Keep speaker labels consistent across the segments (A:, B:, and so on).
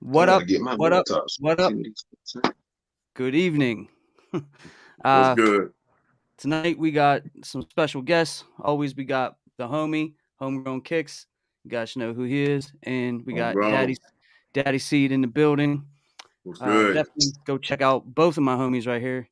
A: What
B: I gotta
A: up?
B: get my
A: What up?
B: laptop.
A: What
B: See
A: up?
B: what he's saying.
A: Good evening.
C: What's
A: uh,
C: good?
A: Tonight we got some special guests. Always we got the homie, Homegrown Kicks. You guys know who he is, and we got
C: Homegrown.
A: Daddy Seed in the building.
C: What's good?
A: Definitely go check out both of my homies right here.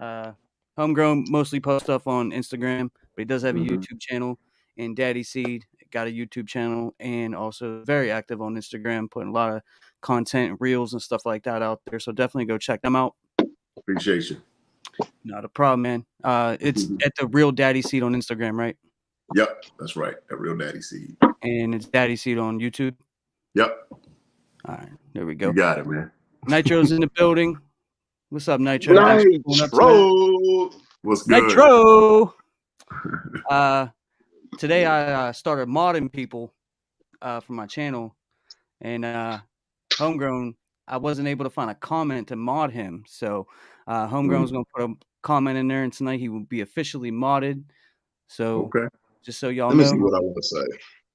A: Uh, Homegrown mostly post stuff on Instagram, but he does have a
C: Mhm.
A: YouTube channel. And Daddy Seed got a YouTube channel and also very active on Instagram, putting a lot of content, reels, and stuff like that out there. So definitely go check them out.
C: Appreciate you.
A: Not a problem, man. It's at the Real Daddy Seed on Instagram, right?
C: Yep, that's right. That real daddy seed.
A: And it's Daddy Seed on YouTube.
C: Yep,
A: All right, there we
C: you
A: go.
C: got it, man.
A: Nitro's in the building. What's up, Nitro? Thanks for pulling up tonight.
B: Nitro.
C: What's good?
A: Nitro. Today I started modding people for my channel, and Homegrown, I wasn't able to find a comment to mod him, so Homegrown's gonna put a comment in there, and tonight he will be officially modded. So
C: Okay.
A: just so y'all
B: Let me see
A: know,
B: what I want to say.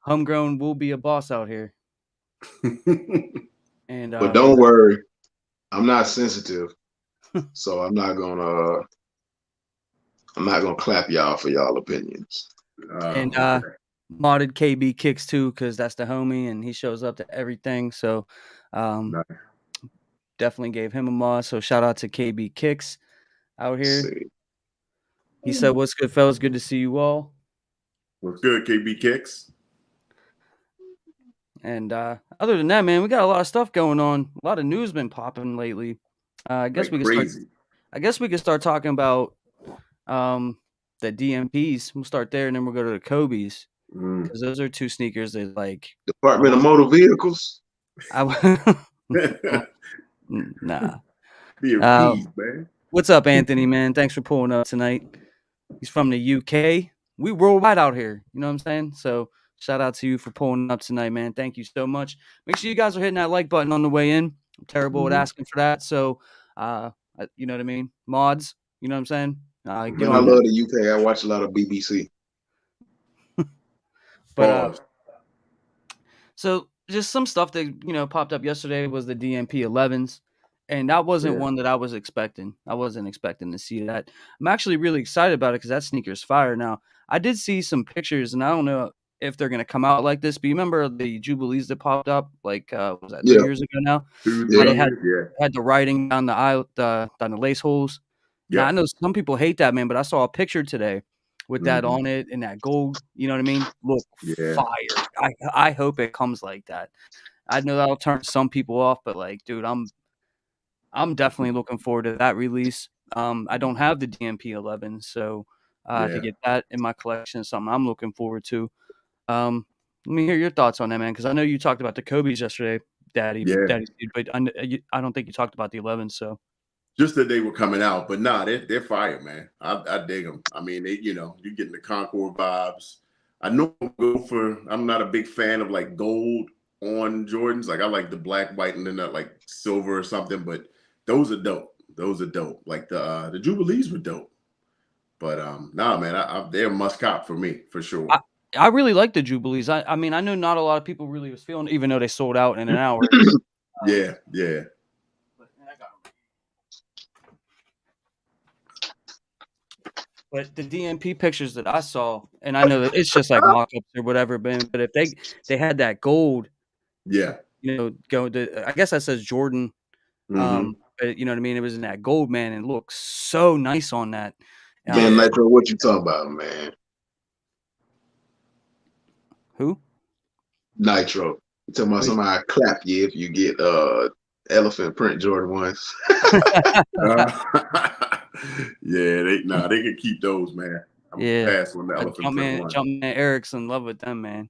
A: Homegrown will be a boss out here. And
B: But don't worry, I'm not sensitive, so I'm not gonna clap y'all for y'all opinions.
A: And
C: okay.
A: modded KB Kicks too, because that's the homie, and he shows up to everything. So
C: Nice.
A: definitely gave him a mod. So shout out to KB Kicks out here.
B: Let's see.
A: He said, "What's good, fellas? Good to see you all."
C: What's good, KB Kicks?
A: And other than that, man, we got a lot of stuff going on. A lot of news been popping lately. I guess
C: Like
A: we can
C: crazy.
A: start. I guess we can start talking about the DMPs. We'll start there, and then we'll go to the Kobe's
C: Mm.
A: because those are two sneakers that like.
B: Department of Motor Vehicles.
A: Nah.
C: DMPs, man.
A: What's up, Anthony, man? Thanks for pulling up tonight. He's from the UK. We worldwide out here. You know what I'm saying? So shout out to you for pulling up tonight, man. Thank you so much. Make sure you guys are hitting that like button on the way in. I'm terrible at asking for that. So, you know what I mean? Mods, you know what I'm saying? Get
B: I
A: on
B: love
A: that.
B: the UK. I watch a lot of BBC.
A: But so just some stuff that popped up yesterday was the DMP 11s, and that wasn't one that I was expecting. I wasn't expecting to see that. I'm actually really excited about it because that sneaker's fire. Now I did see some pictures, and I don't know if they're gonna come out like this. But you remember the Jubilees that popped up like was that 2 years ago now? How they had the writing down the aisle, down the lace holes. Now I know some people hate that, man, but I saw a picture today with that on it and that gold, you know what I mean? Look fire. I hope it comes like that. I know that'll turn some people off, but like, dude, I'm definitely looking forward to that release. I don't have the DMP 11, so to get that in my collection is something I'm looking forward to. Let me hear your thoughts on that, man, because I know you talked about the Kobe's yesterday, Daddy, but I don't think you talked about the 11. So
C: just that they were coming out, but nah, they're fire, man. I dig them. I mean, you're getting the Concord vibes. I know I'm not a big fan of like gold on Jordans. Like I like the black, white, and then that like silver or something. But those are dope. Those are dope. Like the Jubilees were dope. But nah, man, they're a must cop for me for sure.
A: I really like the Jubilees. I mean, I know not a lot of people really was feeling, even though they sold out in an hour.
C: Yeah.
A: But the DMP pictures that I saw, and I know that it's just like mock-ups or whatever, but if they had that gold, I guess that says Jordan. But you know what I mean? It was in that gold, man, and it looks so nice on that.
B: Man, Nitro, what you talking about, man?
A: Who?
B: Nitro. You talking about somebody clap you if you get elephant print Jordan ones.
C: Yeah, they can keep those, man. I'm pass on the elephant print one.
A: Jumpman Eric's in love with them, man.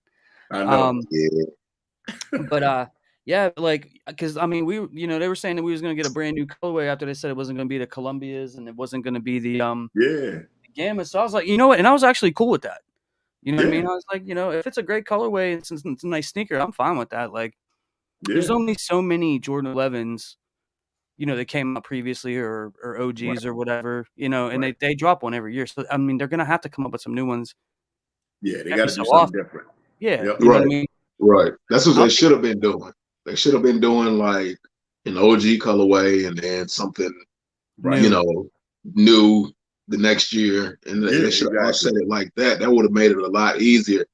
C: I know.
A: But yeah, like, because I mean, they were saying that we was gonna get a brand new colorway after they said it wasn't gonna be the Columbias and it wasn't gonna be the Gamma. So I was like, you know what? And I was actually cool with that. You know what I mean? I was like, if it's a great colorway and since it's a nice sneaker, I'm fine with that. Like, there's only so many Jordan 11s, that came out previously or OGs or whatever, and they drop one every year. So I mean, they're gonna have to come up with some new ones.
C: Yeah, they got to do something different.
A: Yeah,
C: yep.
A: You know what I mean?
B: Right. That's what they should have been doing. They should have been doing like an OG colorway and then something,
A: New.
B: new the next year, and they should have offset it like that. That would have made it a lot easier.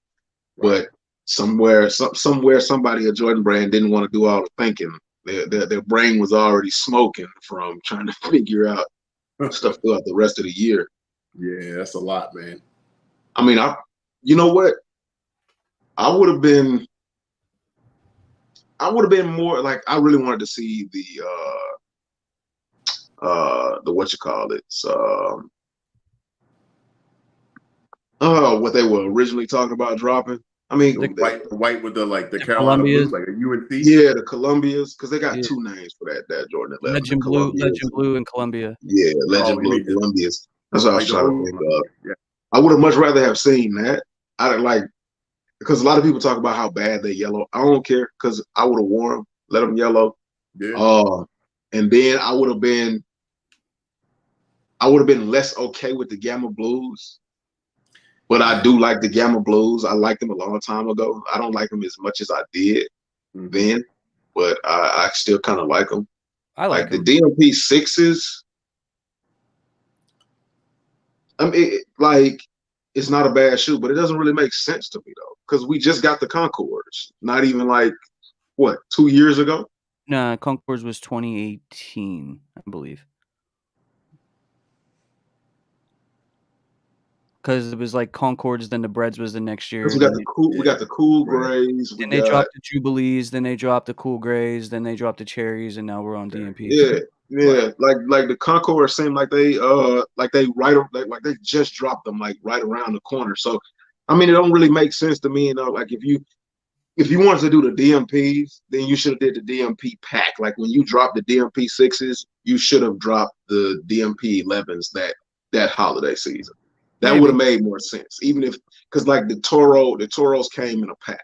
B: Right. But somewhere somebody at Jordan Brand didn't want to do all the thinking. Their brain was already smoking from trying to figure out stuff throughout the rest of the year.
C: Yeah, that's a lot, man.
B: I mean, you know what? I would have been more like, I really wanted to see the what you call it, what they were originally talking about dropping. I mean,
C: the white with the Carolina blue, like a UNC.
B: Yeah, the Columbias, because they got two names for that Jordan 11.
A: Legend Blue, and Columbia.
B: Yeah, Legend Blue, Columbias. That's what I was trying to think of. Yeah. I would have much rather have seen that. Because a lot of people talk about how bad they yellow. I don't care, because I would have worn them, let them yellow. Yeah. And then I would have been less okay with the Gamma Blues. But I do like the Gamma Blues. I liked them a long time ago. I don't like them as much as I did then, but I still kind of like them.
A: I like
B: the DMP 6s. I mean, it's not a bad shoe, but it doesn't really make sense to me though, because we just got the Concords. Not even 2 years ago.
A: No, Concords was 2018, I believe. Because it was like Concords, then the Breads was the next year.
B: We got the cool grays.
A: Then they dropped the Jubilees. Then they dropped the cool grays. Then they dropped the cherries, and now we're on DMP.
B: Yeah. Like the Concord seemed like they just dropped them right around the corner. So, I mean, it don't really make sense to me. Like if you wanted to do the DMPs, then you should have did the DMP pack. Like when you dropped the DMP 6s, you should have dropped the DMP 11s that holiday season. That would have made more sense, even because the Toros came in a pack.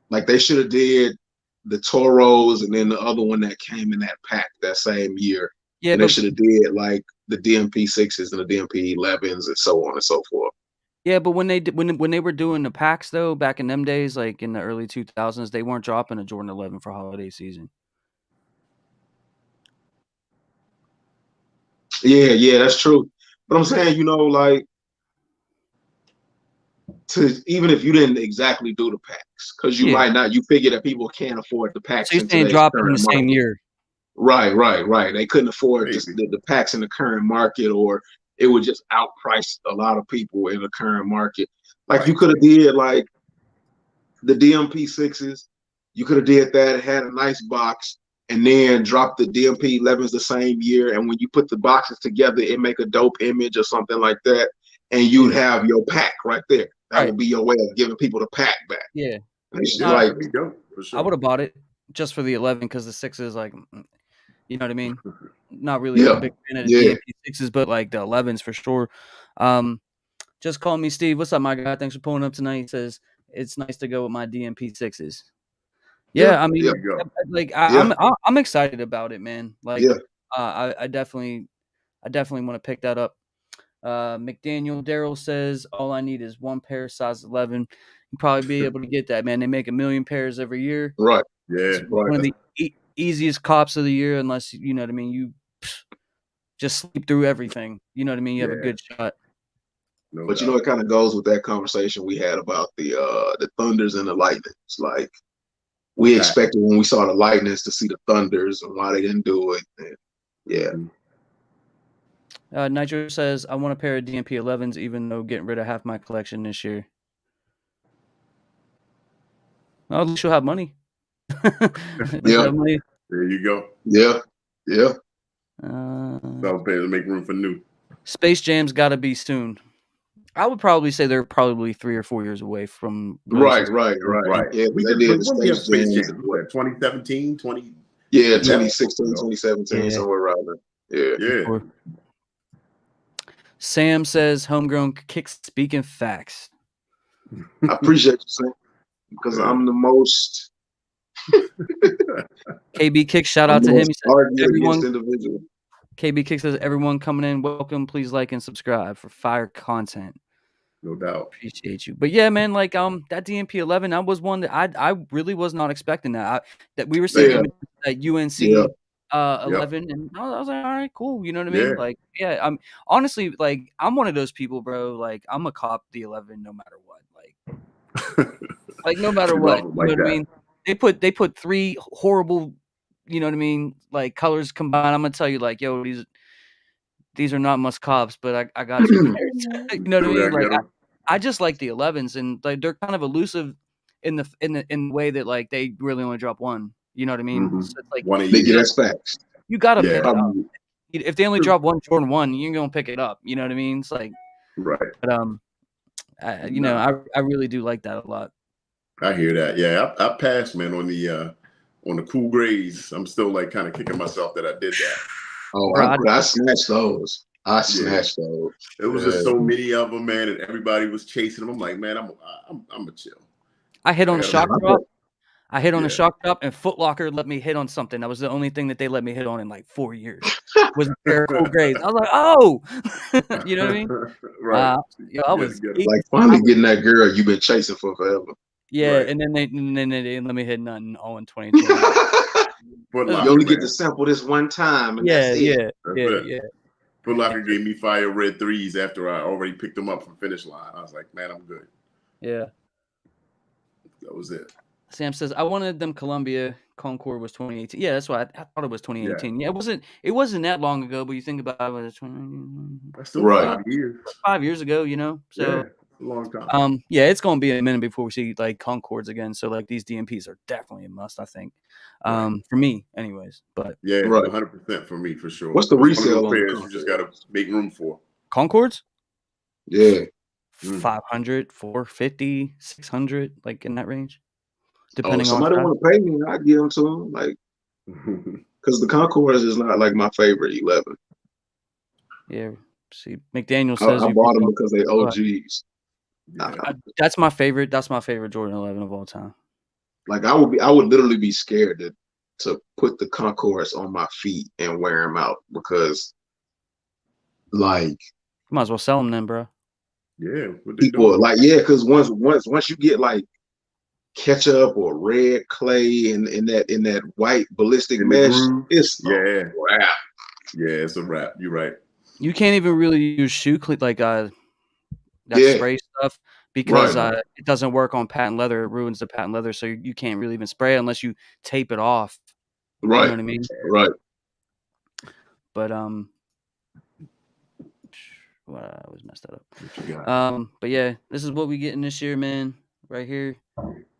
B: Like they should have did the Toros and then the other one that came in that pack that same year. Yeah, and they should have did like the DMP 6s and the DMP 11s and so on and so forth.
A: Yeah, but when they were doing the packs though, back in them days, like in the early 2000s, they weren't dropping a Jordan 11 for holiday season.
B: Yeah, that's true. But I'm saying, even if you didn't exactly do the packs, because you might not, you figure that people can't afford the packs.
A: So you're saying drop it in the same year.
B: Right. They couldn't afford the packs in the current market, or it would just outprice a lot of people in the current market. You could have did like the DMP 6s. You could have did that. It had a nice box. And then drop the DMP 11s the same year. And when you put the boxes together, it make a dope image or something like that. And you'd have your pack right there. That would be your way of giving people the pack back.
A: Yeah.
B: That'd be
C: dope, for sure.
A: I would have bought it just for the 11 because the 6s, you know what I mean? Not really a big fan of the DMP 6s, but like the 11s for sure. Just call me Steve. What's up, my guy? Thanks for pulling up tonight. He says, it's nice to go with my DMP 6s. Yeah, I mean, I'm excited about it, man. I definitely want to pick that up. McDaniel Daryl says all I need is one pair size 11. You'll probably be able to get that, man. They make 1 million pairs every year.
B: Right. Yeah.
A: It's one of the easiest cops of the year, unless you know what I mean. You just sleep through everything. You know what I mean. You have a good shot.
B: But it kind of goes with that conversation we had about the Thunders and the Lightnings. Like we expected when we saw the Lightnings to see the Thunders, and why they didn't do it. And,
A: Nitro says, I want a pair of DMP 11s, even though getting rid of half my collection this year. Well, at least you'll have money.
C: Money. There you go.
B: Yeah.
C: So pay to make room for new.
A: Space Jam's got to be soon. I would probably say they're probably 3 or 4 years away from.
B: Right.
C: Yeah, we did the Space Jam. 2017, 20.
B: Yeah, 2016, 2017, somewhere around there. Yeah.
A: Sam says, homegrown kicks speaking facts.
B: I appreciate you, Sam, because I'm the most.
A: KB Kicks, shout out to him. He says, everyone. KB Kicks says, everyone coming in, welcome. Please like and subscribe for fire content.
C: No doubt.
A: Appreciate you. But yeah, man, like that DMP 11, that was one that I really was not expecting that we were seeing
B: Yeah,
A: images at
B: yeah.
A: UNC
C: Yep.
A: 11, and I was like, all right, cool. You know what I mean?
C: Yeah.
A: Like, yeah, I'm honestly like I'm one of those people, bro. Like I'm a cop the 11 no matter what. Like no matter
C: You
A: what.
C: love them
A: You know
C: like
A: what I
C: that.
A: mean? They put three horrible, you know what I mean, like colors combined. I'm gonna tell you, like, yo, these are not must cops, but I got two pairs. You know what I
C: Do
A: mean?
C: that
A: Like
C: get them?
A: I just like the 11s, and like they're kind of elusive in the way that like they really only drop one. You know what I mean?
C: Mm-hmm.
A: So it's like
C: One a
B: Nigga,
C: year.
B: that's facts.
A: you gotta
C: Yeah.
A: pick it up.
B: Probably
A: If they only
C: True.
A: drop one Jordan 1, you're gonna pick it up. You know what I mean? It's like,
C: Right.
A: but
C: Nah,
A: I really do like that a lot.
C: I hear that. Yeah, I passed, man, on the cool grades. I'm still like kind of kicking myself that I did that.
B: oh,
A: Bro,
B: I snatched those. I
C: Yeah.
B: snatched those.
C: It was
B: Yeah.
C: just so many of them, man, and everybody was chasing them. I'm like, man, I'm a chill.
A: I hit
C: I
A: on a
C: gotta
A: shock
C: relax.
A: drop. I hit on a
C: Yeah.
A: shock drop, and Foot Locker let me hit on something. That was the only thing that they let me hit on in like 4 years. Was a pair of cool grays. I was like, "Oh!" You know what I mean?
C: Right.
A: Yo, I
C: You had to
A: was
C: get them.
B: Like
A: 8 I
B: finally
A: was
B: getting that girl you've been chasing for forever.
A: yeah,
C: Right.
A: and then they didn't let me hit nothing all in 2020.
C: Foot
A: That's
B: You
C: Locker,
B: only get to
C: man.
B: sample this one time, and that's
A: yeah,
B: it.
A: yeah,
C: That's
A: yeah,
C: it.
A: yeah,
C: Foot Locker gave me fire red threes after I already picked them up from finish line. I was like, man, I'm good.
A: yeah.
C: That was it.
A: Sam says, "I wanted them Columbia. Concord was 2018." Yeah, that's why I thought it was
C: Yeah.
A: 2018. Yeah, it wasn't that long ago, but you think about it, it was 20,
C: That's still
B: Right.
C: 5 years.
A: 5 years ago, you know?
C: Yeah.
A: So
C: It's a long time.
A: yeah, it's gonna be a minute before we see like Concords again. So like these DMPs are definitely a must, I think.
C: Right.
A: For me, anyways. But
C: Yeah,
B: Right.
C: 100% for me, for sure.
B: What's the
C: It's one of
B: resale
C: those
B: on the
C: pairs you just got to
B: Concord?
C: make room for.
A: Concords,
B: Yeah.
A: 500, 450, 600, like in that range,
B: Oh, if
A: depending on
B: somebody
A: size.
B: want to pay me, I give them to them. Like, because the Concourse is not like my favorite 11.
A: Yeah. See, McDaniel
B: I
A: says you
B: bought them
A: resell.
B: because they
A: Go ahead.
B: OGs.
C: Yeah.
A: That's my favorite. That's my favorite Jordan 11 of all time.
B: Like I would literally be scared to put the Concourse on my feet and wear them out because like
A: You might as well sell them then, bro.
C: Yeah. What they
B: people
C: doing?
B: like because once you get like ketchup or red clay in that white ballistic
C: In the
B: mesh,
C: groove?
B: it's
C: Yeah.
B: wrap.
C: Yeah, it's a wrap. You're right.
A: You can't even really use shoe clean like that
B: Yeah,
A: spray stuff because
B: right,
A: it doesn't work on patent leather. It ruins the patent leather, so you can't really even spray it unless you tape it off. You know
B: right,
A: what I mean?
B: right.
A: But well, I always messed that
C: What you got?
A: up. But yeah, this is what we getting this year, man. Right here,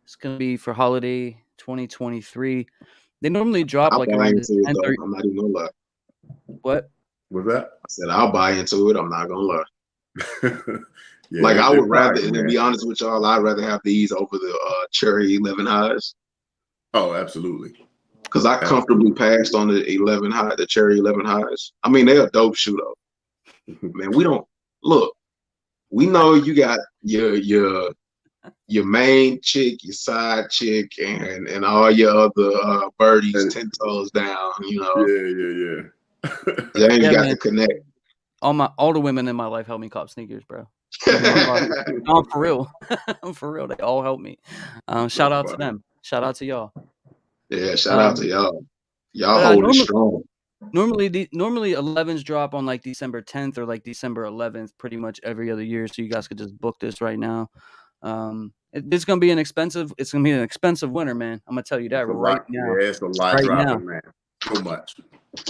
A: it's gonna be for holiday 2023. They normally drop
B: I'll
A: like
B: buy
A: around the
B: into it
A: 10th
B: though.
A: or
B: I'm not even gonna lie.
A: what?
C: What's that?
B: I said I'll buy into it. I'm not gonna lie.
C: Yeah,
B: Like I
C: they're
B: would rather,
C: fire,
B: to be
C: man.
B: honest with y'all, I'd rather have these over the Cherry 11 highs
C: Oh, absolutely.
B: because I comfortably passed on the Cherry 11 highs. I mean, they're a dope shoe though. Man, we don't look. We know you got your main chick, your side chick, and all your other birdies
C: And-
B: 10 toes down. You know,
C: yeah.
B: you ain't
A: Yeah,
B: got
A: man.
B: to connect.
A: All the women in my life help me cop sneakers, bro. Oh my god, no, I'm for real. I'm for real. They all help me. Shout
C: That's
A: out to
C: funny.
A: them. Shout out to y'all.
B: Yeah, shout out to y'all. Y'all
A: But
B: hold it strong.
A: normally 11s drop on like December 10th or like December 11th, pretty much every other year. So you guys could just book this right now. It's gonna be an expensive. It's gonna be an expensive winter, man. I'm gonna tell you that
C: It's a
A: right
C: lot.
A: now.
C: Yeah, it's a lot
A: Right now.
C: dropping, man. So much.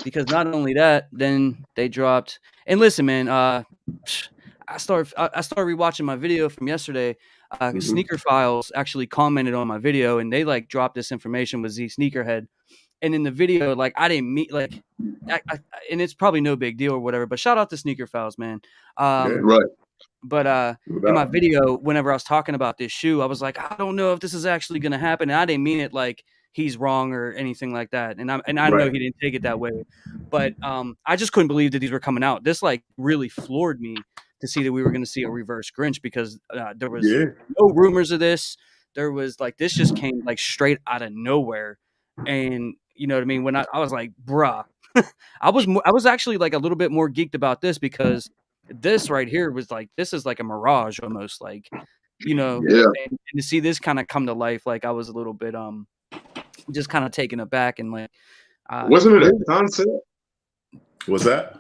A: Because not only that, then they dropped. And listen, man, I started rewatching my video from yesterday. Sneaker Files actually commented on my video, and they like dropped this information with Z Sneakerhead. And in the video, like I didn't meet like, and it's probably no big deal or whatever. But shout out to Sneaker Files, man.
C: Yeah,
B: Right.
A: But
C: no
A: in my
C: doubt.
A: video, whenever I was talking about this shoe, I was like, I don't know if this is actually going to happen. And I didn't mean it like he's wrong or anything like that. And I know
C: Right.
A: he didn't take it that way. But I just couldn't believe that these were coming out. This like really floored me to see that we were going to see a reverse Grinch because there was
C: Yeah.
A: no rumors of this. There was like this just came like straight out of nowhere. And you know what I mean? When I was like, bruh, I was actually like a little bit more geeked about this because This right here was like, this is like a mirage almost, like,
B: Yeah.
A: and to see this kind of come to life, like I was a little bit just kind of taken aback and like
B: Wasn't it a concept?
C: What's that?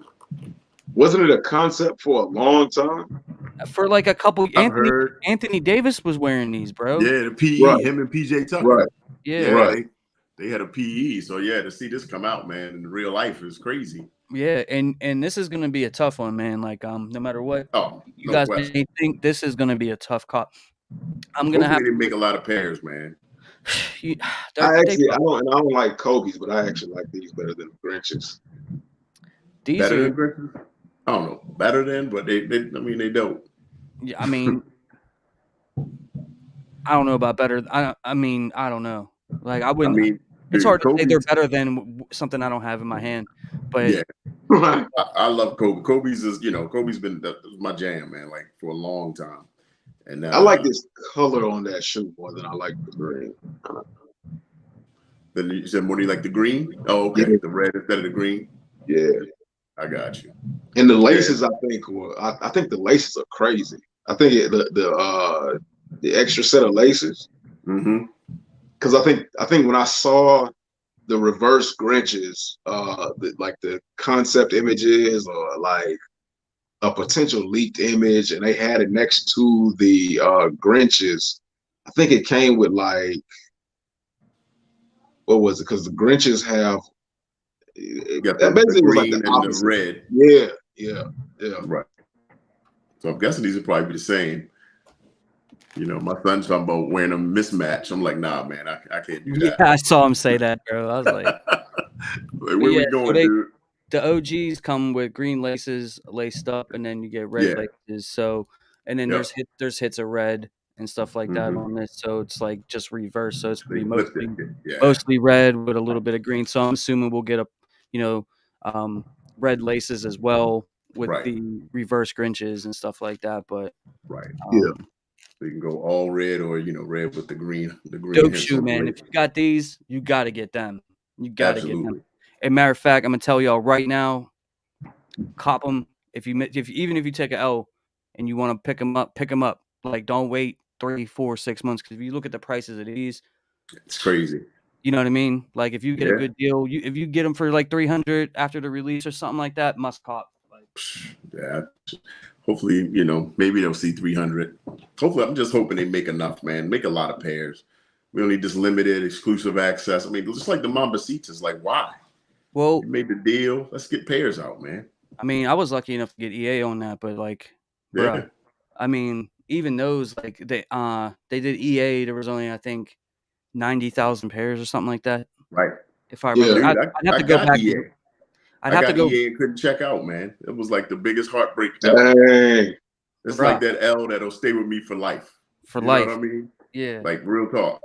B: Wasn't it a concept for a long time?
A: for like a couple.
C: I've heard.
A: Anthony Davis was wearing these, bro.
C: Yeah, the PE,
B: Right.
C: him and PJ Tucker.
B: Right.
A: Yeah,
B: Right.
C: They had a PE. So yeah, to see this come out, man, in real life is crazy.
A: yeah, and this is gonna be a tough one, man. Like no matter what, you
C: no
A: guys
C: question.
A: may think, this is gonna be a tough cop. I'm
C: Hopefully
A: gonna have
C: they make a lot of pairs, man.
B: I don't like Kobe's, but I actually like these better than the Grinches.
C: Better than Grinches? I don't know. Better than, but they I mean, they dope.
A: Yeah, I mean, I don't know about better. I mean, I don't know. Like I wouldn't.
C: I mean,
A: it's
C: dude,
A: hard to say they're better than something I don't have in my hand. But
C: yeah, I love Kobe. Kobe's been my jam, man. Like for a long time. And
B: I like this color on that shoe more than I like the green.
C: Then you said, what do you like, the green? Oh, okay, yeah. The red instead of the green.
B: Yeah,
C: I got you.
B: And the laces, I think the laces are crazy. I think the extra set of laces. Because I think when I saw the reverse Grinches, the concept images or like a potential leaked image, and they had it next to the Grinches. I think it came with like, what was it? Because the Grinches have that basically was like the opposite.
C: Red.
B: Yeah.
C: Right. So I'm guessing these would probably be the same. You know, my son's talking about wearing a mismatch. I'm like, nah, man, I can't do that.
A: Yeah, I saw him say that, bro. I was like,
C: where we going, dude?
A: The OGs come with green laces laced up, and then you get red laces. So, and then there's hits of red and stuff like that on this. So it's like just reverse. So it's gonna be mostly red with a little bit of green. So I'm assuming we'll get red laces as well with the reverse Grinches and stuff like that. But
B: yeah.
C: So you can go all red or, red with the green.
A: Dope shoe, man. If you got these, you got to get them. You got to get them. And matter of fact, I'm going to tell y'all right now, cop them. Even if you take an L and you want to pick them up. Like, don't wait 3, 4, 6 months. Because if you look at the prices of these,
C: it's crazy.
A: You know what I mean? Like, if you get a good deal, if you get them for like $300 after the release or something like that, must cop.
C: Yeah. Hopefully, maybe they'll see 300. Hopefully, I'm just hoping they make enough, man. Make a lot of pairs. We don't need this limited exclusive access. I mean, just like the Mambacitas, like, why?
A: Well,
C: you made the deal. Let's get pairs out, man.
A: I mean, I was lucky enough to get EA on that, but like, bro, I mean, even those, like, they did EA. There was only, I think, 90,000 pairs or something like that.
C: Right.
A: If I remember,
C: dude,
A: I'd have to go back.
C: EA.
A: I'd have to go.
C: EA and couldn't check out, man. It was like the biggest heartbreak ever.
B: Dang.
C: It's like that L that'll stay with me for life.
A: For life.
C: Know what I mean?
A: Yeah.
C: Like, real talk.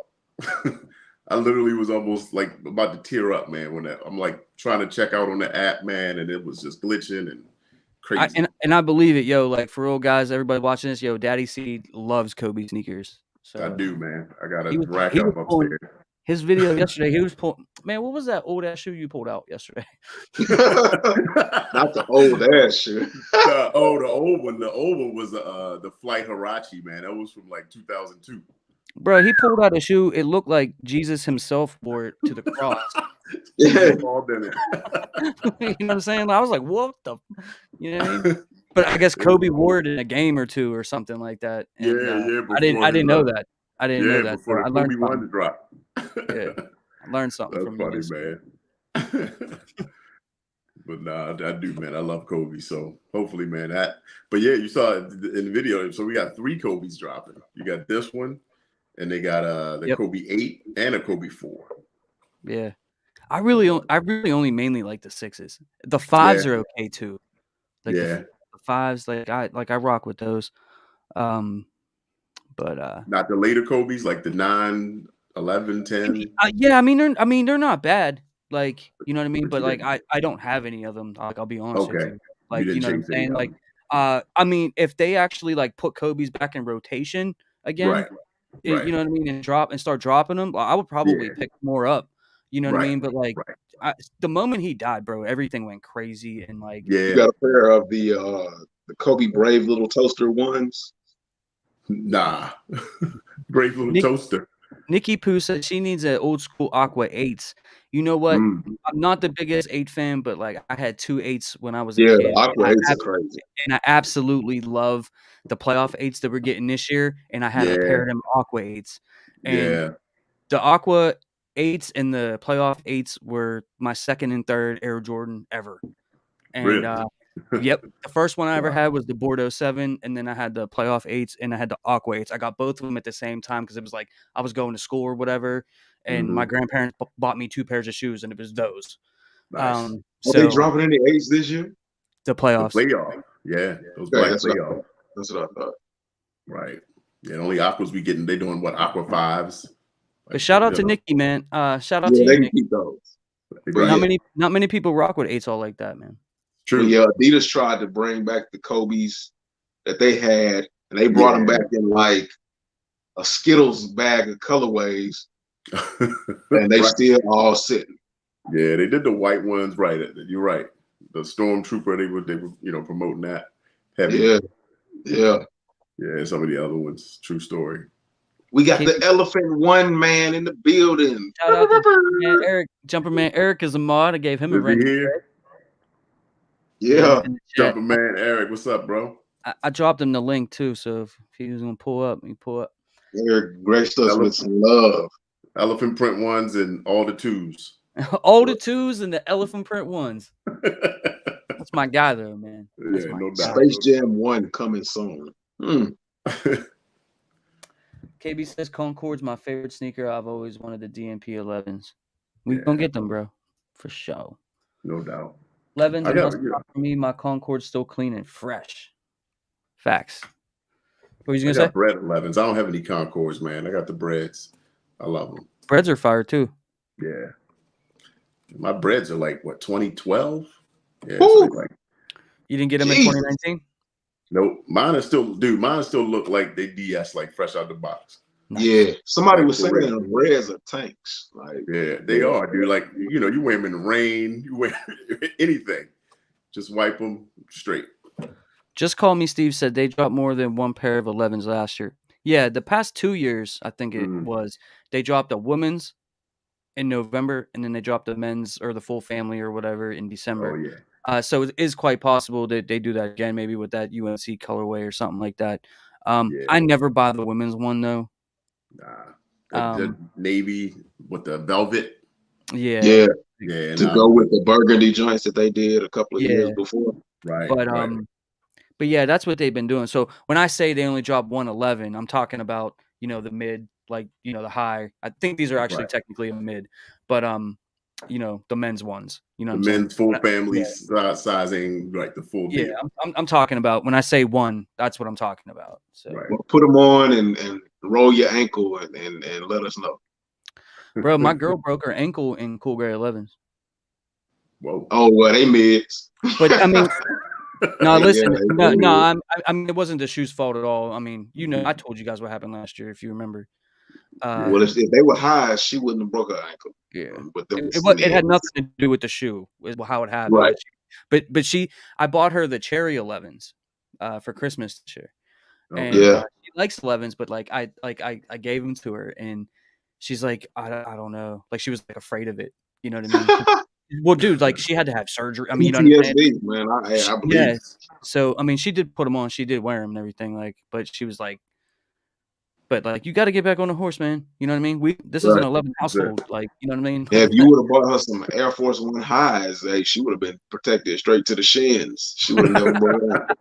C: I literally was almost like about to tear up, man, when I'm like trying to check out on the app, man, and it was just glitching and crazy.
A: And I believe it, yo. Like, for real, guys, everybody watching this, yo, Daddy C loves Kobe sneakers. So
C: I do, man. I got a rack up upstairs.
A: His video yesterday, he was pulling. Man, what was that old ass shoe you pulled out yesterday?
B: Not the old ass shoe.
C: The old one. The old one was the Flight Hirachi, man. That was from like 2002.
A: Bro, he pulled out a shoe. It looked like Jesus himself wore it to the cross.
B: Yeah.
C: Involved in it.
A: You know what I'm saying? I was like, what the? You know what I mean? But I guess Kobe wore it in a game or two or something like that. And, I didn't know that. I didn't know that.
C: Before the Kobe one to drop.
A: Yeah, I learned something from
C: funny, man. But nah, I do, man. I love Kobe, so hopefully, man. But yeah, you saw it in the video. So we got 3 Kobe's dropping. You got this one, and they got the Kobe 8 and a Kobe 4.
A: Yeah, I really only mainly like the 6s. The 5s are okay too. Like the 5s, like I rock with those. But
C: not the later Kobe's, like the 9, 11, 10.
A: Yeah, I mean they're not bad. Like, you know what I mean? But like I don't have any of them. Like, I'll be honest with you. Like, you know what I'm saying? Like, I mean, if they actually like put Kobe's back in rotation again, you know what I mean, and start dropping them, I would probably pick more up. You know what I mean? But like,
C: Right.
A: The moment he died, bro, everything went crazy and like.
B: You got a pair of the the Kobe Brave little toaster ones?
C: Nah. Brave little
A: Nick,
C: toaster.
A: Nikki Pooh said she needs an old school Aqua 8s. You know what? I'm not the biggest 8 fan, but like I had 2 8s when I was a
B: Yeah,
A: kid.
B: the Aqua 8s are crazy.
A: And I absolutely love the playoff 8s that we're getting this year. And I had a pair of them Aqua 8s. And the Aqua 8s and the playoff 8s were my second and third Air Jordan ever. And
C: Really?
A: yep, the first one I ever had was the Bordeaux 7, and then I had the playoff 8s, and I had the Aqua 8s. I got both of them at the same time because it was like I was going to school or whatever, and my grandparents bought me 2 pairs of shoes, and it was those.
C: Nice.
B: Are they dropping any 8s this year?
A: The playoffs.
C: The playoff. Yeah, those
B: Okay,
C: black playoffs.
B: That's what I thought.
C: Right. Yeah, the only Aquas we getting, they doing what, Aqua 5s?
A: But shout out to Nikki, man. Shout out to you,
B: they
A: Nikki.
B: keep those.
A: Not many people rock with 8s all like that, man.
C: True.
B: But yeah, Adidas tried to bring back the Kobe's that they had, and they brought them back in like a Skittles bag of colorways, and they still all sitting.
C: Yeah, they did the white ones right. You're right. The Stormtrooper, they were promoting that heavy.
B: Yeah.
C: Some of the other ones. True story.
B: We got the Elephant One man in the building.
A: Shout out to Eric. Jumperman Eric is a mod. I gave him a rent.
B: Yeah.
C: Jumperman Eric, what's up, bro?
A: I dropped him the link too, so if he was gonna pull up, he pull up.
B: Eric graced us with some love.
C: Elephant print ones and all the 2s.
A: All the 2s and the elephant print ones. That's my guy, though, man. That's
C: no doubt.
B: Space Jam 1 coming soon.
A: KB says Concord's my favorite sneaker. I've always wanted the DMP 11s. We gonna get them, bro, for sure.
C: No doubt.
A: 11s are for me. My Concord's still clean and fresh. Facts. What were you gonna say?
C: I got bread 11s. I don't have any Concords, man. I got the breads. I love them.
A: Breads are fire too.
C: Yeah. My breads are like what, 2012? Yeah.
A: You didn't get them in 2019?
C: Nope. Mine still look like they DS, like fresh out the box.
B: Nice. Yeah. Somebody was saying the breads are tanks. Like,
C: yeah, they are, dude. Like, you wear them in the rain, you wear anything. Just wipe them straight.
A: Just Call Me Steve said they dropped more than one pair of 11s last year. Yeah, the past 2 years, I think it was, they dropped a women's in November, and then they dropped the men's or the full family or whatever in December.
C: Oh, yeah.
A: So it is quite possible that they do that again, maybe with that UNC colorway or something like that. I never buy the women's one, though.
C: Nah. The navy with the velvet.
B: Yeah. To go with the burgundy joints that they did a couple of years before.
C: Right.
A: But yeah, that's what they've been doing. So when I say they only dropped 111, I'm talking about, the mid, like, the high. I think these are actually technically a mid, but the men's ones,
C: the men's full family sizing, like the full deal.
A: I'm talking about when I say one, that's what I'm talking about. So
B: well, put them on and roll your ankle and let us know.
A: Bro, my girl broke her ankle in cool gray 11s.
C: Whoa.
B: Oh, well, they mids.
A: But I mean, no, listen, I mean, it wasn't the shoe's fault at all. I mean, I told you guys what happened last year, if you remember.
B: Well, if they were highs, she wouldn't have broke her ankle.
A: Yeah, it had nothing to do with the shoe, is how it happened.
B: Right.
A: But I bought her the cherry 11s for Christmas this year, and she likes 11s, but I gave them to her, and she's like, I don't know, like she was like afraid of it. You know what I mean? Well, dude, like she had to have surgery. I mean,
B: PTSD, man. I believe.
A: Yeah. So I mean, she did put them on. She did wear them and everything. Like, but she was like, you got to get back on the horse, man. You know what I mean? This is an 11 household. Like, you know what I mean?
B: Yeah, if you would have bought her some Air Force One highs, she would have been protected straight to the shins. She would have never bought that.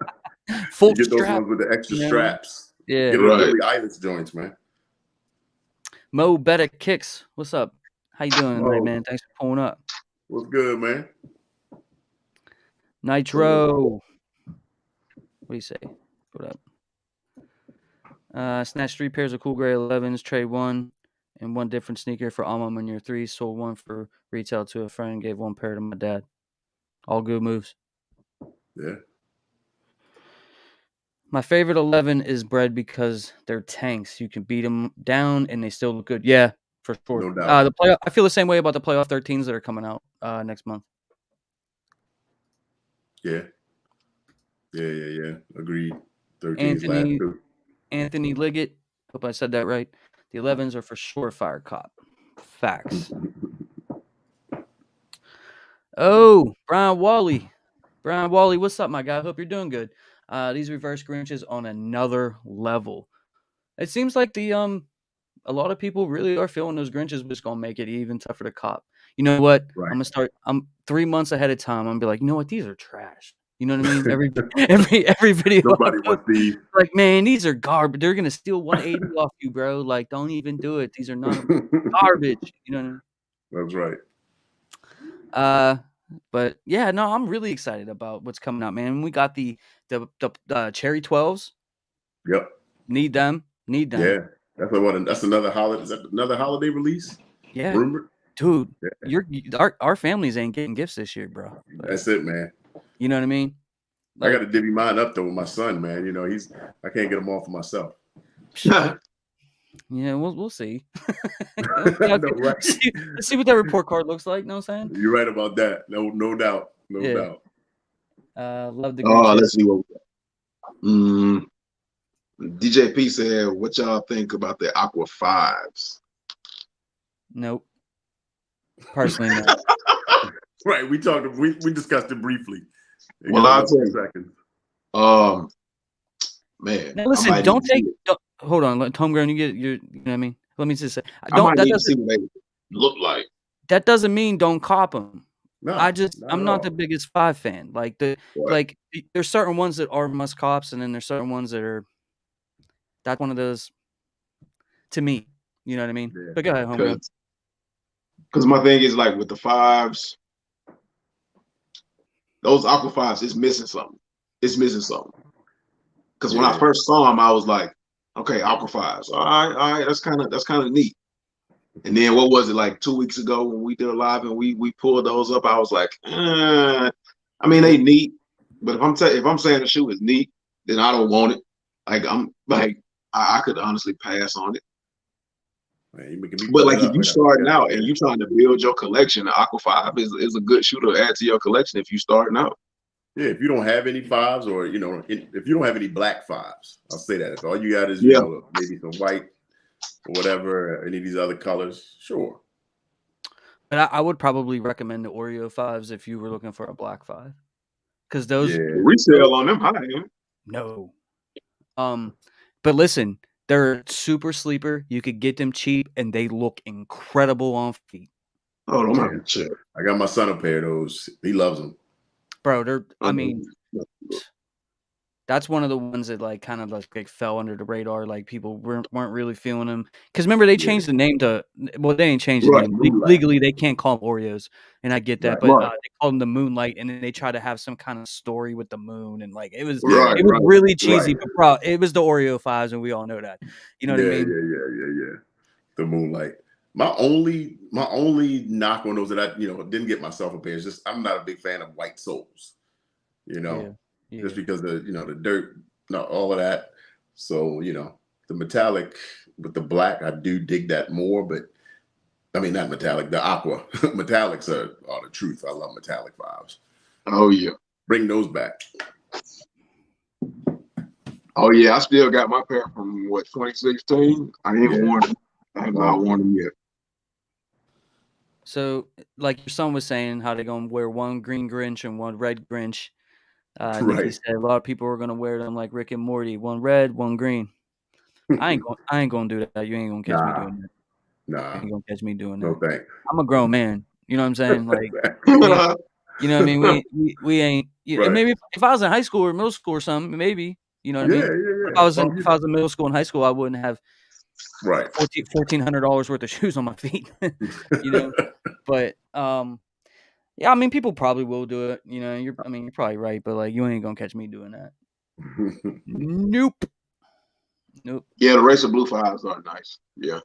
A: Full
C: get those
A: strap.
C: ones with the extra straps.
A: Yeah.
C: Get those Billy Eilish joints, man.
A: Mo Better Kicks. What's up? How you doing tonight, man? Thanks for pulling up.
C: What's good, man?
A: Nitro. What do you say? What up? Snatched 3 pairs of cool gray 11s, trade 1 and 1 different sneaker for Alma in year 3. Sold 1 for retail to a friend. Gave 1 pair to my dad. All good moves.
C: Yeah.
A: My favorite 11 is bread because they're tanks. You can beat them down and they still look good. Yeah, for sure.
C: No doubt.
A: I feel the same way about the playoff 13s that are coming out next month.
C: Yeah. Yeah. Agreed. 13's last
A: Anthony
C: two.
A: Anthony Liggett. Hope I said that right. The 11s are for sure Fire Cop. Facts. Oh, Brian Wally. Brian Wally, what's up, my guy? Hope you're doing good. These reverse Grinches on another level. It seems like a lot of people really are feeling those Grinches, but it's gonna make it even tougher to cop. You know what?
C: Right.
A: I'm 3 months ahead of time. I'm gonna be like, you know what? These are trash. You know what I mean? Every video I
C: Nobody
A: post,
C: wants these.
A: like, man, these are garbage. They're gonna steal 180 off you, bro. Like, don't even do it. These are not garbage. You know what I mean?
C: That's right.
A: But yeah, no, I'm really excited about what's coming out, man. We got the Cherry 12s.
C: Yep.
A: Need them.
C: Yeah. That's another holiday. Is that another holiday release?
A: Yeah.
C: Rumored?
A: Dude,
C: Yeah.
A: our families ain't getting gifts this year, bro.
C: That's it, man.
A: You know what I mean?
C: I got to divvy mine up though with my son, man. You know, I can't get them all for myself.
A: Yeah, we'll see.
C: No, right.
A: Let's see what that report card looks like. Know what I'm saying?
C: You're right about that. No doubt. No doubt.
A: Love the
B: let's see what DJP said, what y'all think about the Aqua 5s?
A: Nope. Personally, no.
C: Right. We discussed it briefly.
B: Well, I'll tell you. Man.
A: Now listen, hold on. Let Homegrown, you know what I mean? Let me just say,
B: I might need to see what they look like.
A: That doesn't mean don't cop them.
C: No,
A: I'm not the biggest 5 fan. Like there's certain ones that are must cops, and then there's certain ones that's one of those to me. You know what I mean? Yeah. But go ahead, Homegrown.
B: Because my thing is, like, with the 5s, those Aqua 5s, it's missing something. Because when I first saw them, I was like, okay, Aqua 5s. All right, that's kind of neat. And then what was it, like 2 weeks ago when we did a live and we pulled those up? I was like, I mean, they neat, but if I'm saying the shoe is neat, then I don't want it. Like I could honestly pass on it. Man, but like if you starting out and you trying to build your collection, the Aqua 5 is a good shoe to add to your collection if you starting out.
C: Yeah, if you don't have any 5s, or if you don't have any black 5s, I'll say that. If all you got is maybe some white or whatever, any of these other colors, sure.
A: But I would probably recommend the Oreo 5s if you were looking for a black 5, because those
B: resale on them high.
A: No, but listen, they're super sleeper. You could get them cheap, and they look incredible on feet.
B: Oh, don't have to check.
C: I got my son a pair of those. He loves them.
A: Bro, that's one of the ones that like kind of like fell under the radar. Like people weren't really feeling them because remember they changed the name to they ain't changed the name legally. They can't call them Oreos, and I get that, but they called them the Moonlight, and then they try to have some kind of story with the moon, and like it was really cheesy. But bro, it was the Oreo 5s, and we all know that. You know what I mean?
C: Yeah. The Moonlight. My only knock on those that I didn't get myself a pair is just I'm not a big fan of white soles. Just because the the dirt, all of that. So the metallic with the black, I do dig that more. But I mean not metallic, the aqua metallics are the truth. I love metallic 5s.
B: Oh yeah,
C: bring those back.
B: Oh yeah, I still got my pair from 2016. I ain't worn them. I have not worn them yet.
A: So, like your son was saying, how they're gonna wear one green Grinch and one red Grinch. Nikki said a lot of people are gonna wear them like Rick and Morty, one red, one green. I ain't gonna do that. You ain't gonna catch me doing that.
C: Nah,
A: you ain't gonna catch me doing that.
C: No thanks.
A: I'm a grown man. You know what I'm saying? Like, you know what I mean? We ain't. Maybe if I was in high school or middle school or something, maybe. You know what I mean?
C: Yeah.
A: If I was in middle school and high school, I wouldn't have $1,400 worth of shoes on my feet. But yeah, I mean, people probably will do it. You're probably right, but like, you ain't gonna catch me doing that. Nope.
B: Yeah, the Racer Blue 5s are nice. Yeah.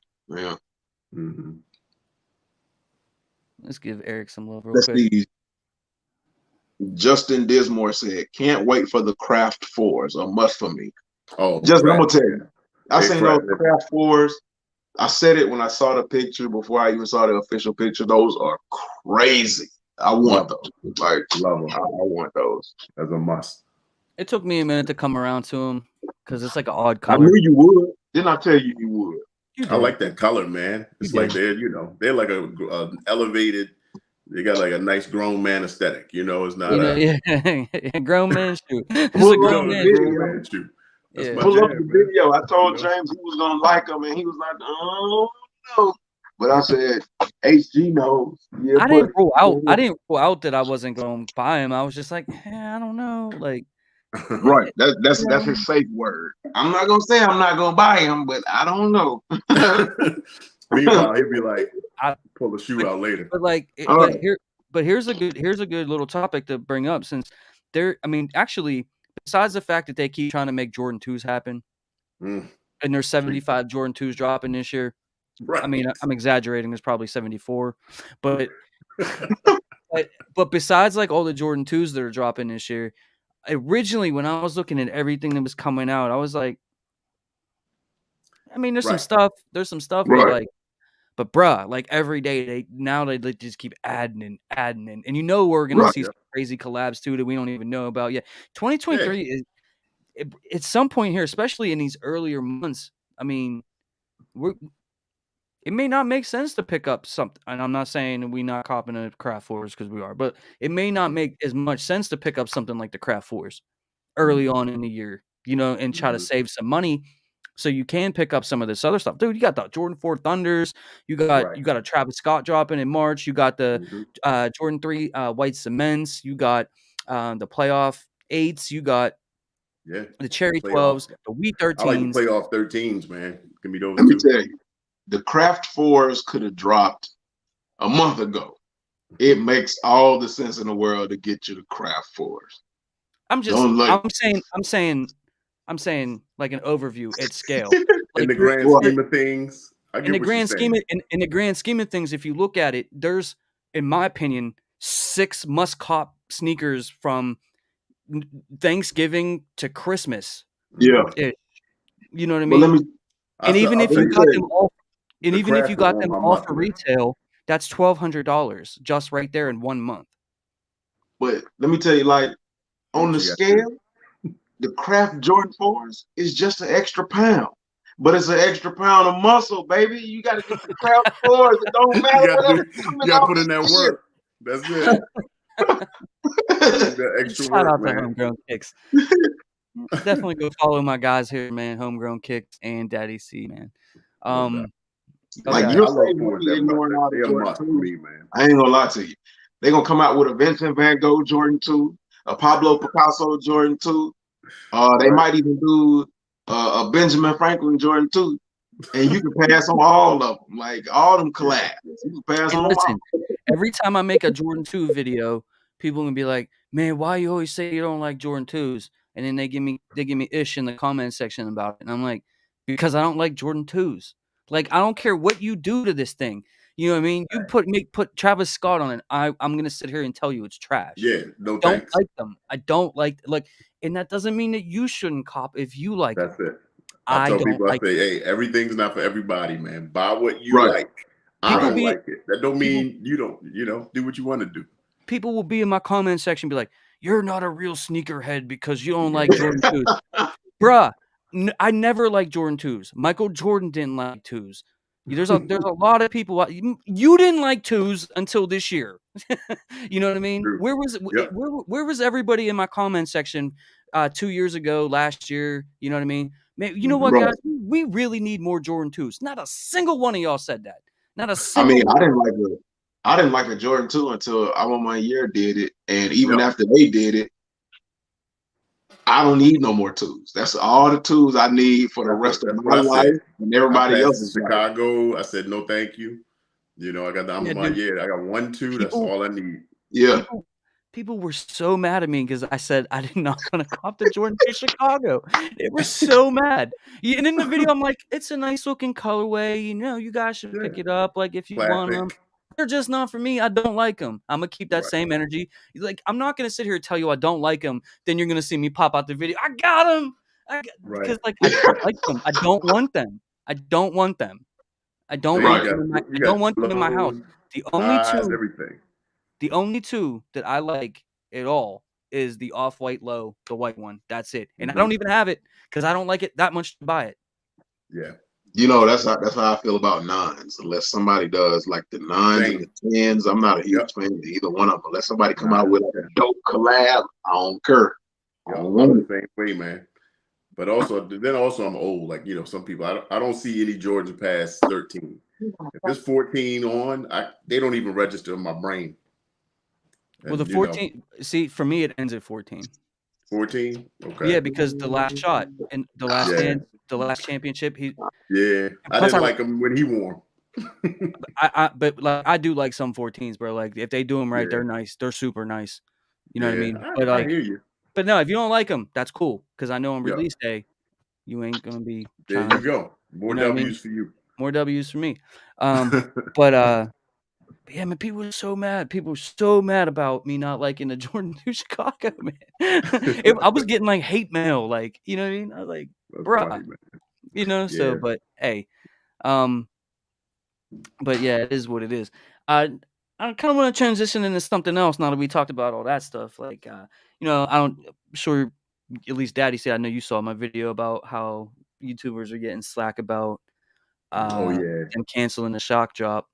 C: Mm-hmm.
A: Let's give Eric some love real quick.
B: Justin Dismore said, "Can't wait for the Craft 4s. A must for me."
C: Oh,
B: Justin, I'm gonna tell you, I seen those Craft 4s. I said it when I saw the picture before I even saw the official picture. Those are crazy. I want those. Like,
C: love them.
B: I want those
C: as a must.
A: It took me a minute to come around to them because it's like an odd
B: I knew
A: color.
B: you would. Didn't I tell you would?
A: You
C: I
A: did.
C: like that color, man.
A: You
C: It's like
A: did.
C: they're like a elevated. They got like a nice grown man aesthetic. It's not
A: Yeah, grown man shoe. This is a
B: Pull up
A: grown
B: the
C: a
A: man
C: grown
A: shoe.
C: man shoe. That's my
A: Yeah.
B: pull up
C: jam,
B: the
C: man.
B: video. I told James he was gonna like them, and he was like, "Oh no," but I said, "HG knows." Yeah,
A: I
B: buddy.
A: didn't rule out. I didn't rule out that I wasn't going to buy him. I was just like, I don't know. Like,
B: Right.
A: you
B: That's
A: know,
B: his safe word. I'm not gonna say I'm not gonna buy him, but I don't know.
C: Meanwhile, he'd be like,
A: I,
C: pull the shoe out later.
A: but like,
B: All right.
A: here's a good little topic to bring up since I mean, actually, besides the fact that they keep trying to make Jordan 2s happen,
C: Mm,
A: and there's 75 Jordan 2s dropping this year. I
C: right.
A: mean, I'm exaggerating. There's probably 74, but but besides like all the Jordan 2s that are dropping this year, originally when I was looking at everything that was coming out, I was like, I mean, there's
C: Right.
A: some stuff, but
B: Right.
A: like, but bruh, like every day they just keep adding and adding and we're gonna
B: Right.
A: see some crazy collabs too that we don't even know about yet.
C: Yeah.
A: 2023 is at some point here, especially in these earlier months. I mean, it may not make sense to pick up something, and I'm not saying we not copping a Craft Fours because we are, but it may not make as much sense to pick up something like the Craft Fours early on in the year, and try to
C: Mhm.
A: save some money so you can pick up some of this other stuff. Dude, you got the Jordan 4 Thunders,
C: Right.
A: you got a Travis Scott dropping in March, you got the
C: Mhm.
A: Jordan 3 white cements, you got the playoff 8s, you got
C: Yeah.
A: the Cherry
C: Playoff.
A: 12s, the Wheat
C: I like the
A: 13s.
C: playoff 13s, man. Give me those
B: Let me
C: two.
B: tell you, the Craft Fours could have dropped a month ago. It makes all the sense in the world to get you the Craft Fours. Don't like.
A: I'm saying like an overview at scale.
C: In
A: Like
C: the grand
B: Well,
A: you're
C: scheme of things, I
A: in
C: get
A: the
C: what you're
A: grand scheme
C: saying.
A: of in the grand scheme of things, if you look at it, there's, in my opinion, 6 must cop sneakers from Thanksgiving to Christmas.
B: yeah,
C: Mhm.
A: You know what I
B: but let
A: mean?
B: me
A: And even if
B: let
A: you
B: me
A: got
B: tell
A: them
B: you.
A: all, and
C: The
A: even if you
C: craft is
A: got
C: on
A: them
C: my
A: all
C: month
A: for
C: list.
A: retail, that's $1,200 just right there in 1 month.
B: But let me tell you, like on
C: But
B: the
C: you got to.
B: scale, the Craft Jordan 4s is just an extra pound. But it's an extra pound of muscle, baby. You got to get the Craft 4s. It don't
C: You
B: matter
C: got to
B: whatever's
C: do.
B: coming
C: You got to
B: out
C: put in that
B: this
C: work. That's it. Need that extra
A: Shout
C: work,
A: out to
C: man.
A: Homegrown Kicks. Definitely go follow my guys here, man. Homegrown Kicks and Daddy C, man.
C: No doubt.
A: Y'all
B: Like
C: Yeah,
A: got
B: you'll
C: I love
B: save
C: fours
B: money
C: that much.
B: ignoring all the
C: They're a
B: Jordan
C: must for
B: 2s.
C: me, man.
B: I ain't gonna lie to you. They're gonna come out with a Vincent Van Gogh Jordan 2, a Pablo Picasso Jordan 2. They
C: Right.
B: might even do a Benjamin Franklin Jordan 2. And you can pass on all of them, like all them
C: Yeah.
B: collabs. You can pass
A: And
B: on them all.
A: listen, every time I make a Jordan 2 video, people gonna be like, "Man, why you always say you don't like Jordan 2s?" And then they give me ish in the comment section about it. And I'm like, "Because I don't like Jordan 2s. Like, I don't care what you do to this thing. You know what I mean? You put Travis Scott on it. I'm gonna sit here and tell you it's trash.
C: Yeah.
A: I
C: No
A: don't
C: thanks.
A: like them. I don't like, and that doesn't mean that you shouldn't cop if you like them.
C: That's it. I
A: I
C: tell
A: don't
C: people, I
A: like
C: say, hey, everything's not for everybody, man. Buy what you
B: Right,
C: like. I
A: people
B: right.
C: don't
A: be
C: like it. That don't
A: people
C: mean you don't, do what you want to do.
A: people will be in my comment section and be like, "You're not a real sneakerhead because you don't like Jordan 2s." Bruh, I never liked Jordan 2s. Michael Jordan didn't like 2s. There's a lot of people you didn't like 2s until this year. You know what I mean?
C: True. Yep.
A: Where was everybody in my comment section 2 years ago, last year? You know what I mean? You know what,
C: Hmm.
B: Right.
A: guys? We really need more Jordan 2s. Not a single one of y'all said that. Not a
B: I mean,
A: single one.
B: I didn't like a Jordan 2 until I want my year did it. And even
C: Yep.
B: after they did it, I don't need no more tools. That's all the tools I need for the rest of
C: That's
B: my
C: what I said.
B: life and
C: I
B: everybody
C: passed in
B: else's life.
C: Chicago. I said no, thank you. I'm
A: Yeah,
C: on my
A: dude.
C: I got 1, 2. That's
A: People
C: all I need.
B: Yeah.
A: people were so mad at me because I said I did not gonna cop the Jordan 2 Chicago. They were so mad. And in the video, I'm like, "It's a nice looking colorway, you guys should
C: Yeah.
A: pick it up, like, if you want them.
C: Classic.
A: They're just not for me, I don't like them. Imma keep that
C: Right.
A: same energy." Like, I'm not gonna sit here and tell you I don't like them. Then you're gonna see me pop out the video, "I got them.
C: Right.
A: Because, like, I don't like them. I don't want them. I don't want them.
C: Man,
B: Right.
C: you
A: I
C: got
A: don't want them in my house.
C: lows,
A: The only
C: highs,
A: 2
C: everything.
A: the only 2 that I like at all is the off-white low, the white one. That's it. And I
C: Mhm.
A: don't even have it because I don't like it that much to buy it.
C: Yeah.
B: That's how I feel about nines. Unless somebody does like the nines and
C: Same.
B: the tens, I'm not a huge
C: Yep.
B: fan of either one of them. Unless somebody come out
C: Nah.
B: with like a dope collab, I don't care. I
C: Yep.
B: don't
C: I'm
B: want
C: the
B: it.
C: same way, man. But also, I'm old. Like, some people, I don't see any Jordans past 13. If it's 14 on, they don't even register in my brain.
A: Well, the
C: And
A: 14, see, for me, it ends at 14.
C: 14, okay,
A: Yeah, because the last shot and the last
C: yeah,
A: stand, the last championship,
C: yeah. I
A: plus
C: didn't like him when he wore them.
A: but like I do like some 14s, bro. Like if they do them right,
C: Yeah,
A: they're nice. They're super nice. You know what I
C: yeah.
A: mean? But
C: I
A: like,
C: hear you.
A: but no, if you don't like them, that's cool. Because I know on
C: Yeah,
A: release day, you ain't gonna be
C: there
A: trying
C: you
A: to.
C: go.
A: You
C: More
A: know what I mean?
C: W's for you.
A: More W's for me. But yeah, man, people were so mad. People were so mad about me not liking the Jordan 2 Chicago, man. I was getting like hate mail, like, you know what I mean? I was like,
C: That's
A: bruh,
C: funny, man.
A: you know. So,
C: Yeah.
A: but hey, um, but yeah, it is what it is. I kind of want to transition into something else now that we talked about all that stuff. Like, I'm sure at least Daddy said I know you saw my video about how YouTubers are getting slack about
C: Oh yeah.
A: them canceling the shock drop.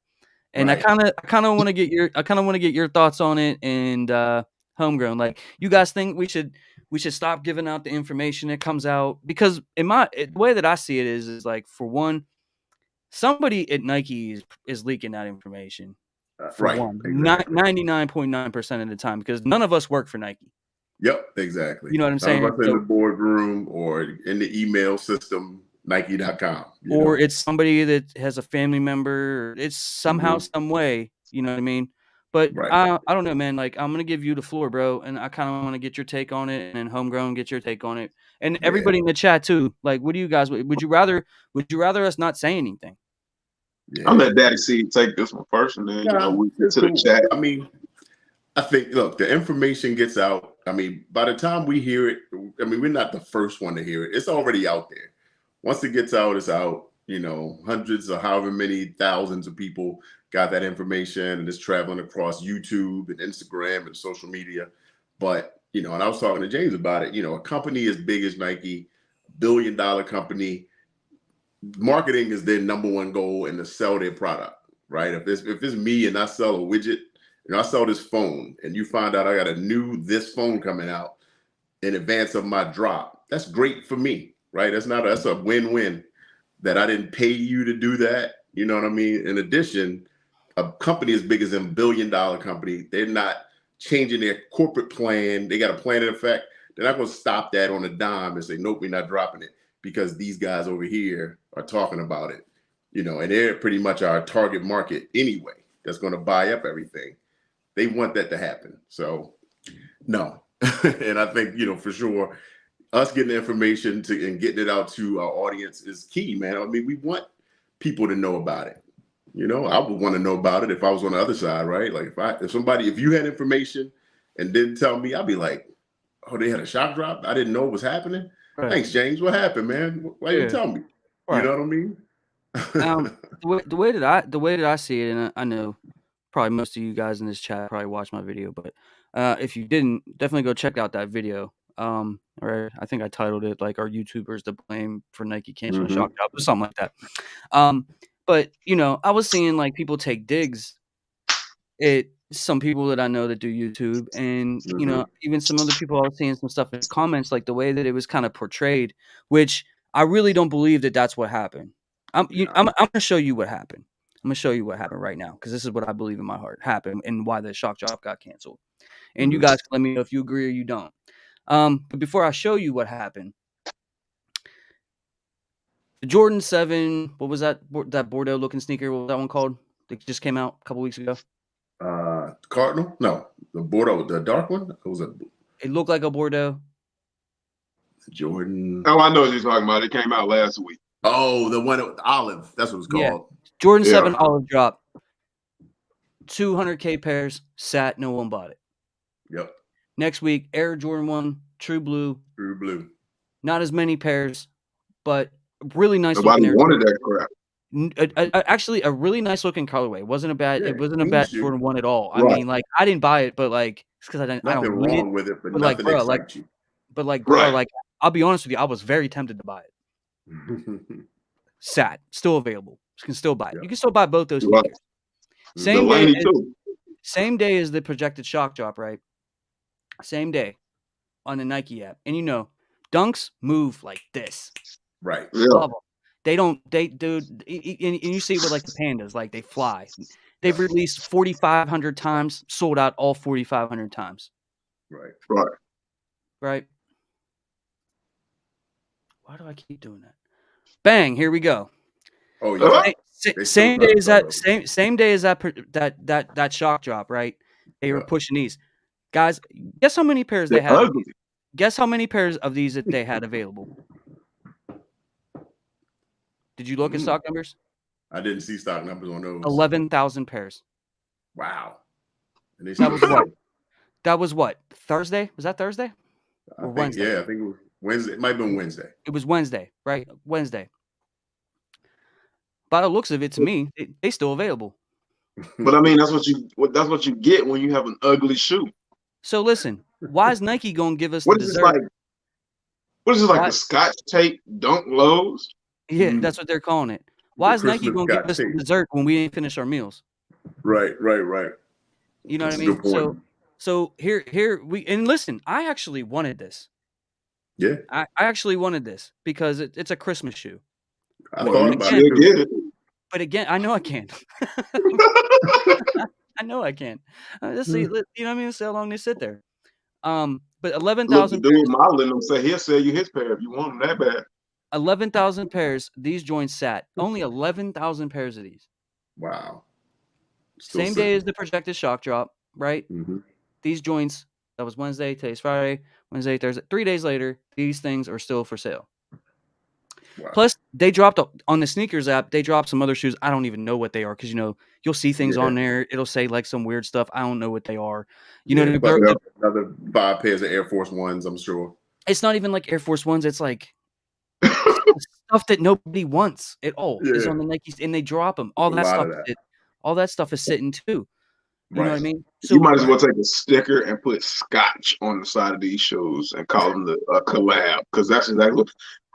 A: And
C: Right.
A: I kind of want to get your thoughts on it and homegrown. Like, you guys think we should stop giving out the information that comes out? Because the way that I see it is like, for one, somebody at Nike is leaking that information. For
C: Right.
A: one,
C: Exactly.
A: 99.9% of the time, because none of us work for Nike.
C: Yep. Exactly.
A: You know what I'm
C: None of
A: saying?
C: us in the
A: So,
C: boardroom or in the email system, Nike.com.
A: or it's somebody that has a family member. Or it's somehow,
C: Mhm.
A: some way. You know what I mean? But
C: Right.
A: I don't know, man. Like, I'm gonna give you the floor, bro, and I kind of want to get your take on it, and then homegrown get your take on it, and
C: Yeah.
A: everybody in the chat too. Like, what do you guys? Would you rather us not say anything?
B: I'll
C: Yeah.
B: let Daddy C take this one first, and then
C: Nah,
B: we get
C: it's
B: to the
C: cool.
B: chat.
C: I mean, I think, look, the information gets out. I mean, by the time we hear it, I mean, we're not the first one to hear it. It's already out there. Once it gets out, it's out. Hundreds or however many thousands of people got that information, and it's traveling across YouTube and Instagram and social media. But, and I was talking to James about it, a company as big as Nike, $1 billion company, marketing is their number one goal, and to sell their product, right? If it's me and I sell a widget, I sell this phone, and you find out I got this phone coming out in advance of my drop, that's great for me, right? That's a win-win, that I didn't pay you to do that. You know what I mean? In addition, a company as big as a $1 billion company, they're not changing their corporate plan. They got a plan in effect. They're not going to stop that on a dime and say, nope, we're not dropping it because these guys over here are talking about it. And they're pretty much our target market anyway. That's going to buy up everything. They want that to happen. So no. And I think, for sure, us getting the information and getting it out to our audience is key, man. I mean, we want people to know about it. I would want to know about it if I was on the other side, right? Like if you had information and didn't tell me, I'd be like, oh, they had a shock drop. I didn't know what was happening.
A: Right.
C: Thanks, James. What happened, man? Why you
A: Yeah.
C: tell me? You
A: Right.
C: know what I mean?
A: The way that I see it, and I know probably most of you guys in this chat probably watched my video, but if you didn't, definitely go check out that video. Or I think I titled it like, "Are YouTubers to blame for Nike canceling
C: Mm-hmm.
A: shock drop?" or something like that. But I was seeing like people take digs at some people that I know that do YouTube, and
C: Mm-hmm.
A: even some other people. I was seeing some stuff in the comments, like the way that it was kind of portrayed, which I really don't believe that that's what happened.
C: No.
A: I'm gonna show you what happened. I'm gonna show you what happened right now, because this is what I believe in my heart happened and why the shock drop got canceled. And you
C: Mm-hmm.
A: guys can let me know if you agree or you don't. But before I show you what happened, the Jordan 7, what was that Bordeaux looking sneaker? What was that one called? That just came out a couple weeks ago.
C: Cardinal? No, the Bordeaux, the dark one. It was a
A: It looked like a Bordeaux.
C: Jordan.
B: Oh, I know what you're talking about. It came out last week.
C: Oh, the one with olive. That's what it's
A: Yeah.
C: called.
A: Jordan
B: Yeah.
A: 7 olive drop. 200K pairs sat, no one bought it.
C: Yep.
A: Next week, Air Jordan 1 True Blue.
C: True Blue.
A: Not as many pairs, but really nice
B: Nobody
A: looking Air
B: wanted
A: Jordan.
B: that crap.
A: Actually, a really nice looking colorway.
C: Yeah,
A: It wasn't a
C: clean
A: bad
C: shoe.
A: Jordan 1 at all. I
B: Right,
A: mean, like, I didn't buy it, but, like, it's 'cause I
C: Nothing
A: don't need it.
C: wrong with it, but
A: But, like,
C: nothing
A: bro,
C: excites you.
A: bro,
B: right.
A: like, I'll be honest with you, I was very tempted to buy it. Sad, still available. You can still buy it.
C: Yeah.
A: You can still buy both those
B: Right.
A: sneakers.
B: The
A: Same day
B: Laney
A: as
B: too.
A: same day as the projected shock drop, right? Same day on the Nike app. And dunks move like this.
C: Right.
B: Yeah,
A: Love them. They don't. They dude, and you see it with like the pandas, like they fly.
C: Yeah.
A: They've released 4,500 times, sold out all 4,500 times.
C: Right.
B: right.
A: Right? Why do I keep doing that? Bang! Here we go.
C: Oh yeah. They still
A: Same
C: try
A: day
C: to
A: as
C: sell
A: that.
C: those.
A: Same day as that shock drop. Right? They were
C: Yeah.
A: pushing these guys. Guess how many pairs they
B: They're
A: had of
B: ugly.
A: these? Guess how many pairs of these that they had available? Did you look at stock numbers?
C: I didn't see stock numbers on those.
A: 11,000 pairs.
C: Wow. And they
A: That
C: still
A: was what?
C: selling.
A: That was what? Thursday? Was that Thursday or Wednesday?
C: I think it was Wednesday. It might have been Wednesday.
A: It was Wednesday, right? Wednesday. By the looks of it, to me, they still available.
B: But I mean, that's what you get when you have an ugly shoe.
A: So listen, why is Nike gonna give us the
B: What is this
A: dessert?
B: like? What is this like?
A: Why-
B: The Scotch tape dunk lows?
A: Yeah,
C: Mhm.
A: that's what they're calling it. Why
C: The
A: is Nike
C: Christmas
A: gonna give
C: Scotch
A: us the
C: tape.
A: dessert when we ain't finished our meals?
C: Right.
A: You know
C: That's
A: what I
C: a
A: mean?
C: good point.
A: So here we and listen. I actually wanted this.
C: Yeah.
A: I actually wanted this because it's a Christmas shoe.
C: I
A: But
C: thought
B: You
C: about
A: again,
C: it
B: should
C: too.
B: get it.
A: but again, I know I can't. I know I can. Let's see. You know what I mean? Let's see how long they sit there. But
B: Look, the
A: 11,000
B: dude
A: pairs.
B: modeling them say he'll sell you his pair if you want them that bad.
A: 11,000 pairs. These joints sat. Only 11,000 pairs of these.
C: Wow. Still
A: Same day
C: sitting.
A: as the projected shock drop, right?
C: Mm-hmm.
A: These joints. That was Wednesday. Today's Friday. Wednesday, Thursday. 3 days later, these things are still for sale.
C: Wow.
A: Plus, they dropped on the sneakers app. They dropped some other shoes. I don't even know what they are because you'll see things on there. It'll say like some weird stuff. I don't know what they are.
C: But another 5 pairs of Air Force Ones, I'm sure.
A: It's not even like Air Force Ones. It's like stuff that nobody wants at all is on the Nikes, and they drop them. All that stuff is sitting too. You know what I mean? So
B: You might as well take a sticker and put Scotch on the side of these shoes and call them a collab, because that's exactly what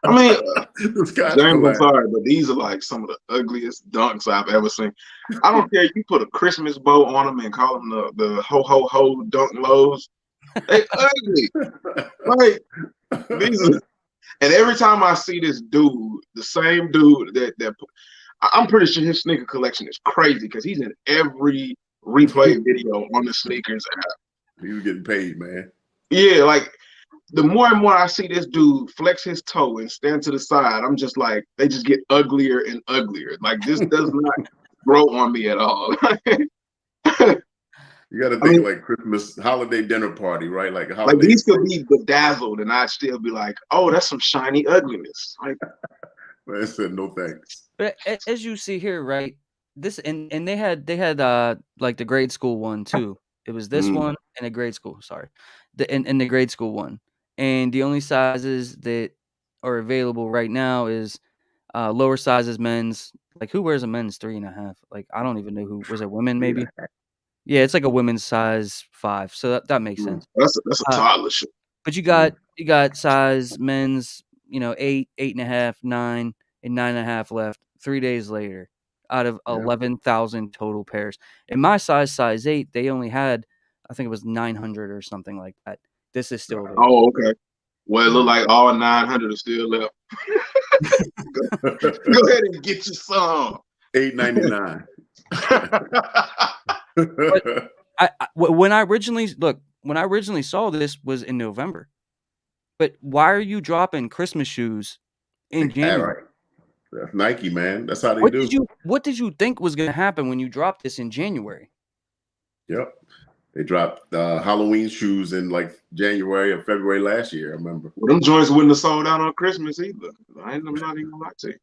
B: I mean. James, I'm sorry, but these are like some of the ugliest dunks I've ever seen. I don't care. You put a Christmas bow on them and call them the ho ho ho dunk lows. They ugly. Like these are, and every time I see this dude, the same dude that I'm pretty sure his sneaker collection is crazy because he's in every replay video on the sneakers app.
C: He was getting paid, man.
B: Yeah, like the more and more I see this dude flex his toe and stand to the side, I'm just like, they just get uglier and uglier. Like this does not grow on me at all.
C: You got to think like Christmas holiday dinner party, right? Like
B: these could be bedazzled, and I'd still be like, "Oh, that's some shiny ugliness." Like,
C: I said, no thanks.
A: But as you see here, right? This and they had like the grade school one too. It was this one and a grade school. Sorry, and the grade school one. And the only sizes that are available right now is lower sizes men's. Like who wears a men's 3.5? Like I don't even know who. Was it women maybe? Yeah, it's like a women's size 5. So that makes sense.
B: That's a toddler shoe.
A: But you got size men's, 8, 8.5, 9, and 9.5 left 3 days later out of 11,000 total pairs. And my size 8, they only had, I think it was 900 or something like that. This is still available.
B: Oh, okay. Well, it looked like all 900 are still left. Go ahead and get you some.
C: $8.99.
A: When I originally saw this was in November. But why are you dropping Christmas shoes in January?
C: Right. That's Nike, man. That's how they do.
A: What did you think was going to happen when you dropped this in January?
C: Yep. They dropped Halloween shoes in like January or February last year, I remember.
B: Well, them joints wouldn't have sold out on Christmas either. I'm not even gonna lie to you.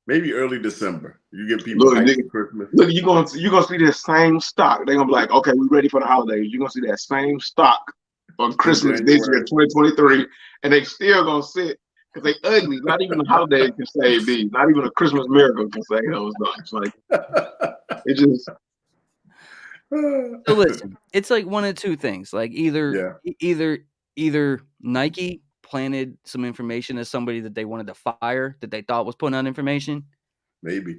C: Maybe early December. You get people hyped for Christmas.
B: Look, you're gonna see that same stock. They're gonna be like, okay, we ready for the holidays. You're gonna see that same stock on Christmas this year, 2023, and they still gonna sit Because they ugly. Not even the holidays can save these. Not even a Christmas miracle can save those dunks. Like it just
A: So listen, it's like one of two things. Like either Nike planted some information as somebody that they wanted to fire that they thought was putting out information,
C: maybe,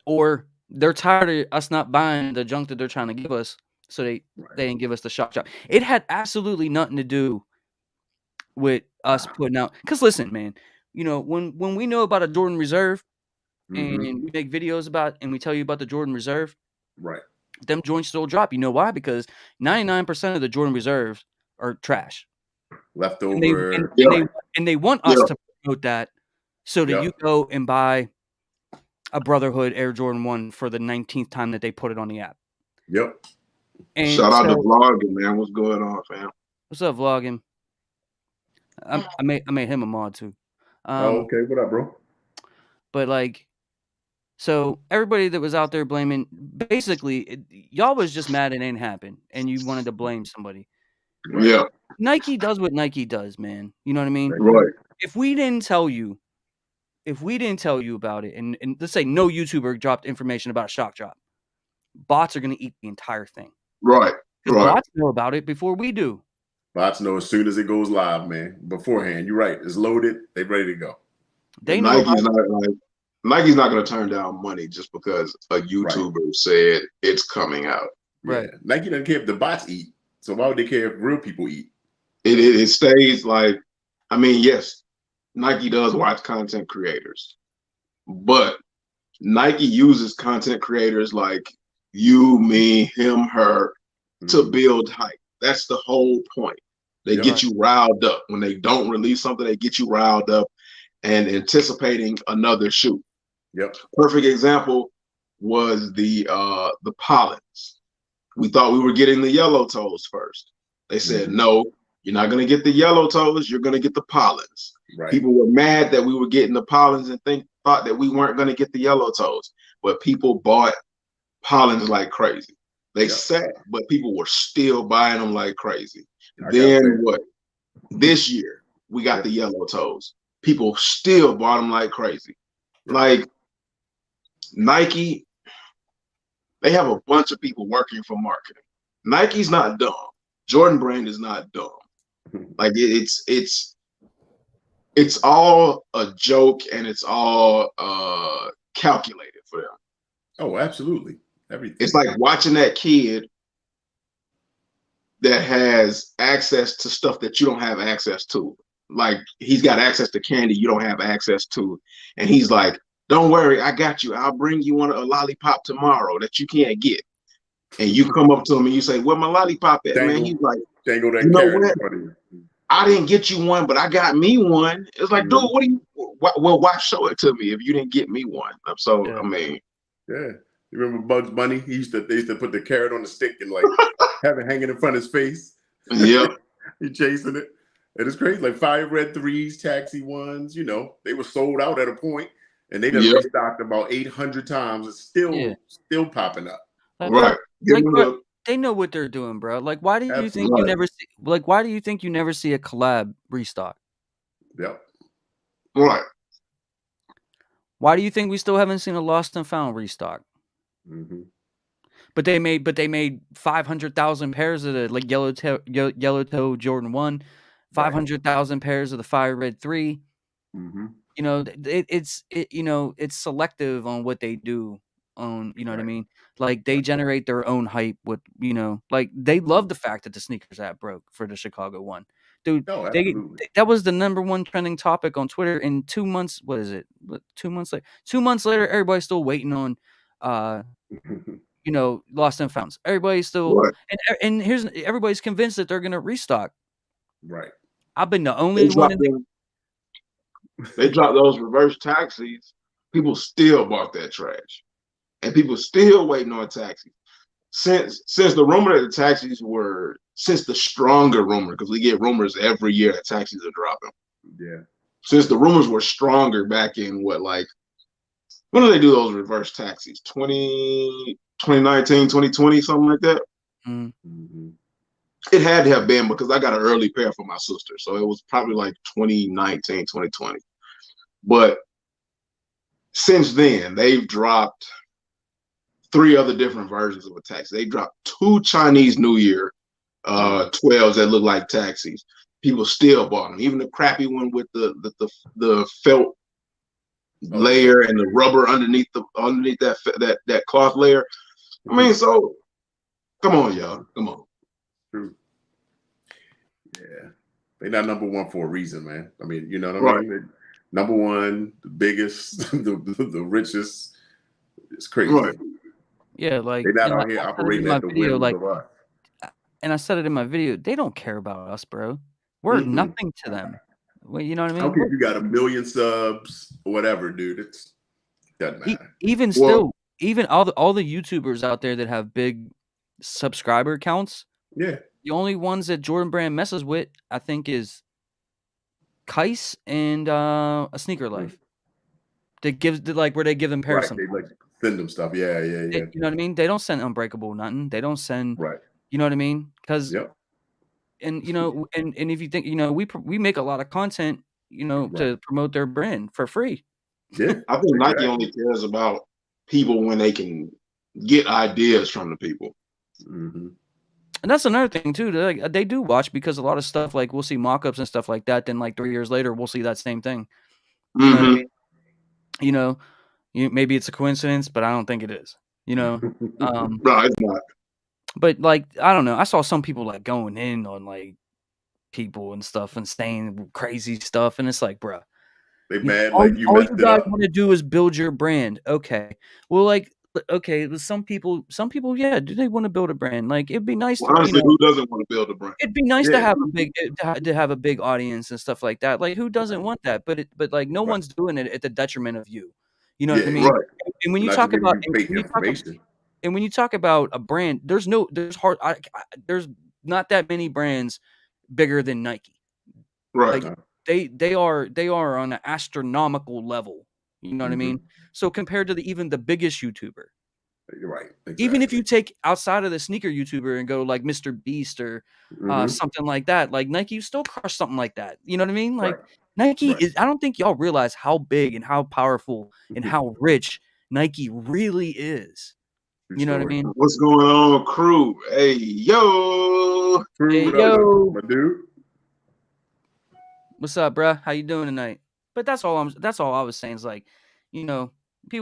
A: or they're tired of us not buying the junk that they're trying to give us, so they didn't give us the shock job. It had absolutely nothing to do with us putting out. Because listen, man, when we know about a Jordan Reserve and we make videos about and we tell you about the Jordan Reserve,
C: right?
A: them joints still drop. You know why? Because 99% of the Jordan Reserves are trash.
C: Leftover.
A: And they want us to promote that so that you go and buy a Brotherhood Air Jordan 1 for the 19th time that they put it on the app.
C: Yep.
A: And
B: shout out to Vlogging, man. What's going on, fam?
A: What's up, Vlogging? I made him a mod too.
C: Okay. What up, bro?
A: But like, so everybody that was out there blaming, basically, y'all was just mad it ain't happened, and you wanted to blame somebody.
B: Right. Yeah.
A: Nike does what Nike does, man. You know what I mean?
B: Right.
A: If we didn't tell you about it, and let's say no YouTuber dropped information about a shock drop, bots are going to eat the entire thing.
B: Right.
A: Because bots know about it before we do.
C: Bots know as soon as it goes live, man. Beforehand, you're right. It's loaded. They ready to go.
A: They know
B: Nike's not going to turn down money just because a YouTuber said it's coming out.
A: Right.
C: Yeah. Nike doesn't care if the bots eat. So why would they care if real people eat?
B: It stays like, I mean, yes, Nike does watch content creators, but Nike uses content creators like you, me, him, her to build hype. That's the whole point. They get you riled up. When they don't release something, they get you riled up and anticipating another shoot.
C: Yep.
B: Perfect example was the pollens. We thought we were getting the yellow toes first. They said, no, you're not going to get the yellow toes. You're going to get the pollens.
C: Right.
B: People were mad that we were getting the pollens and thought that we weren't going to get the yellow toes. But people bought pollens like crazy. They sat, but people were still buying them like crazy. Then what? This year, we got the yellow toes. People still bought them like crazy. Like Nike, they have a bunch of people working for marketing. Nike's not dumb. Jordan Brand is not dumb. Like it's all a joke and it's all calculated for them.
C: Oh, absolutely. Everything.
B: It's like watching that kid that has access to stuff that you don't have access to. Like he's got access to candy you don't have access to. And he's like, don't worry, I got you. I'll bring you a lollipop tomorrow that you can't get. And you come up to him and you say, where my lollipop at, man? He's like,
C: you
B: know what? I didn't get you one, but I got me one. It's like, dude, why show it to me if you didn't get me one? I mean.
C: Yeah. You remember Bugs Bunny? They used to put the carrot on the stick and like have it hanging in front of his face.
B: Yep.
C: He chasing it. And it's crazy. Like Fire Red 3s, Taxi 1s, they were sold out at a point and they done restocked about 800 times. It's still popping up.
B: Right.
A: Bro, they know what they're doing, bro. Like, why do you think you never see? Like, why do you think you never see a collab restock?
C: Yep.
B: Right.
A: Why do you think we still haven't seen a Lost and Found restock? But they made 500,000 pairs of the like yellow toe Jordan 1, 500,000 pairs of the Fire Red 3. It's selective on what they do. What I mean? Like they generate their own hype with, like they love the fact that the sneakers app broke for the Chicago one. Dude, that was the #1 trending topic on Twitter in 2 months. What is it? 2 months later? 2 months later, everybody's still waiting on Lost and Founds. Everybody's still and here's everybody's convinced that they're gonna restock.
C: Right.
A: I've been the only one.
B: They dropped those reverse taxis. People still bought that trash. And people still waiting on taxis. Since the rumor that the taxis were, since the stronger rumor, because we get rumors every year that taxis are dropping.
C: Yeah.
B: Since the rumors were stronger back in when do they do those reverse taxis? 2019, 2020, something like that? It had to have been because I got an early pair for my sister. So it was probably like 2019, 2020. But since then, they've dropped 3 other different versions of a taxi. They dropped 2 Chinese New Year 12s that look like taxis. People still bought them. Even the crappy one with the felt layer and the rubber underneath that cloth layer. I mean, so come on, y'all. Come on.
C: True. Yeah. They're not number one for a reason, man. I mean, you know what I mean? They're number one, the biggest, the richest. It's crazy.
B: Right.
A: Yeah, like
C: they're not out here operating at the whims of us.
A: And I said it in my video. They don't care about us, bro. We're nothing to them. Well, you know what I mean?
C: Okay, you got 1 million subs or whatever, dude. It doesn't matter.
A: Even still, even all the YouTubers out there that have big subscriber counts.
C: Yeah.
A: The only ones that Jordan Brand messes with, I think, is Kais and a Sneaker Life. That gives where they give them pairs.
C: Right, they like send them stuff. Yeah.
A: You know what I mean? They don't send Unbreakable nothing. They don't send.
C: Right.
A: You know what I mean? Because and if you think we make a lot of content to promote their brand for free.
C: Yeah,
B: I think Nike only cares about people when they can get ideas from the people.
C: Mm-hmm.
A: And that's another thing too. They do watch because a lot of stuff like we'll see mock-ups and stuff like that. Then like 3 years later, we'll see that same thing. You know what I mean? Maybe it's a coincidence, but I don't think it is.
B: No, it's not.
A: But like I don't know. I saw some people like going in on like people and stuff and saying crazy stuff, and it's like, bruh.
C: They mad
A: all
C: like you
A: you
C: messed it
A: guys
C: up.
A: want to do is build your brand. Okay. Well, some people, yeah, do they want to build a brand? Like, it'd be nice.
B: Honestly, who doesn't want to build a brand?
A: It'd be nice to have a big audience and stuff like that. Like, who doesn't want that? But like, no one's doing it at the detriment of you. You know what I mean?
B: Right.
A: And when you
C: Not
A: talk
C: to give
A: about,
C: you fake information.
A: and when you talk about a brand, there's not that many brands bigger than Nike.
B: Right.
A: Like, they are on an astronomical level. You know what I mean? So compared to even the biggest YouTuber.
C: Right. Exactly.
A: Even if you take outside of the sneaker YouTuber and go like Mr. Beast or something like that, like Nike still crush something like that. You know what I mean? Like Nike is, I don't think y'all realize how big and how powerful and how rich Nike really is. You know what I mean?
B: What's going on, crew? Hey, yo.
A: Hey, yo.
C: My dude.
A: What's up, bruh? How you doing tonight? But that's all I was saying is like, people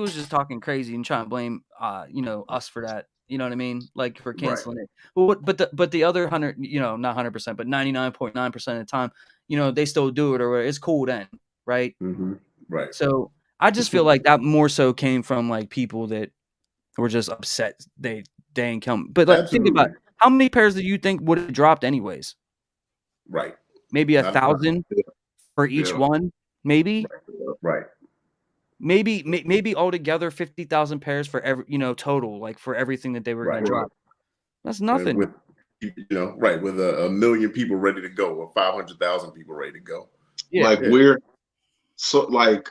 A: was just talking crazy and trying to blame us for that. You know what I mean? Like for canceling it. But the other 100, not 100%, but 99.9% of the time, they still do it or it's cool then, right?
C: Right.
A: So I just feel like that more so came from like people that were just upset they ain't come. But like think about it. How many pairs do you think would have dropped anyways?
C: Right.
A: Maybe 1,000 for each one, maybe.
C: Right.
A: Maybe altogether 50,000 pairs for every total, like for everything that they were going to drop. That's nothing.
C: With with 1 million people ready to go or 500,000 people ready to go.
B: Yeah. Like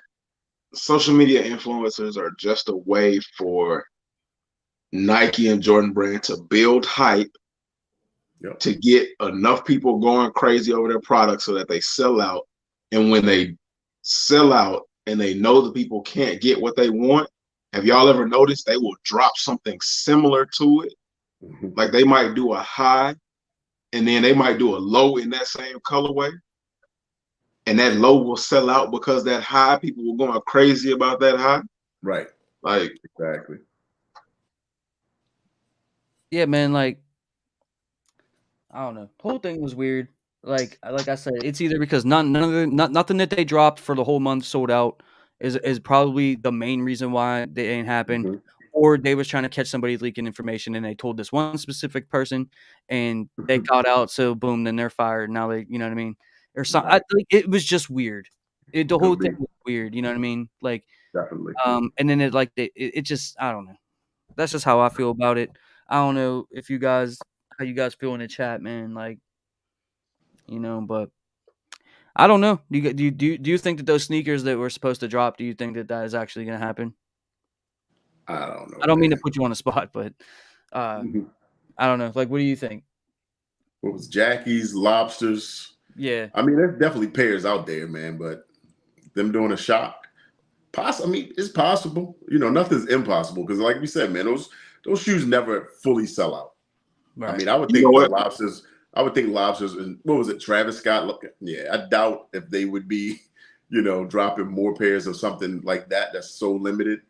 B: social media influencers are just a way for Nike and Jordan Brand to build hype to get enough people going crazy over their products so that they sell out. And when they sell out and they know the people can't get what they want, have y'all ever noticed they will drop something similar to it? Like they might do a high and then they might do a low in that same colorway. And that low will sell out because that high, people were going crazy about that high.
C: Right.
B: Like,
C: exactly.
A: Yeah, man, like, I don't know. The whole thing was weird. Like I said, it's either because nothing that they dropped for the whole month sold out is probably the main reason why they ain't happen, or they was trying to catch somebody leaking information and they told this one specific person and they caught out, so boom, then they're fired. Now they, you know what I mean, or something. It was just weird. The whole thing was weird. You know what I mean? Like,
C: definitely.
A: And then it just, I don't know. That's just how I feel about it. I don't know if how you guys feel in the chat, man. Like, but I don't know. Do you think that those sneakers that were supposed to drop, do you think that is actually going to happen?
C: I don't know.
A: I don't mean to put you on the spot, but I don't know. Like, what do you think?
C: what was Jackie's, Lobsters.
A: Yeah.
C: I mean, there's definitely pairs out there, man, but them doing a shock, I mean, it's possible. You know, nothing's impossible because, like we said, man, those shoes never fully sell out.
A: Right.
C: I mean, I would
B: You know
C: think the
B: what?
C: Lobsters. I would think Lobsters and what was it, Travis Scott? Yeah, I doubt if they would be, dropping more pairs of something like that that's so limited.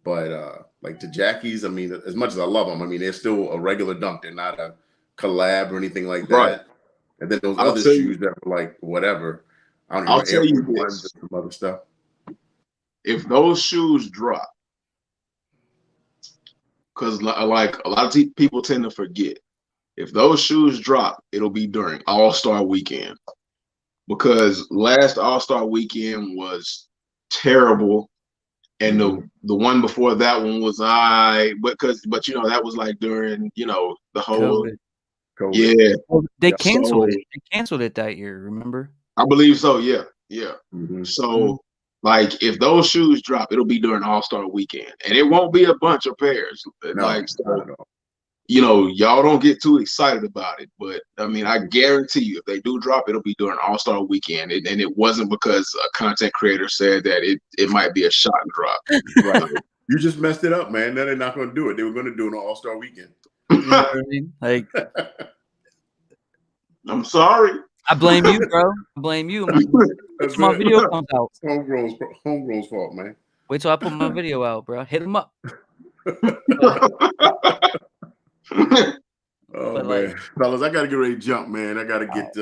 C: But like the Jackies, I mean, as much as I love them, I mean, they're still a regular dunk. They're not a collab or anything like
B: Right.
C: that. And then those
B: I'll
C: other
B: tell you.
C: shoes that were like whatever. I don't
B: I'll
C: know, Air
B: tell you
C: Force Ones and
B: this:
C: some other stuff.
B: if those shoes drop, because like a lot of people tend to forget, if those shoes drop, it'll be during All-Star Weekend. Because last All-Star Weekend was terrible, and the one before that one was but that was like during the whole
A: COVID.
B: yeah.
A: Well, they
C: Yep.
A: canceled
B: So
A: it. They canceled it that year. Remember?
B: I believe so. Yeah, yeah.
C: Mm-hmm.
B: So like if those shoes drop, it'll be during All-Star Weekend, and it won't be a bunch of pairs.
C: No,
B: Like so,
C: not at all.
B: y'all don't get too excited about it, but I mean, I guarantee you, if they do drop, it'll be during All-Star Weekend, and it wasn't because a content creator said that it might be a shot and drop.
C: Right. You just messed it up, man. Now they're not going to do it. They were going to do it on All-Star Weekend.
A: You know what I mean? Like,
B: I'm sorry.
A: I blame you, bro. I blame you. Wait till my video comes out.
C: It's homegrown's fault, man.
A: Wait till I put my video out, bro. Hit him up.
C: Oh man, fellas, I gotta get ready to jump, man. I gotta get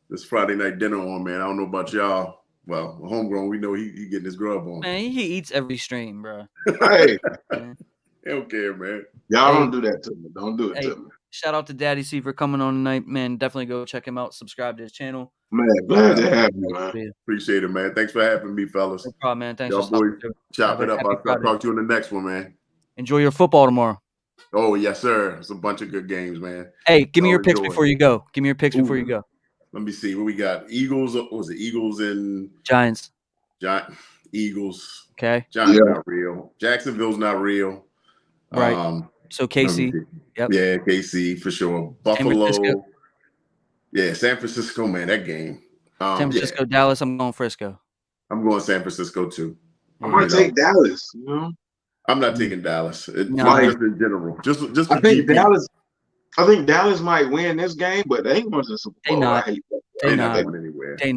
C: this Friday night dinner on, man. I don't know about y'all. Well, homegrown, we know he getting his grub on.
A: Man, he eats every stream, bro.
B: Hey,
C: he don't care, man.
B: Y'all don't do that to me. Don't do it to me.
A: Shout out to Daddy C for coming on tonight, man. Definitely go check him out. Subscribe to his channel.
B: Man, glad to have you, man.
C: Appreciate it, man. Thanks for having me, fellas.
A: No problem, man. Thanks
C: y'all
A: for
C: boys chop it up. I'll talk to you on the next one, man.
A: Enjoy your football tomorrow.
C: Oh, yes, sir. It's a bunch of good games, man.
A: Hey, give me your picks before you go. Give me your picks before you go.
C: Let me see what we got. Eagles. What was it? Eagles and
A: Giants.
C: Eagles.
A: Okay.
C: Giants not real. Jacksonville's not real.
A: Right. So KC.
C: Yep. Yeah, KC for sure. Buffalo. Yeah, San Francisco, man, that game.
A: San Francisco, Dallas. I'm going Frisco.
C: I'm going San Francisco too.
B: I'm gonna take Dallas.
C: I'm not taking Dallas. Just in general. Just
B: I think Dallas. I think Dallas might win this game, but they ain't going to the Super Bowl.
A: I hate that. They're
C: not going anywhere. They're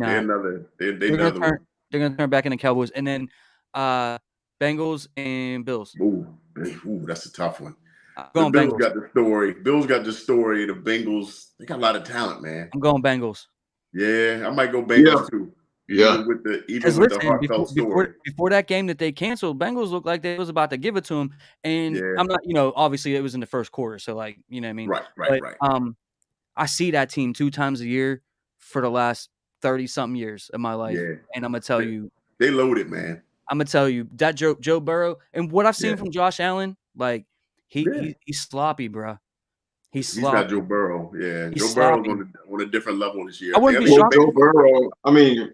A: gonna turn back into Cowboys, and then Bengals and Bills.
C: Ooh, that's a tough one.
A: The
C: Bills got the story. Bills got the story. The Bengals, they got a lot of talent, man.
A: I'm going Bengals.
C: Yeah, I might go Bengals too.
B: Yeah,
C: even with the heartfelt story.
A: Before that game that they canceled, Bengals looked like they was about to give it to them. And I'm not, obviously it was in the first quarter, so like, you know what I mean?
C: Right.
A: I see that team 2 times a year for the last 30-something years of my life.
C: Yeah.
A: And I'm gonna tell you,
C: they loaded, man.
A: I'm gonna tell you that Joe Burrow and what I've seen from Josh Allen, like he's sloppy, bro. He's sloppy.
C: Not Joe Burrow. Yeah, Joe Burrow's on a different level this year.
A: I wouldn't be shocked.
B: Joe Burrow. I mean,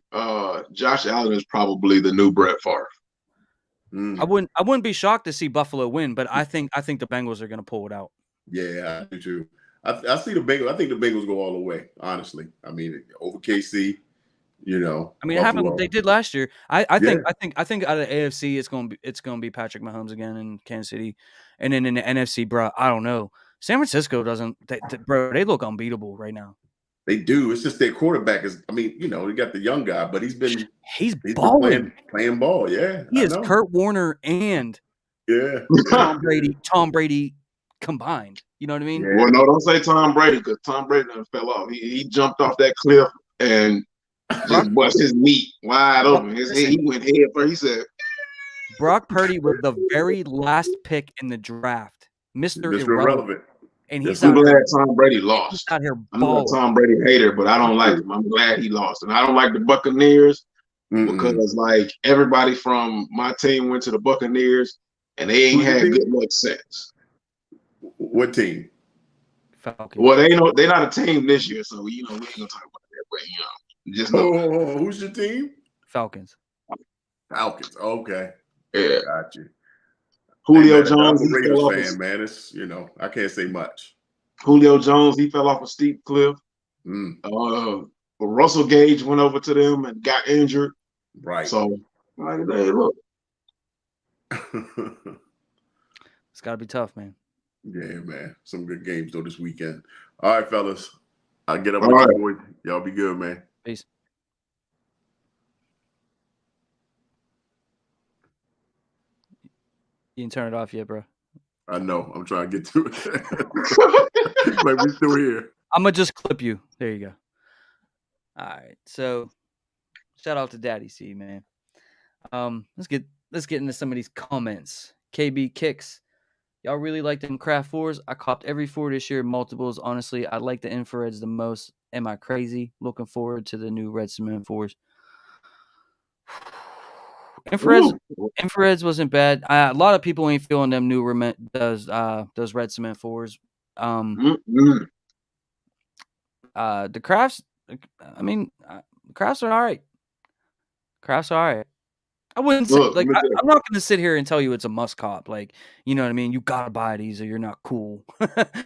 B: Josh Allen is probably the new Brett Favre.
A: I wouldn't be shocked to see Buffalo win, but I think the Bengals are going to pull it out.
C: Yeah, I do too. I see the Bengals. I think the Bengals go all the way. Honestly, I mean, over KC. I mean, Buffalo.
A: It happened what they did last year. I think out of the AFC, it's going to be Patrick Mahomes again in Kansas City, and then in the NFC, bro, I don't know. San Francisco doesn't, they look unbeatable right now.
C: They do. It's just their quarterback is. I mean, you got the young guy, but he's
A: balling.
C: Playing ball. Yeah,
A: he is Kurt Warner and Tom Brady combined. You know what I mean?
B: Yeah. Well, no, don't say Tom Brady because Tom Brady done fell off. He jumped off that cliff and just bust his meat wide open. He went head first. He said,
A: Brock Purdy was the very last pick in the draft. Mr. Irrelevant. And
B: I'm glad Tom Brady lost.
A: Out here
B: I'm not a Tom Brady hater, but I don't like him. I'm glad he lost. And I don't like the Buccaneers because, like, everybody from my team went to the Buccaneers, and they ain't had good luck since.
C: What team?
A: Falcons.
B: Well, they're not a team this year, so, we ain't going to talk about that. But, just know.
C: Who's your team?
A: Falcons.
C: Okay.
B: Yeah.
C: Got you.
B: Julio Jones.
C: I'm a Raiders fan, man. It's I can't say much.
B: Julio Jones, he fell off a steep cliff.
C: Mm.
B: Russell Gage went over to them and got injured.
C: Right.
B: So, like, hey, look.
A: It's got to be tough, man.
C: Yeah, man. Some good games, though, this weekend. All right, fellas. I'll get up
B: All
C: with
B: right.
C: you, boys. Y'all be good, man.
A: Peace. You didn't turn it off yet, bro.
C: I know. I'm trying to get to it. But we still here.
A: I'm going to just clip you. There you go. All right. So, shout out to Daddy C, man. Let's get into some of these comments. KB Kicks. Y'all really like them craft fours? I copped every four this year, multiples. Honestly, I like the infrareds the most. Am I crazy? Looking forward to the new red cement fours. Infrareds wasn't bad. A lot of people ain't feeling them new those red cement fours. The crafts, I mean, crafts are all right. Crafts are all right. I wouldn't say, like, I'm not going to sit here and tell you it's a must cop. Like, you know what I mean? You got to buy these or you're not cool.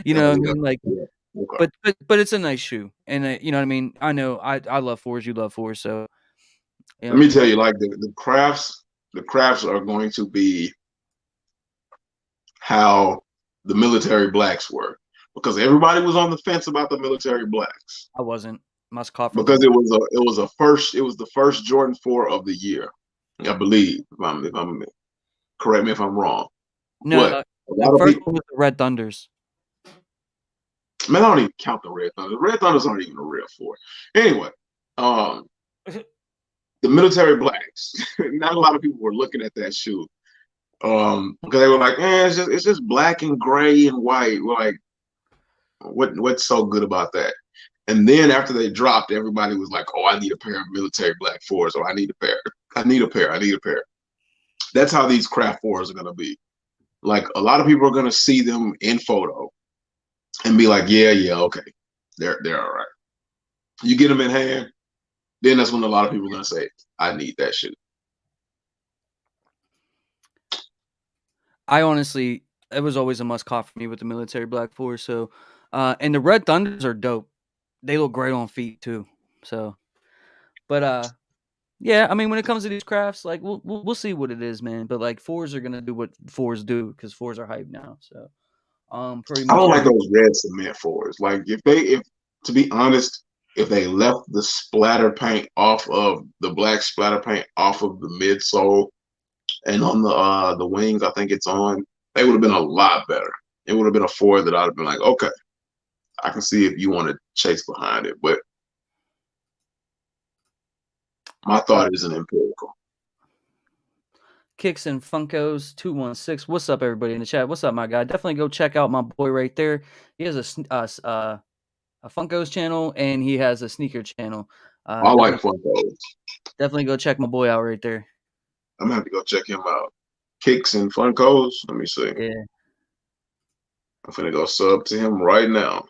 A: You know what I mean? Like, okay. but it's a nice shoe. And you know what I mean? I know I love fours. You love fours. So,
B: you know, let me tell you, like the crafts are going to be how the military blacks were, because everybody was on the fence about the military blacks.
A: I wasn't. Must cop
B: because it was the first Jordan 4 of the year, I believe. If I'm correct me if I'm wrong.
A: No, the first one was the Red Thunders.
B: Man, I don't even count the Red Thunders. The Red Thunders aren't even a real 4. Anyway, the military blacks. Not a lot of people were looking at that shoe. Because they were like, it's just black and gray and white. We're like, what's so good about that? And then after they dropped, everybody was like, oh, I need a pair of military black 4s, or I need a pair. I need a pair. That's how these craft 4s are going to be. Like, a lot of people are going to see them in photo and be like, yeah, okay. They're all right. You get them in hand, then that's when a lot of people are going to say, I need that shit.
A: I honestly, it was always a must cop for me with the military black 4. So, and the Red Thunders are dope. They look great on feet too. So, but yeah, I mean, when it comes to these crafts, like we'll see what it is, man. But like 4s are gonna do what 4s do because 4s are hype now. So, pretty much.
B: I don't like those red cement 4s. Like if to be honest, if they left the splatter paint off of the black splatter paint off of the midsole and on the wings, I think it's on, they would have been a lot better. It would have been a 4 that I'd have been like, okay, I can see if you want to chase behind it, but my thought isn't empirical.
A: Kicks and Funkos 216. What's up, everybody in the chat? What's up, my guy? Definitely go check out my boy right there. He has a Funkos channel and he has a sneaker channel.
B: I like Funkos.
A: Definitely go check my boy out right there.
B: I'm gonna have to go check him out. Kicks and Funkos. Let me see.
A: Yeah.
B: I'm finna go sub to him right now.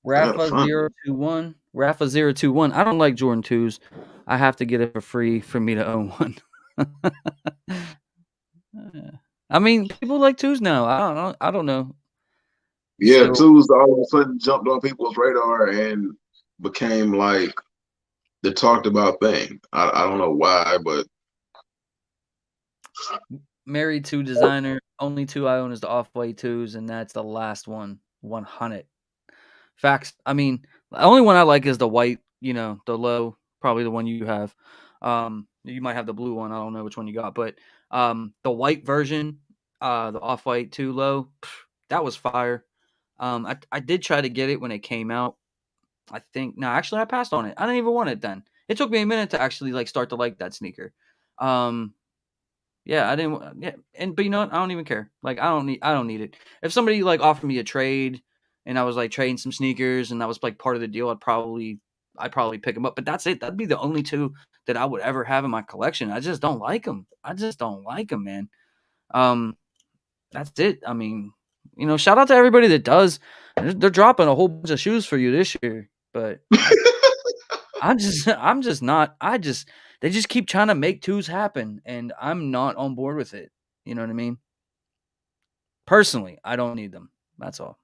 A: Rafa021. Rafa021. I don't like Jordan 2s. I have to get it for free for me to own one. I mean, people like 2s now. I don't know.
B: Yeah, 2s all of a sudden jumped on people's radar and became like the talked about thing. I don't know why, but
A: married to designer. Only 2 I own is the Off-White 2s, and that's the last one. 100. Facts. I mean, the only one I like is the white, the low, probably the one you have. You might have the blue one. I don't know which one you got, but the white version, the Off-White 2 low, that was fire. I did try to get it when it came out. I think actually I passed on it. I didn't even want it then. It took me a minute to actually start to like that sneaker. Yeah, I didn't. Yeah, but you know what? I don't even care. Like I don't need it. If somebody offered me a trade, and I was trading some sneakers, and that was part of the deal, I'd probably pick them up. But that's it. That'd be the only 2 that I would ever have in my collection. I just don't like them. Man. That's it. I mean, shout out to everybody that does. They're dropping a whole bunch of shoes for you this year, but I'm just not. They just keep trying to make 2s happen, and I'm not on board with it. You know what I mean? Personally, I don't need them. That's all.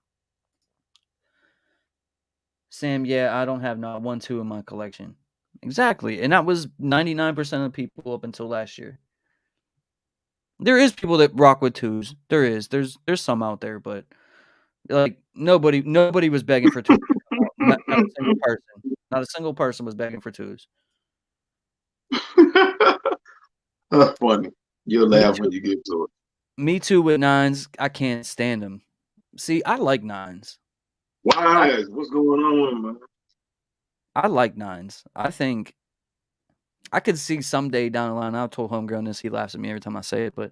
A: Sam, yeah, I don't have not 1, 2 in my collection. Exactly, and that was 99% of people up until last year. There is people that rock with 2s. There is. There's some out there, but like nobody was begging for 2s. Not a single person. Not a single person was begging for 2s.
B: That's funny. You'll
A: Me
B: laugh when
A: too.
B: you get to it.
A: Me too with 9s. I can't stand them. See, I like 9s.
B: Why? What's going on, man?
A: I like 9s. I think I could see someday down the line. I've told Homegrown this. He laughs at me every time I say it, but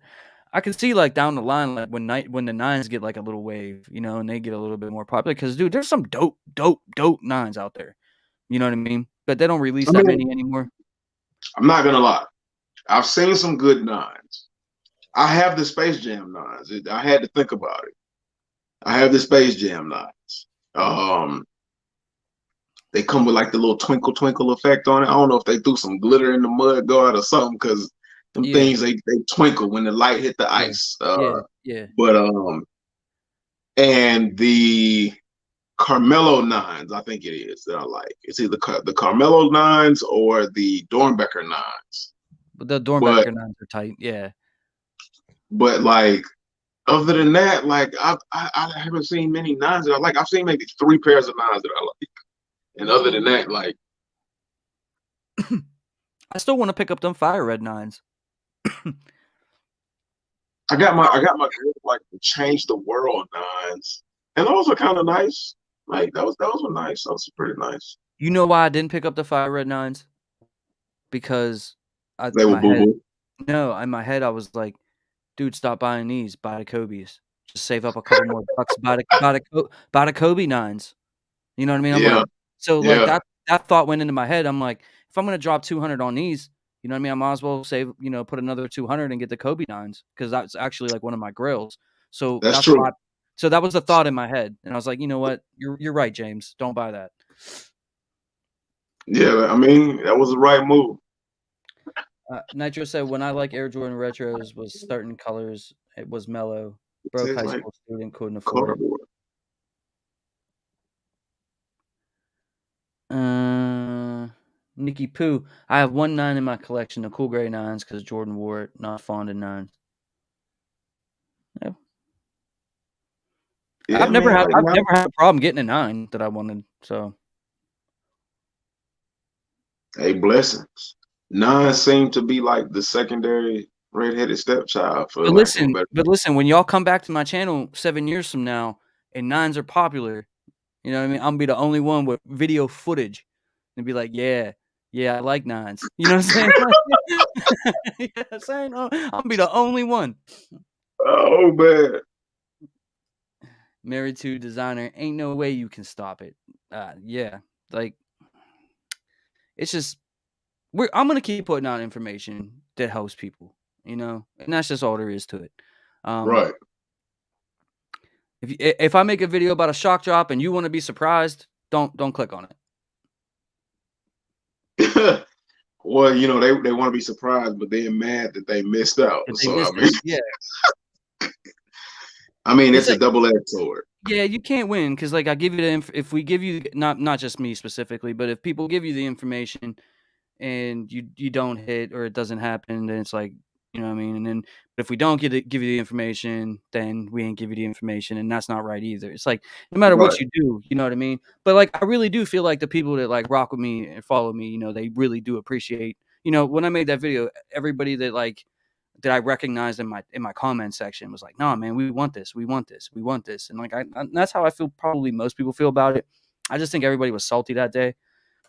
A: I could see like down the line, like when the 9s get like a little wave, and they get a little bit more popular. Because dude, there's some dope 9s out there. You know what I mean? But they don't release
B: I
A: that
B: mean,
A: many anymore.
B: I'm not gonna lie. I've seen some good 9s. I have the Space Jam 9s. I had to think about it. I have the Space Jam 9s. They come with like the little twinkle twinkle effect on it. I don't know if they threw some glitter in the mud guard or something, because them
A: Yeah,
B: things they twinkle when the light hit the
A: yeah,
B: ice.
A: yeah.
B: But and the Carmelo 9s, I think it is that I like. It's either the Carmelo 9s or the Dornbecker 9s.
A: But the
B: But
A: Dornbecker 9s are tight. Yeah.
B: like other than that, like I haven't seen many 9s that I like. I've seen maybe 3 pairs of 9s that I like. And other than that, like
A: I still want to pick up them Fire Red 9s.
B: I got my girl like the Change the World 9s. And those are kind of nice. Like those were nice. Those are pretty nice.
A: You know why I didn't pick up the Fire Red 9s? Because
B: They
A: in
B: were
A: my
B: boo
A: head,
B: boo.
A: no, in my head I was like, dude, stop buying these. Buy the Kobe's. Just save up a couple more bucks. Buy the Kobe 9s. You know what I mean? I'm
B: Yeah,
A: like, so like
B: yeah,
A: that thought went into my head. I'm like, if I'm gonna drop 200 on these, you know what I mean? I might as well save, put another 200 and get the Kobe 9s because that's actually like one of my grills. So
B: that's
A: that's
B: true.
A: why. So that was the thought in my head, and I was like, you know what? You're right, James. Don't buy that.
B: Yeah, I mean that was the right move.
A: Nitro said, when I like Air Jordan retros was certain colors. It was mellow.
B: It
A: Broke
B: tastes
A: high
B: like
A: school student couldn't afford it.
B: cardboard.
A: Nikki Pooh. I have 1 9 in my collection, the cool gray 9s, because Jordan wore it. Not fond of 9s. Yeah.
B: Yeah, I mean, like
A: I've
B: now,
A: never had a problem getting a 9 that I wanted. So,
B: hey, blessings. 9s seem to be like the secondary redheaded stepchild, for lack of a better.
A: but listen, when y'all come back to my channel 7 years from now and 9s are popular, you know what I mean? I'm gonna be the only one with video footage and be like, yeah, I like 9s. You know what I'm saying? Yeah, saying, I'm gonna be the only one.
B: Oh man.
A: Married to designer, ain't no way you can stop it. Yeah, like it's just I'm gonna keep putting out information that helps people, and that's just all there is to it. Um,
B: Right.
A: if I make a video about a shock drop and you want to be surprised, don't click on
B: Well, they want to be surprised, but they're mad that they missed out.
A: it. They
B: So
A: missed it. Yeah,
B: I mean,
A: it's
B: it's a
A: like
B: double-edged sword.
A: yeah, you can't win because like I give you if we give you not just me specifically, but if people give you the information and you don't hit or it doesn't happen, then it's like, you know what I mean? And then but if we don't give you the information, then we ain't give you the information, and that's not right either. It's like no matter what
B: Right.
A: you do, you know what I mean? But like I really do feel like the people that like rock with me and follow me, they really do appreciate, when I made that video, everybody that I recognized in my comment section was like, "No, man, we want this. We want this. We want this." And like that's how I feel probably most people feel about it. I just think everybody was salty that day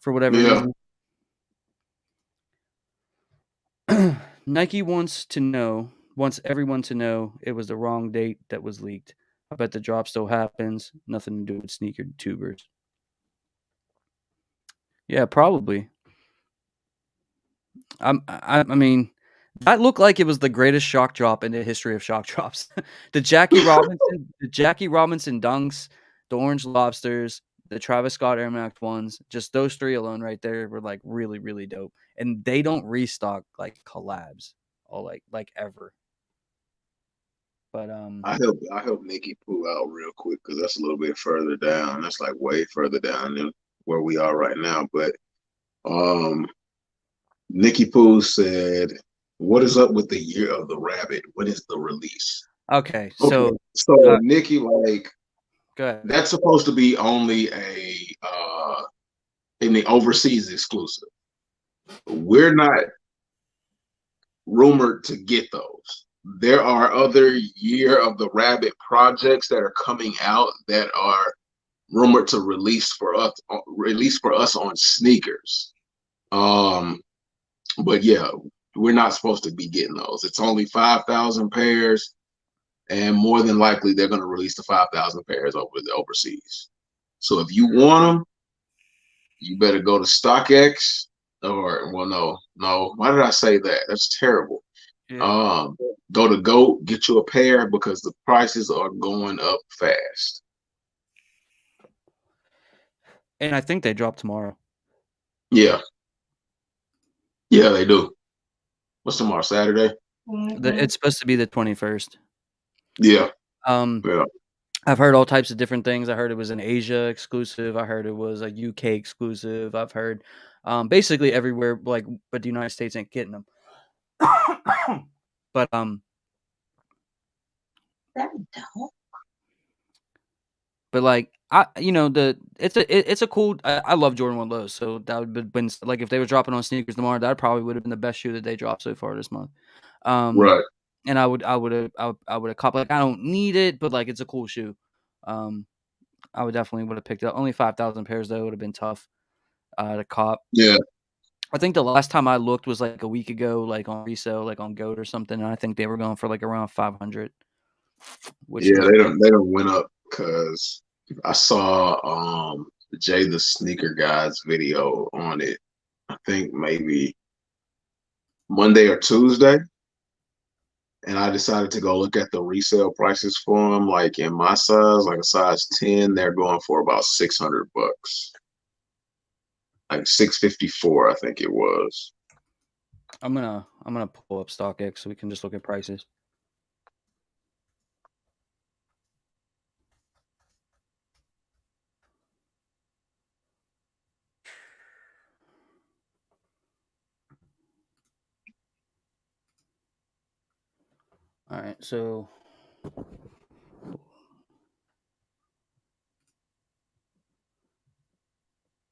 A: for whatever
B: Yeah.
A: reason. Nike wants everyone to know it was the wrong date that was leaked. I bet the drop still happens. Nothing to do with sneaker tubers. Yeah, probably. I mean, that looked like it was the greatest shock drop in the history of shock drops. The Jackie Robinson dunks, the orange lobsters, the Travis Scott Air Max ones, just those three alone right there were like really, really dope. And they don't restock like collabs or like ever. But
B: I help Nikki pull out real quick because that's a little bit further down. That's like way further down than where we are right now. But um, Nikki Pooh said, "What is up with the year of the rabbit? When is the release?"
A: okay,
B: Okay,
A: so
B: so Nikki, like
A: go ahead.
B: that's supposed to be only in the overseas exclusive. We're not rumored to get those. There are other Year of the Rabbit projects that are coming out that are rumored to release for us on sneakers. Um, but yeah, we're not supposed to be getting those. It's only 5,000 pairs, and more than likely they're going to release the 5,000 pairs over the overseas. So if you want them, you better go to StockX or well, no. Why did I say that? That's terrible.
A: Yeah,
B: Um, Go to Goat, get you a pair because the prices are going up fast.
A: and I think they drop tomorrow.
B: Yeah, yeah, they do. What's tomorrow? Saturday?
A: It's supposed to be the 21st.
B: Yeah,
A: Um,
B: yeah,
A: I've heard all types of different things. I heard it was an Asia exclusive. I heard it was a UK exclusive. I've heard basically everywhere, like, but the United States ain't getting them. But but like it's a cool. I love Jordan 1 lows, so that would have been like if they were dropping on sneakers tomorrow, that probably would have been the best shoe that they dropped so far this month. Um,
B: right.
A: and I would have caught like I don't need it, but like it's a cool shoe. Um, I would definitely would have picked it up. Only 5,000 pairs though would have been tough to cop.
B: Yeah,
A: I think the last time I looked was like a week ago, like on resale, like on Goat or something. And I think they were going for like around 500, which
B: yeah,
A: is
B: they don't went up because I saw Jay the Sneaker Guy's video on it. I think maybe Monday or Tuesday, and I decided to go look at the resale prices for them. Like in my size, like a size 10, they're going for about $600, like 654, I think it was.
A: I'm gonna pull up StockX so we can just look at prices. All right, so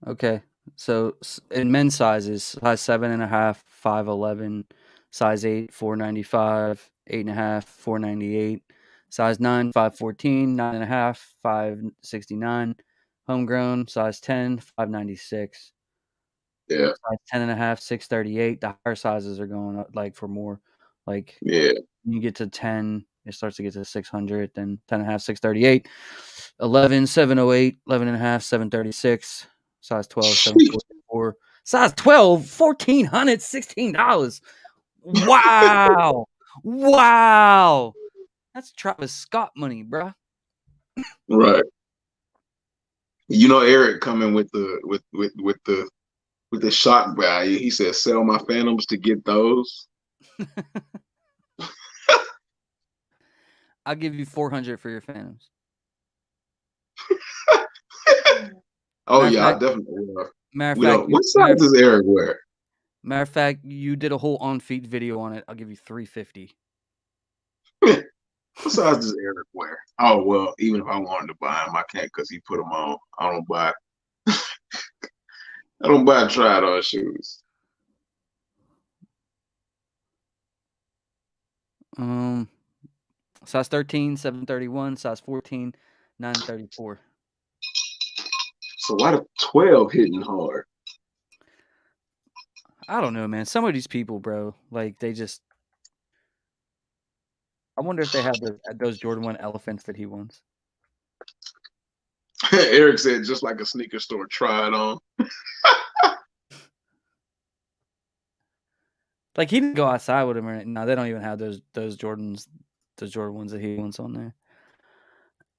A: okay, so in men's sizes, size 7.5, 511, size 8, 495, 8.5, 498, size 9, 514, 9.5, 569, homegrown, size 10, 596,
B: Yeah,
A: size 10.5, 638. The higher sizes are going up like for more. Like
B: yeah,
A: you get to 10, it starts to get to 600, then 10.5, 638, 11, 708, 11.5, 736, size 12,
B: Sheesh.
A: 744, size 12, $1,400, $16. Wow. Wow. That's Travis Scott money, bruh.
B: Right. You know, Eric coming with the shock value. He said, "Sell my Phantoms to get those."
A: I'll give you 400 for your Phantoms.
B: Oh
A: Matter of
B: yeah, I
A: fact,
B: definitely will.
A: matter of
B: We
A: fact,
B: don't. What size does Eric wear?
A: you did a whole on feet video on it. I'll give you 350.
B: What size does Eric wear? Oh well, even if I wanted to buy him, I can't because he put them on. I don't buy tried on shoes.
A: Um, size 13, 731, size 14, 934.
B: So why the 12 hitting hard?
A: I don't know, man. Some of these people, bro, like they just. I wonder if they have those Jordan 1 elephants that he wants.
B: Eric said just like a sneaker store, try it on.
A: Like he didn't go outside with him or anything. No, they don't even have those Jordans, those Jordan ones that he wants on there.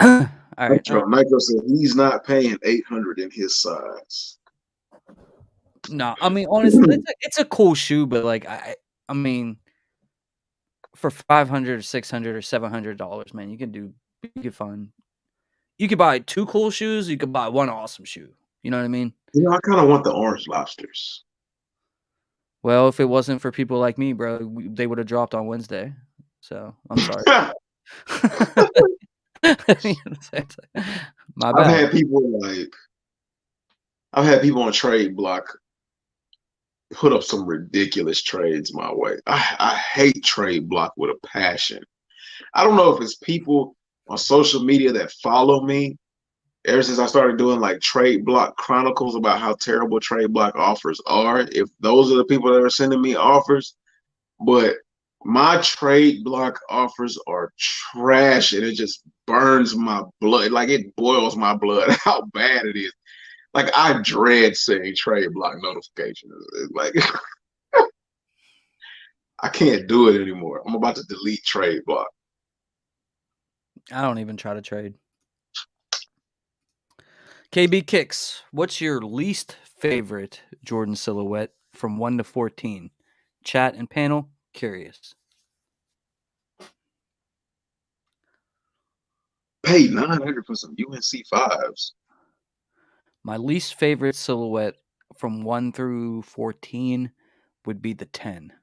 A: All right.
B: Nitro said he's not paying 800 in his size.
A: No, I mean honestly, it's a cool shoe, but like I mean, for $500 or $600 or $700, man, you can find. You could buy 2 cool shoes. You could buy 1 awesome shoe. You know what I mean?
B: I kind of want the orange lobsters.
A: Well, if it wasn't for people like me, bro, they would have dropped on Wednesday. So I'm sorry. My
B: I've
A: bad.
B: had people I've had people on Trade Block put up some ridiculous trades my way. I hate Trade Block with a passion. I don't know if it's people on social media that follow me ever since I started doing like Trade Block Chronicles about how terrible Trade Block offers are. If those are the people that are sending me offers, but my Trade Block offers are trash and it just burns my blood. Like it boils my blood how bad it is. Like I dread seeing Trade Block notifications. Like I can't do it anymore. I'm about to delete Trade Block.
A: I don't even try to trade. KB Kicks, what's your least favorite Jordan silhouette from 1 to 14? Chat and panel, curious.
B: Paid $900 for some UNC fives.
A: My least favorite silhouette from 1 through 14 would be the 10.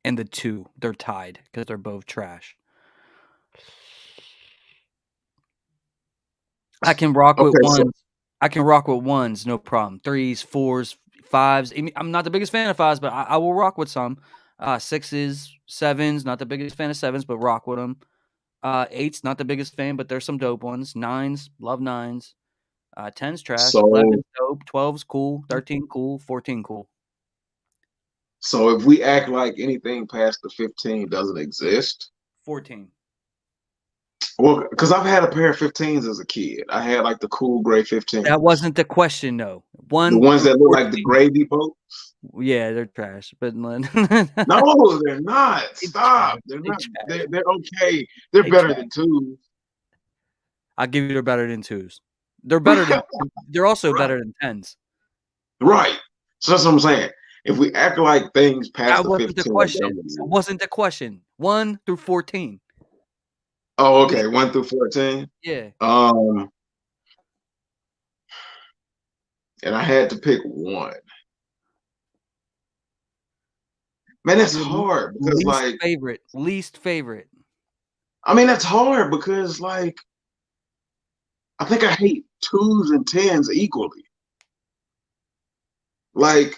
A: And the 2, they're tied because they're both trash. I can rock with ones. I can rock with ones, no problem. 3s, 4s, 5s. I'm not the biggest fan of 5s, but I will rock with some. 6s, 7s, not the biggest fan of 7s, but rock with them. 8s, not the biggest fan, but there's some dope ones. 9s, love 9s. 10s, trash.
B: So
A: 11s, dope. 12s, cool. 13, cool. 14, cool.
B: So if we act like anything past the 15 doesn't exist.
A: 14.
B: Well, because I've had a pair of 15s as a kid. I had like the cool gray 15s.
A: That wasn't the question, though.
B: The ones that look like the gravy boat.
A: Yeah, they're trash. But
B: no, they're not. Stop. They're not. They're okay. They're better than 2s.
A: I'll give you they're better than 2s. They're better than. They're also better than 10s.
B: Right. So that's what I'm saying. If we act like things past the 15,
A: that wasn't the question. 1 through 14.
B: Oh, okay. 1 through 14.
A: Yeah.
B: And I had to pick one. Man, that's hard because
A: least favorite.
B: I mean, that's hard because like I think I hate 2s and 10s equally. Like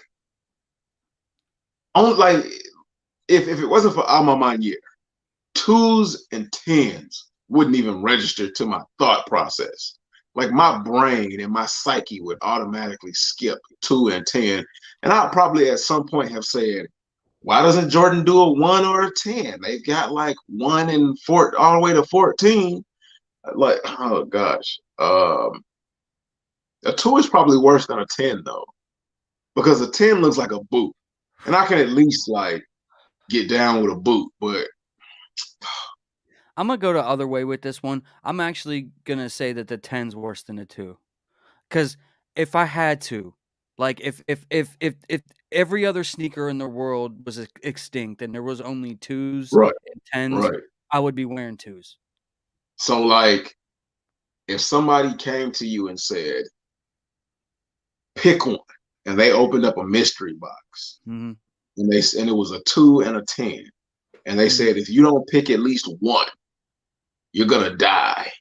B: if it wasn't for Alma Manier, 2s and 10s wouldn't even register to my thought process. Like my brain and my psyche would automatically skip 2 and 10. And I'll probably at some point have said, why doesn't Jordan do a 1 or a 10? They've got like 1 and 4 all the way to 14. Like, oh gosh. A 2 is probably worse than a 10 though. Because a 10 looks like a boot. And I can at least like get down with a boot, but
A: I'm gonna go the other way with this one. I'm actually gonna say that the 10's worse than the 2. Because if I had to, like if every other sneaker in the world was extinct and there was only 2s and 10s, I would be wearing 2s.
B: So like if somebody came to you and said, pick one, and they opened up a mystery box, and it was a 2 and a 10, and they said, if you don't pick at least one, you're gonna die.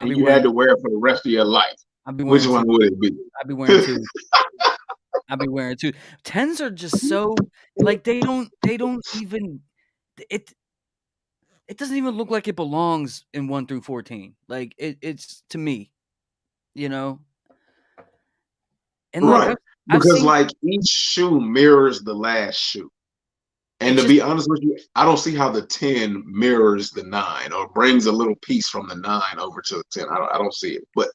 B: And you had to wear it for the rest of your life. Which one would it be?
A: I'd be wearing 2. I'd be wearing 2. 10s are just so like they don't even it doesn't even look like it belongs in 1 through 14. Like it's to me, you know. And like
B: because like each shoe mirrors the last shoe. And to be honest with you, I don't see how the 10 mirrors the 9 or brings a little piece from the 9 over to the 10. I don't see it. But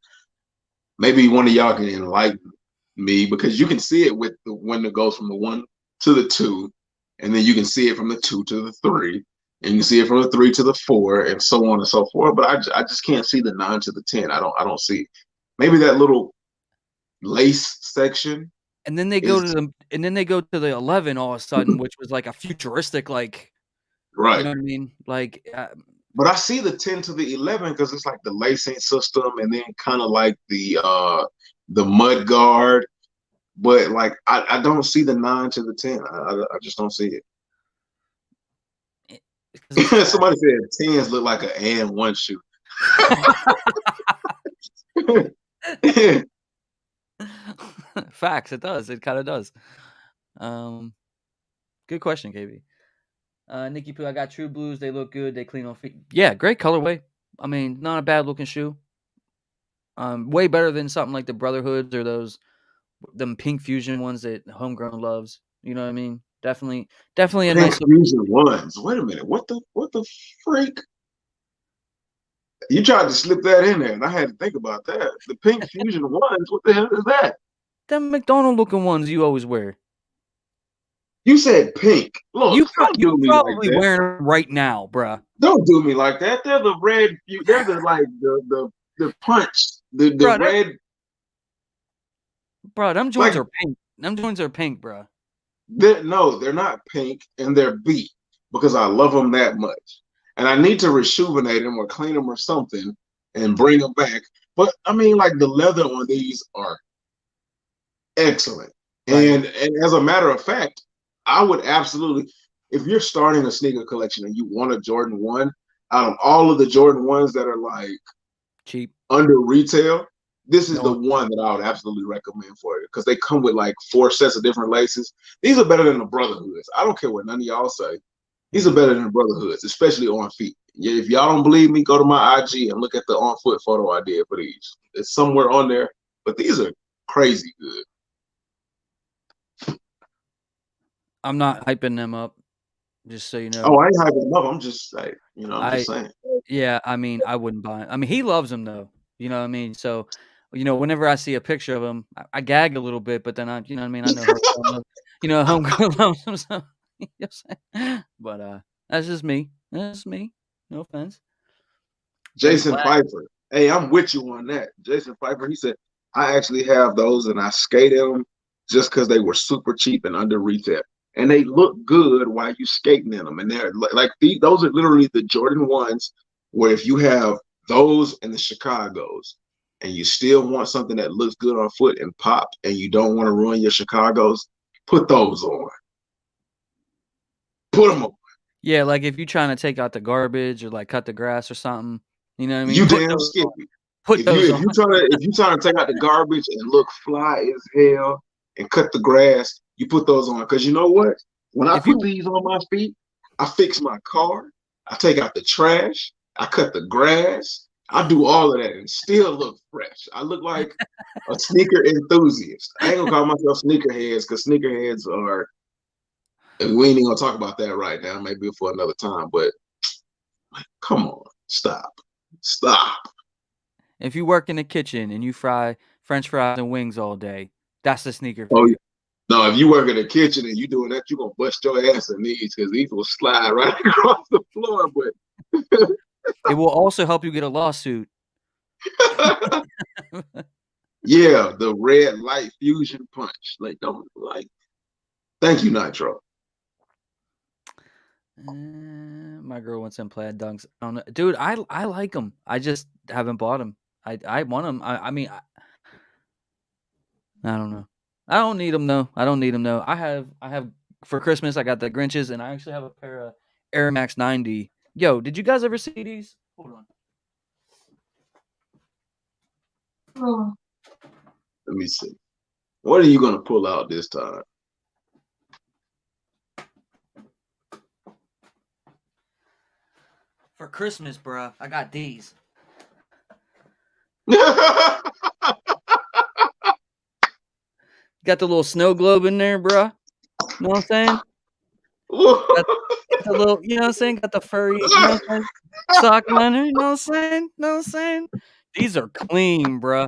B: maybe one of y'all can enlighten me, because you can see it with the when it goes from the 1 to the 2, and then you can see it from the 2 to the 3, and you can see it from the 3 to the 4, and so on and so forth. But I just can't see the 9 to the 10. I don't see it. Maybe that little lace section
A: And then they go to the 11 all of a sudden, which was like a futuristic, like, you
B: right.
A: know what I mean? Like,
B: But I see the 10 to the 11 because it's like the lacing system and then kind of like the mud guard. But like I don't see the 9 to the 10. I just don't see it.
A: 'cause it's trash.
B: Somebody said 10s look like an and one shoe.
A: Facts, it does. It kind of does. Good question, KB. Nikki Poo, I got True Blues. They look good. They clean on feet. Yeah, great colorway. I mean, not a bad looking shoe. Way better than something like the Brotherhoods or them Pink Fusion ones that Homegrown loves. You know what I mean? Definitely a
B: Pink
A: nice.
B: Fusion ones. Wait a minute. What the freak? You tried to slip that in there, and I had to think about that. The Pink Fusion ones. What the hell is that?
A: Them McDonald looking ones you always wear.
B: You said pink. Look, don't
A: You
B: do me like
A: probably
B: that.
A: wearing them right now, bruh.
B: Don't do me like that. They're the red. They're the like the punch. The
A: Bruh,
B: red.
A: them joints
B: Like
A: are pink. Them joints are pink, bruh.
B: no, they're not pink, and they're beat because I love them that much, and I need to rejuvenate them or clean them or something and bring them back. But I mean, like the leather on these are excellent,
A: Right.
B: and as a matter of fact, I would absolutely, if you're starting a sneaker collection and you want a Jordan 1, out of all of the Jordan 1s that are like
A: Cheap.
B: under retail, this is the
A: No.
B: one that I would absolutely recommend for you because they come with like 4 sets of different laces. These are better than the Brotherhoods. I don't care what none of y'all say. These are better than the Brotherhoods, especially on feet. If y'all don't believe me, go to my IG and look at the on foot photo I did for these. It's somewhere on there, but these are crazy good.
A: I'm not hyping them up, just so you know.
B: Oh, I ain't hyping them up. I'm just like, I'm just saying.
A: Yeah, I mean, I wouldn't buy it. I mean, he loves them though. You know what I mean? So, whenever I see a picture of him, I gag a little bit, but then you know what I mean? I know Homegrown loves him. So, you know what I'm saying? But that's just me. That's me. No offense. Ben
B: Jason
A: Platt.
B: Pfeiffer. Hey, I'm with you on that. Jason Pfeiffer, he said, I actually have those and I skated them just because they were super cheap and under retail. And they look good while you skating in them. And they're like those are literally the Jordan 1s where if you have those and the Chicago's and you still want something that looks good on foot and pop and you don't want to ruin your Chicago's, put those on. Put them on.
A: Yeah, like if you're trying to take out the garbage or like cut the grass or something, you know what I mean?
B: You damn skippy.
A: Put those on.
B: If you trying to take out the garbage and look fly as hell and cut the grass, you put those on. Because you know what? When I put these on my feet, I fix my car, I take out the trash, I cut the grass, I do all of that and still look fresh. I look like a sneaker enthusiast. I ain't gonna call myself sneakerheads because sneakerheads are, and we ain't gonna talk about that right now, maybe for another time, but come on, stop.
A: If you work in the kitchen and you fry French fries and wings all day, that's the sneaker
B: Oh,
A: for you.
B: no, if you work in the kitchen and you doing that, you're gonna bust your ass in these because these will slide right across the floor. But
A: it will also help you get a lawsuit.
B: yeah, the red light fusion punch. Like, don't like. Thank you, Nitro.
A: My girl wants some plaid dunks. I don't know. Dude, I like them. I just haven't bought them. I want them. I mean, I don't know. I don't need them though. I have for Christmas. I got the Grinches, and I actually have a pair of Air Max 90. Yo, did you guys ever see these? Hold on.
B: Oh. Let me see. What are you gonna pull out this time?
A: For Christmas, bruh, I got these. Got the little snow globe in there, bruh. You know what I'm saying? got the little, you know what I'm saying? Got the furry, you know what I'm saying? Sock liner, you know what I'm saying? These are clean, bruh.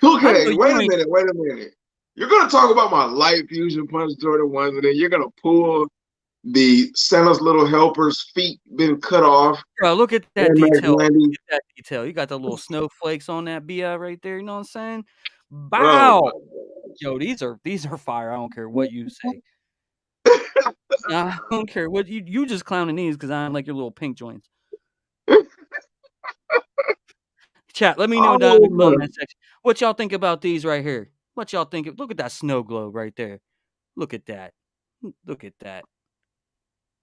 B: Okay, wait a minute. You're gonna talk about my light fusion punch Jordan 1s, and then you're gonna pull the Santa's little helper's feet been cut off.
A: Bro, look at that detail. Look at that detail. You got the little snowflakes on that BI right there. You know what I'm saying?
B: Oh
A: Bow.
B: my
A: Yo, these are fire. I don't care what you say. I don't care what you just clowning these because I don't like your little pink joints.
B: gosh.
A: Chat, let me know down in
B: Oh
A: the
B: my.
A: comment section what y'all think about these right here. What y'all think? Look at that snow globe right there. Look at that. Look at that.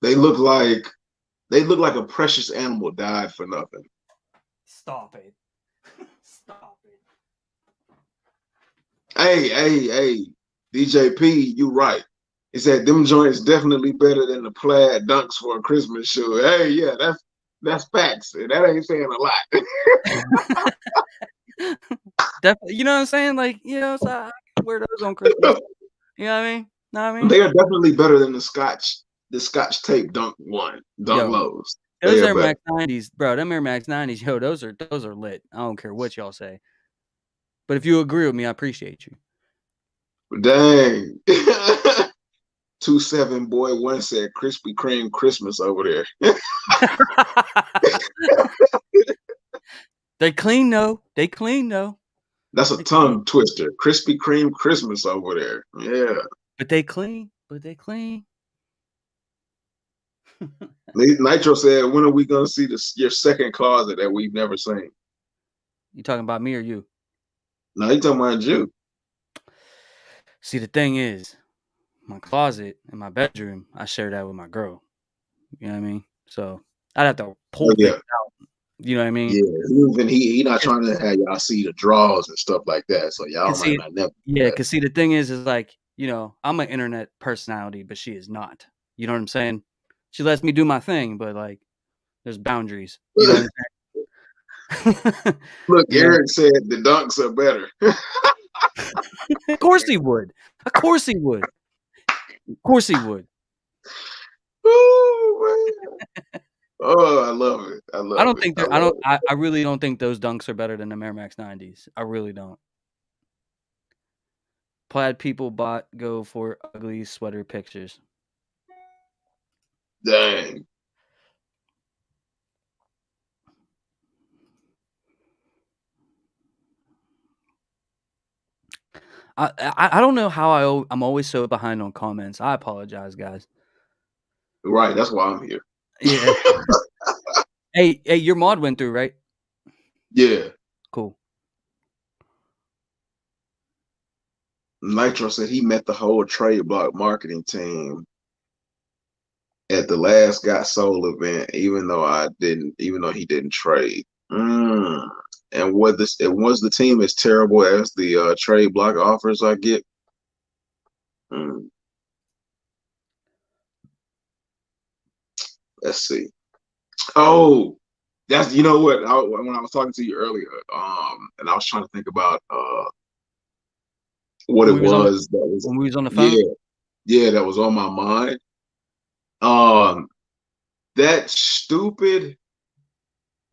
B: They look like a precious animal died for nothing.
A: Stop it. Stop it.
B: Hey, DJP, you right. He said them joints definitely better than the plaid dunks for a Christmas shoe. Hey, yeah, that's facts. That ain't saying a lot.
A: Definitely, you know what I'm saying? Like, so I can wear those on Christmas. You know what I mean? Know what I mean?
B: They are definitely better than the Scotch tape dunk
A: Yo,
B: lows. They
A: those
B: are
A: Air
B: better.
A: Max 90s, bro. Them Air Max 90s, yo, those are lit. I don't care what y'all say. But if you agree with me, I appreciate you.
B: Dang. 27 boy one said Krispy Kreme Christmas over there.
A: They clean though. They clean though.
B: That's a
A: They clean.
B: tongue twister. Krispy Kreme Christmas over there. Yeah.
A: But they clean. But they clean.
B: Nitro said, when are we going to see your second closet that we've never seen?
A: You talking about me or you?
B: No, you talking about you.
A: See, the thing is, my closet in my bedroom, I share that with my girl. You know what I mean? So I'd have to pull
B: Oh,
A: things
B: yeah.
A: out. You know what I mean?
B: Yeah. Even he not trying to have y'all see the draws and stuff like that. So y'all might not never do that.
A: Cause see, the thing is like, I'm an internet personality, but she is not. You know what I'm saying? She lets me do my thing, but like, there's boundaries. You know what I'm saying?
B: Look,
A: You know?
B: Eric said the dunks are better.
A: Of course he would. Of course he would. Of course he would.
B: Oh, man. Oh, I love it. I
A: I
B: love
A: don't
B: it.
A: think
B: I
A: they're. I
B: love
A: don't.
B: it.
A: I really don't think those dunks are better than the Air Max 90s. I really don't. Plaid people go for ugly sweater pictures.
B: Dang.
A: I don't know how I'm always so behind on comments. I apologize, guys.
B: Right. That's why I'm here.
A: Yeah. Hey, your mod went through, right?
B: Yeah.
A: Cool.
B: Nitro said he met the whole trade block marketing team at the last Got Sold event, even though he didn't trade. And was the team as terrible as the trade block offers I get? Let's see. Oh, that's you know what? When I was talking to you earlier, and I was trying to think about what
A: When
B: it
A: we was on the
B: was that was
A: when we was on the phone.
B: yeah that was on my mind. Um, that stupid.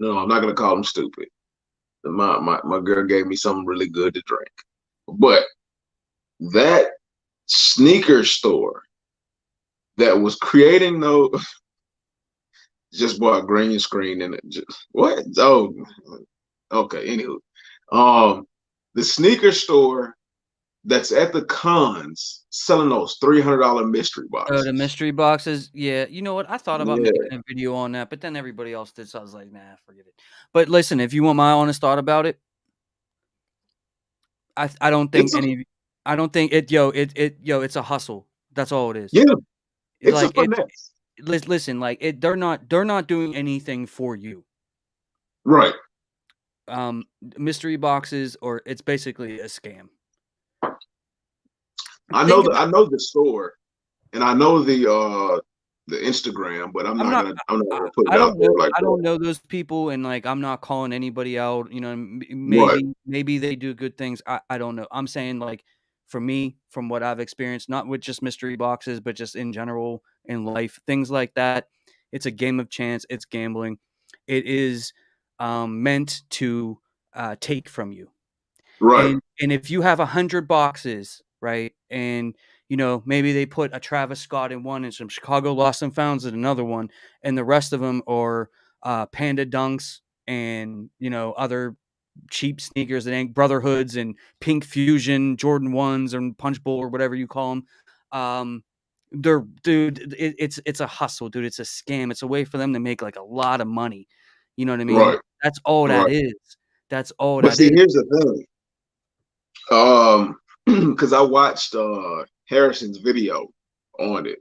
B: No, I'm not gonna call him stupid. My girl gave me something really good to drink, but that sneaker store that was creating those just bought green screen and it just what? Oh, okay. Anywho, the sneaker store that's at the cons selling those $300 mystery
A: Oh, the
B: boxes.
A: mystery boxes. Yeah, you know what? I thought about
B: Yeah,
A: making a video on that, but then everybody else did, so I was like, nah, forget it. But listen, if you want my honest thought about it, I don't think
B: it's a
A: any. I don't think it's a hustle. That's all it is.
B: yeah, it's a
A: Like it.
B: finesse.
A: Listen, like it. They're not doing anything for you.
B: Right.
A: Mystery boxes, or it's basically a scam.
B: I
A: Think
B: know
A: about.
B: I know the store and I know the Instagram, but
A: I'm not.
B: I'm not
A: I,
B: gonna put it
A: I
B: out
A: don't
B: there
A: know.
B: like
A: I
B: that.
A: don't know those people, and like I'm not calling anybody out.
B: Right,
A: Maybe they do good things. I don't know. I'm saying like for me, from what I've experienced, not with just mystery boxes, but just in general in life, things like that. It's a game of chance. It's gambling. It is meant to take from you.
B: right,
A: And if you have 100 boxes, right, and maybe they put a Travis Scott in one and some Chicago Lost and Founds in another one, and the rest of them are Panda Dunks and other cheap sneakers that ain't Brotherhoods and Pink Fusion, Jordan 1s and Punch Bowl or whatever you call them. It's a hustle, dude. It's a scam. It's a way for them to make like a lot of money. You know what I mean?
B: Right.
A: That's all that
B: Right.
A: is. That's all
B: But
A: that
B: see,
A: is.
B: here's the thing. Because I watched Harrison's video on it.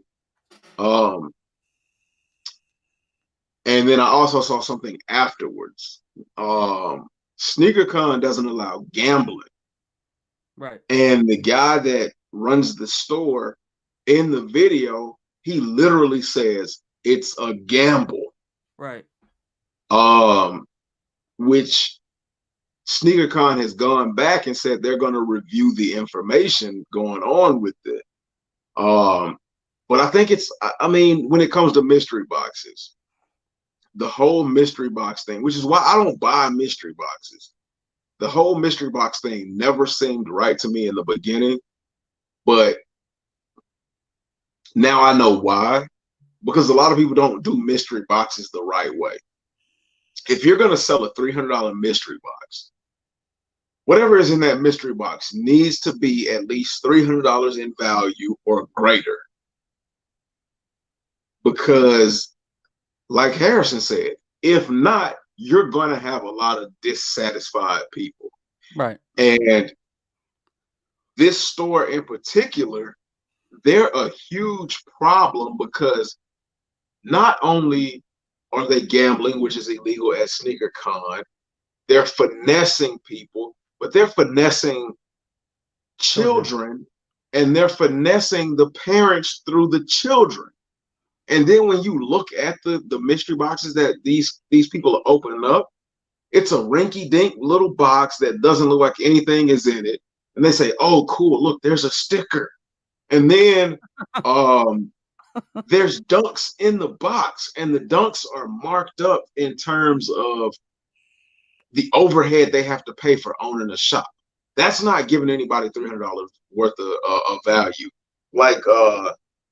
B: And then I also saw something afterwards. SneakerCon doesn't allow gambling.
A: Right.
B: And the guy that runs the store in the video, he literally says it's a gamble.
A: Right.
B: Which SneakerCon has gone back and said they're going to review the information going on with it. But I think I mean, when it comes to mystery boxes, the whole mystery box thing, which is why I don't buy mystery boxes. The whole mystery box thing never seemed right to me in the beginning, but now I know why. Because a lot of people don't do mystery boxes the right way. If you're going to sell a $300 mystery box, whatever is in that mystery box needs to be at least $300 in value or greater. Because, like Harrison said, if not, you're going to have a lot of dissatisfied people.
A: Right.
B: And this store in particular, they're a huge problem because not only are they gambling, which is illegal at SneakerCon, they're finessing people, but they're finessing children and they're finessing the parents through the children. And then when you look at the mystery boxes that these people are opening up, it's a rinky-dink little box that doesn't look like anything is in it. And they say, oh, cool, look, there's a sticker. And then there's dunks in the box, and the dunks are marked up in terms of the overhead they have to pay for owning a shop. That's not giving anybody $300 worth of value. Like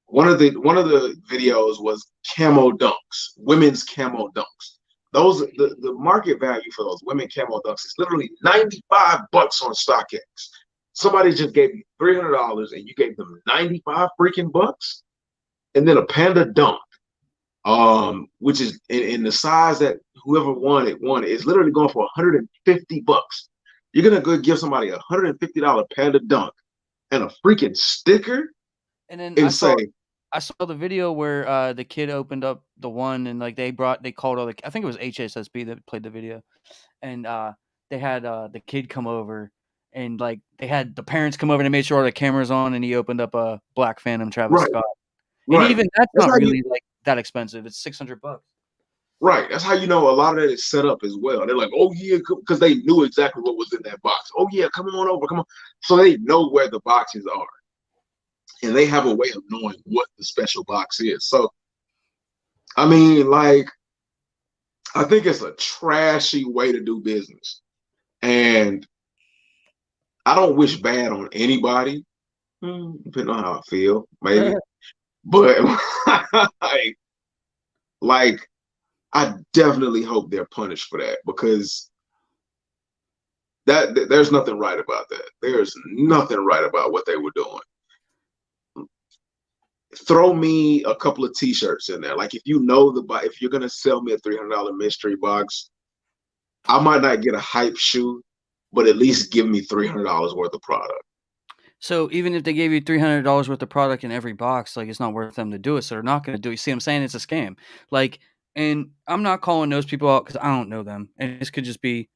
B: one of the videos was camo dunks, women's camo dunks. Those the market value for those women camo dunks is literally $95 on StockX. Somebody just gave you $300 and you gave them 95 freaking bucks, and then a panda dunk, which is in the size that whoever won it. It's literally going for $150. You're gonna go give somebody a $150 panda dunk and a freaking sticker,
A: And then
B: and
A: I saw the video where the kid opened up the one and like they called all I think it was HSSB that played the video, and they had the kid come over and like they had the parents come over and they made sure all the cameras on, and he opened up a Black Phantom Travis
B: right,
A: Scott. And
B: right.
A: even that's
B: That's
A: not
B: how
A: really like that expensive. It's $600.
B: right. That's how you know a lot of that is set up as well. They're like, oh yeah, because they knew exactly what was in that box. Oh yeah, come on over, come on. So they know where the boxes are, and they have a way of knowing what the special box is. So, I mean, like, I think it's a trashy way to do business, and I don't wish bad on anybody, depending on how I feel, maybe. But like, I definitely hope they're punished for that, because there's nothing right about that. There's nothing right about what they were doing. Throw me a couple of T-shirts in there. Like, if if you're gonna sell me a $300 mystery box, I might not get a hype shoe, but at least give me $300 worth of product.
A: So even if they gave you $300 worth of product in every box, like it's not worth them to do it. So they're not going to do it. You see what I'm saying? It's a scam. Like, and I'm not calling those people out because I don't know them. And this could just be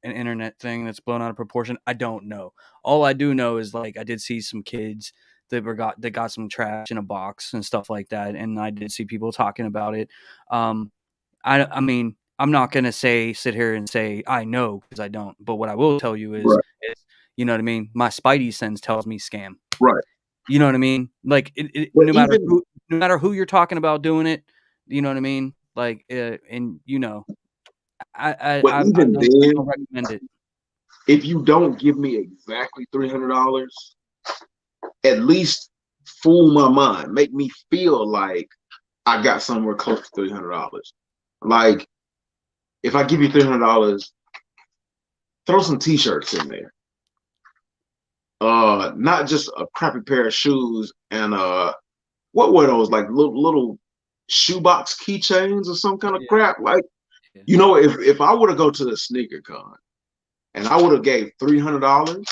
A: an internet thing that's blown out of proportion. I don't know. All I do know is like I did see some kids that got some trash in a box and stuff like that, and I did see people talking about it. I mean, I'm not gonna sit here and say I know because I don't. But what I will tell you is,
B: Right.
A: you know what I mean. My spidey sense tells me scam.
B: Right.
A: You know what I mean? Like
B: But
A: no matter who you're talking about doing it, you know what I mean. Like and you know,
B: but even
A: I don't
B: then,
A: recommend it.
B: if you don't give me exactly $300, at least fool my mind, make me feel like I got somewhere close to $300. Like, if I give you $300, throw some t-shirts in there. Not just a crappy pair of shoes and what were those, like little shoebox keychains or some kind of
A: Yeah,
B: crap? Like,
A: yeah.
B: if I would have go to the sneaker con and I would have gave $300,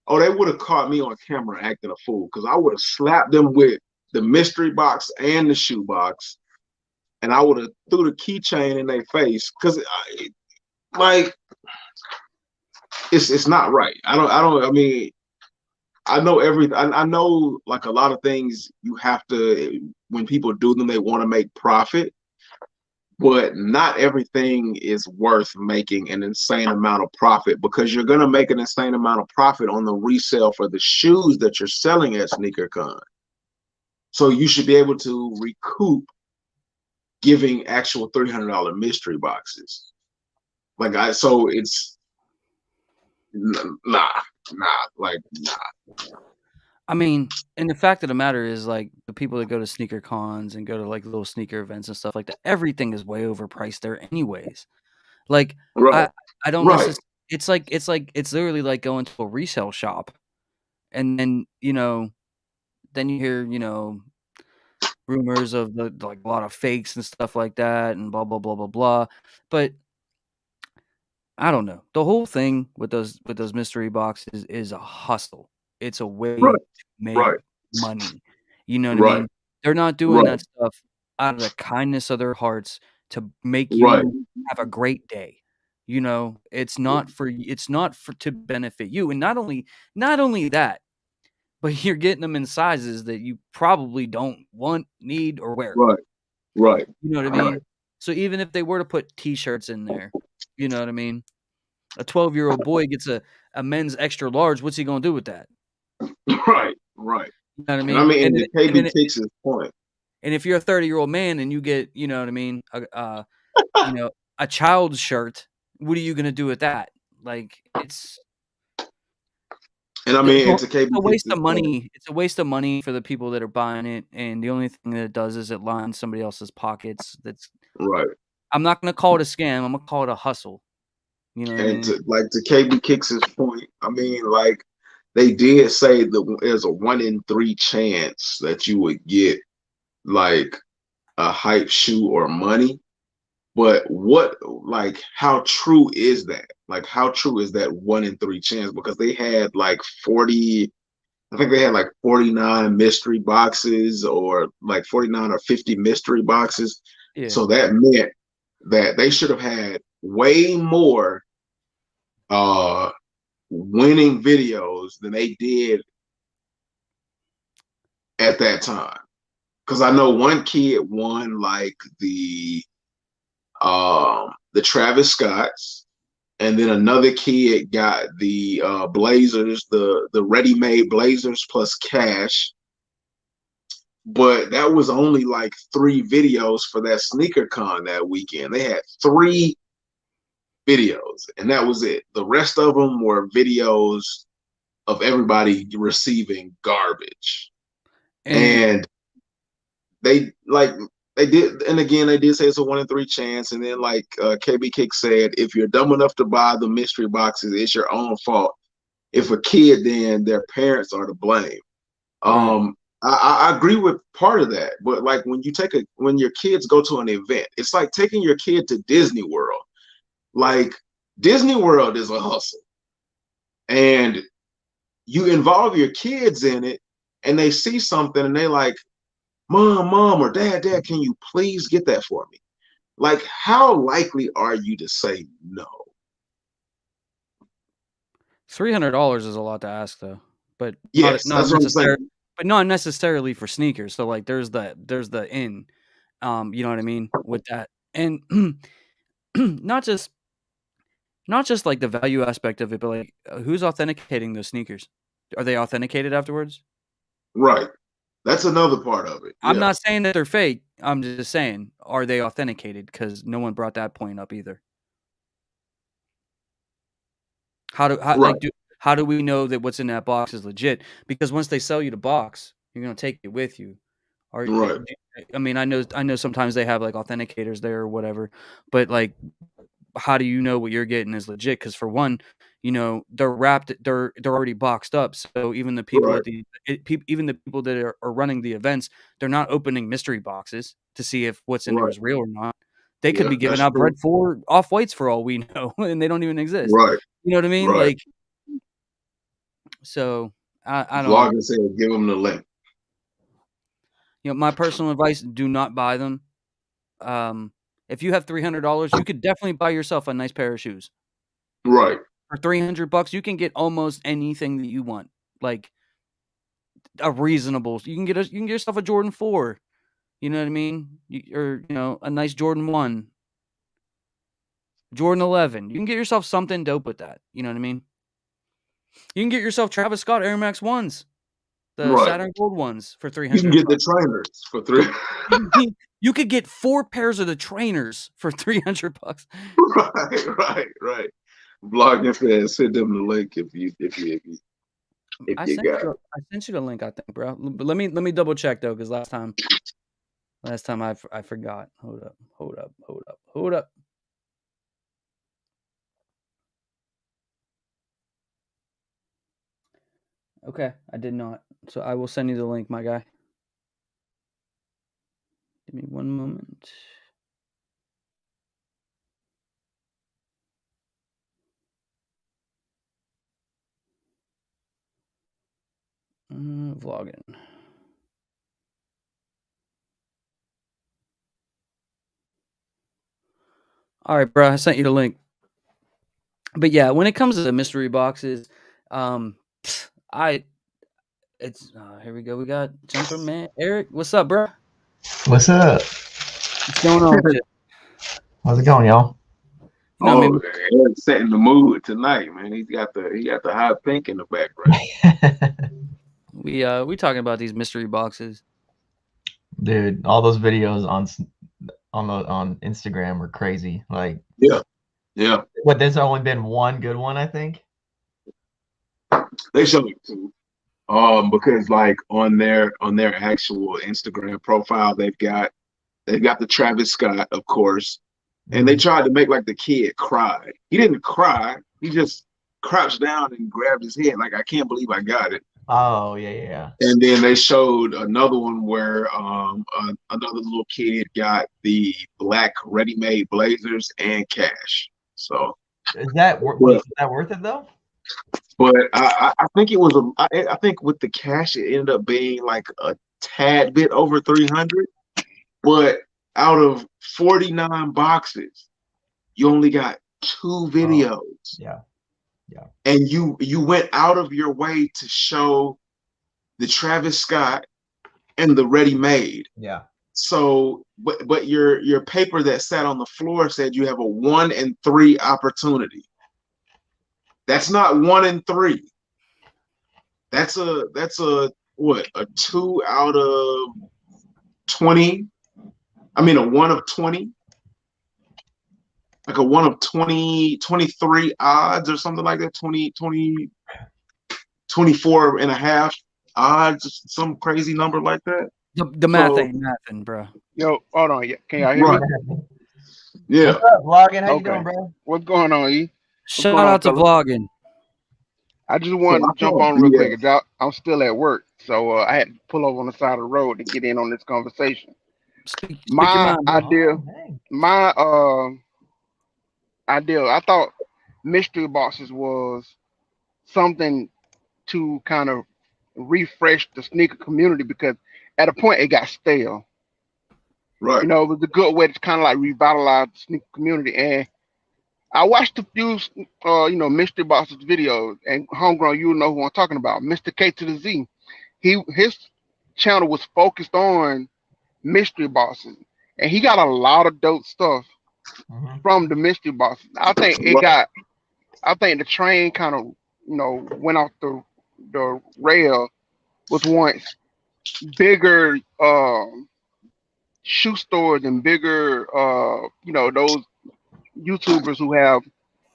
B: oh, they would have caught me on camera acting a fool because I would have slapped them with the mystery box and the shoebox, and I would have threw the keychain in their face because, like, it's not right. I mean, I know everything. I know, like, a lot of things you have to, when people do them, they want to make profit, but not everything is worth making an insane amount of profit because you're going to make an insane amount of profit on the resale for the shoes that you're selling at SneakerCon. So you should be able to recoup giving actual $300 mystery boxes. So it's nah, like nah.
A: I mean, and the fact of the matter is, like, the people that go to sneaker cons and go to, like, little sneaker events and stuff like that, everything is way overpriced there anyways. Like,
B: Right,
A: I I don't
B: right,
A: necess it's literally like going to a resale shop, and then, then you hear, rumors of like, a lot of fakes and stuff like that and blah, blah, blah, blah, blah, but I don't know. The whole thing with those mystery boxes is a hustle. It's a way
B: right,
A: to make
B: right,
A: money. You know what I
B: right,
A: mean? They're not doing
B: right,
A: that stuff out of the kindness of their hearts to make
B: right,
A: you have a great day. It's not for to benefit you. And not only that, but you're getting them in sizes that you probably don't want, need, or wear.
B: right, right,
A: You know what I
B: right,
A: mean? So even if they were to put t-shirts in there, you know what I mean? A 12-year-old boy gets a men's extra large, what's he gonna do with that?
B: right, right.
A: You know what I
B: And I
A: mean?
B: mean, to KB Kicks' point,
A: And if you're a 30-year-old man and you get, you know what I mean, you know, a child's shirt, what are you gonna do with that? Like,
B: and I mean, and to
A: it's
B: KB
A: a waste
B: Kicks'
A: of
B: point,
A: money. It's a waste of money for the people that are buying it, and the only thing that it does is it lines somebody else's pockets.
B: right.
A: I'm not gonna call it a scam, I'm gonna call it a hustle. You know what I
B: And
A: mean?
B: to KB Kicks' point, I mean, like, they did say that there's a 1 in 3 chance that you would get like a hype shoe or money. But how true is that? Like, how true is that 1 in 3 chance? Because they had like 40, I think they had like 49 mystery boxes or like 49 or 50 mystery boxes.
A: Yeah.
B: So that meant that they should have had way more uh winning videos than they did at that time. Because I know one kid won like the Travis Scotts, and then another kid got the Blazers, the ready-made Blazers plus cash. But that was only like 3 videos for that sneaker con that weekend. They had 3 videos, and that was it. The rest of them were videos of everybody receiving garbage.
A: And
B: And they like they did, and again they did say it's a 1 in 3 chance. And then like KB Kick said, if you're dumb enough to buy the mystery boxes, it's your own fault. If a kid, then their parents are to blame.
A: right.
B: I agree with part of that, but like when your kids go to an event, it's like taking your kid to Disney World. Like, Disney World is a hustle, and you involve your kids in it, and they see something and they like, mom, or dad, can you please get that for me? Like, how likely are you to say no?
A: $300 is a lot to ask though, but
B: Yes, that's what I'm saying.
A: not necessarily for sneakers. So like there's the in, you know what I mean with that, and not just like the value aspect of it, but like who's authenticating those sneakers? Are they authenticated afterwards?
B: Right. That's another part of it.
A: I'm
B: Yeah.
A: not saying that they're fake. I'm just saying, are they authenticated? Because no one brought that point up either.
B: Right.
A: How do we know that what's in that box is legit? Because once they sell you the box, you're gonna take it with you. Or
B: Right.
A: I mean, I know sometimes they have like authenticators there or whatever, but like, how do you know what you're getting is legit? Because for one, they're wrapped, they're already boxed up. So even the people
B: Right.
A: even the people that are running the events, they're not opening mystery boxes to see if what's in there
B: Right.
A: is real or not. They could
B: Yeah,
A: be giving
B: that's
A: out
B: true.
A: bread for off whites for all we know, and they don't even exist.
B: Right.
A: You know what I mean?
B: Right.
A: Like, so I don't know.
B: Vlogging said, give them the link.
A: My personal advice: do not buy them. If you have $300, you could definitely buy yourself a nice pair of shoes.
B: Right.
A: For $300, you can get almost anything that you want. Like a reasonable, you can get yourself a Jordan 4. You know what I mean? Or a nice Jordan 1, Jordan 11. You can get yourself something dope with that. You know what I mean? You can get yourself Travis Scott Air Max 1s, the
B: Right.
A: Saturn Gold ones for
B: You can
A: 300
B: get the
A: bucks.
B: trainers for $300.
A: You could get 4 pairs of the trainers for 300 bucks.
B: Right. Vlogging said, send them the link if you
A: I
B: got it.
A: I sent you the link, I think, bro. But let me double check though, because last time I forgot. Hold up. Okay, I did not. So I will send you the link, my guy. Give me one moment. Vlogging. All right, bro. I sent you the link. But yeah, when it comes to the mystery boxes, it's here we go. We got Jumper Man Eric. What's up, bro?
D: What's up?
A: What's going on with you?
D: How's it going, y'all?
A: I
B: Oh,
A: mean,
B: Eric's setting the mood tonight, man. He got the hot pink in the background.
A: we talking about these mystery boxes.
D: Dude, all those videos on Instagram were crazy. Like,
B: Yeah.
D: what? There's only been one good one, I think.
B: They showed it too. Because like on their actual Instagram profile, they've got the Travis Scott, of course, and they tried to make like the kid cry. He didn't cry. He just crouched down and grabbed his head. Like, I can't believe I got it.
D: Oh yeah.
B: And then they showed another one where another little kid got the black ready-made blazers and cash. So
D: Is that
B: well,
D: worth it though?
B: but I think it was I think with the cash it ended up being like a tad bit over 300. But out of 49 boxes, you only got 2 videos.
D: Yeah.
B: And you went out of your way to show the Travis Scott and the ready-made.
D: Yeah.
B: So, but your paper that sat on the floor said you have a 1 in 3 opportunity. That's not 1 in 3. That's a what, a 2 out of 20. I mean, a 1 of 20. Like a 1 of 20, 23 odds or something like that. 24 and a half odds, some crazy number like that.
A: The math ain't nothing, bro.
E: Yo, hold on. Can y'all hear me?
B: Yeah.
D: What's up, Vlogging? How you doing, bro?
E: What's going on, E?
A: Shout out to Vlogging.
E: I just wanted to jump on real quick. I'm still at work, so I had to pull over on the side of the road to get in on this conversation.
A: Speak
E: my
A: your mind,
E: idea, I thought mystery boxes was something to kind of refresh the sneaker community, because at a point it got stale.
B: Right.
E: It was a good way to kind of like revitalize the sneaker community. And I watched a few, mystery boxes videos, and homegrown, you know who I'm talking about, Mr. K to the Z. His channel was focused on mystery boxes, and he got a lot of dope stuff from the mystery boxes. I think the train kind of, went off the rail with once bigger shoe stores and bigger, those YouTubers who have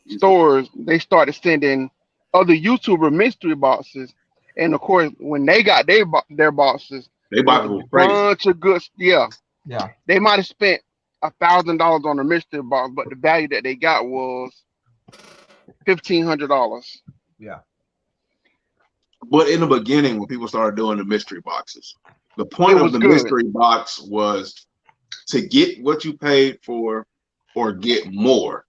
E: stores, they started sending other YouTuber mystery boxes, and of course, when they got their boxes,
B: they
E: was a bunch of good. Yeah. They might have spent $1,000 on a mystery box, but the value that they got was $1,500.
F: Yeah.
B: But in the beginning, when people started doing the mystery boxes, the point
E: It
B: of
E: was
B: the
E: good.
B: mystery box was to get what you paid for or get more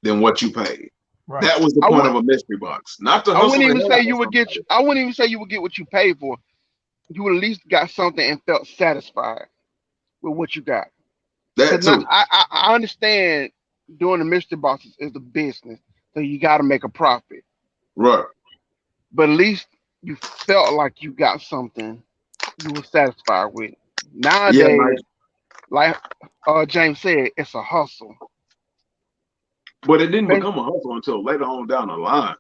B: than what you paid.
F: Right.
B: That was the
E: I
B: point
E: would.
B: of a mystery box, not to
E: I wouldn't
B: hustle the
E: even
B: hell
E: say
B: out
E: you
B: of
E: would get.
B: somebody.
E: I wouldn't even say you would get what you paid for. You would at least got something and felt satisfied with what you got.
B: That
E: Because now
B: too.
E: I understand doing the mystery boxes is a business, so you got to make a profit.
B: Right.
E: But at least you felt like you got something you were satisfied with.
B: Yeah,
E: Nowadays, like James said, it's a hustle.
B: but it didn't
E: Especially-
B: become a hustle until later on down the line.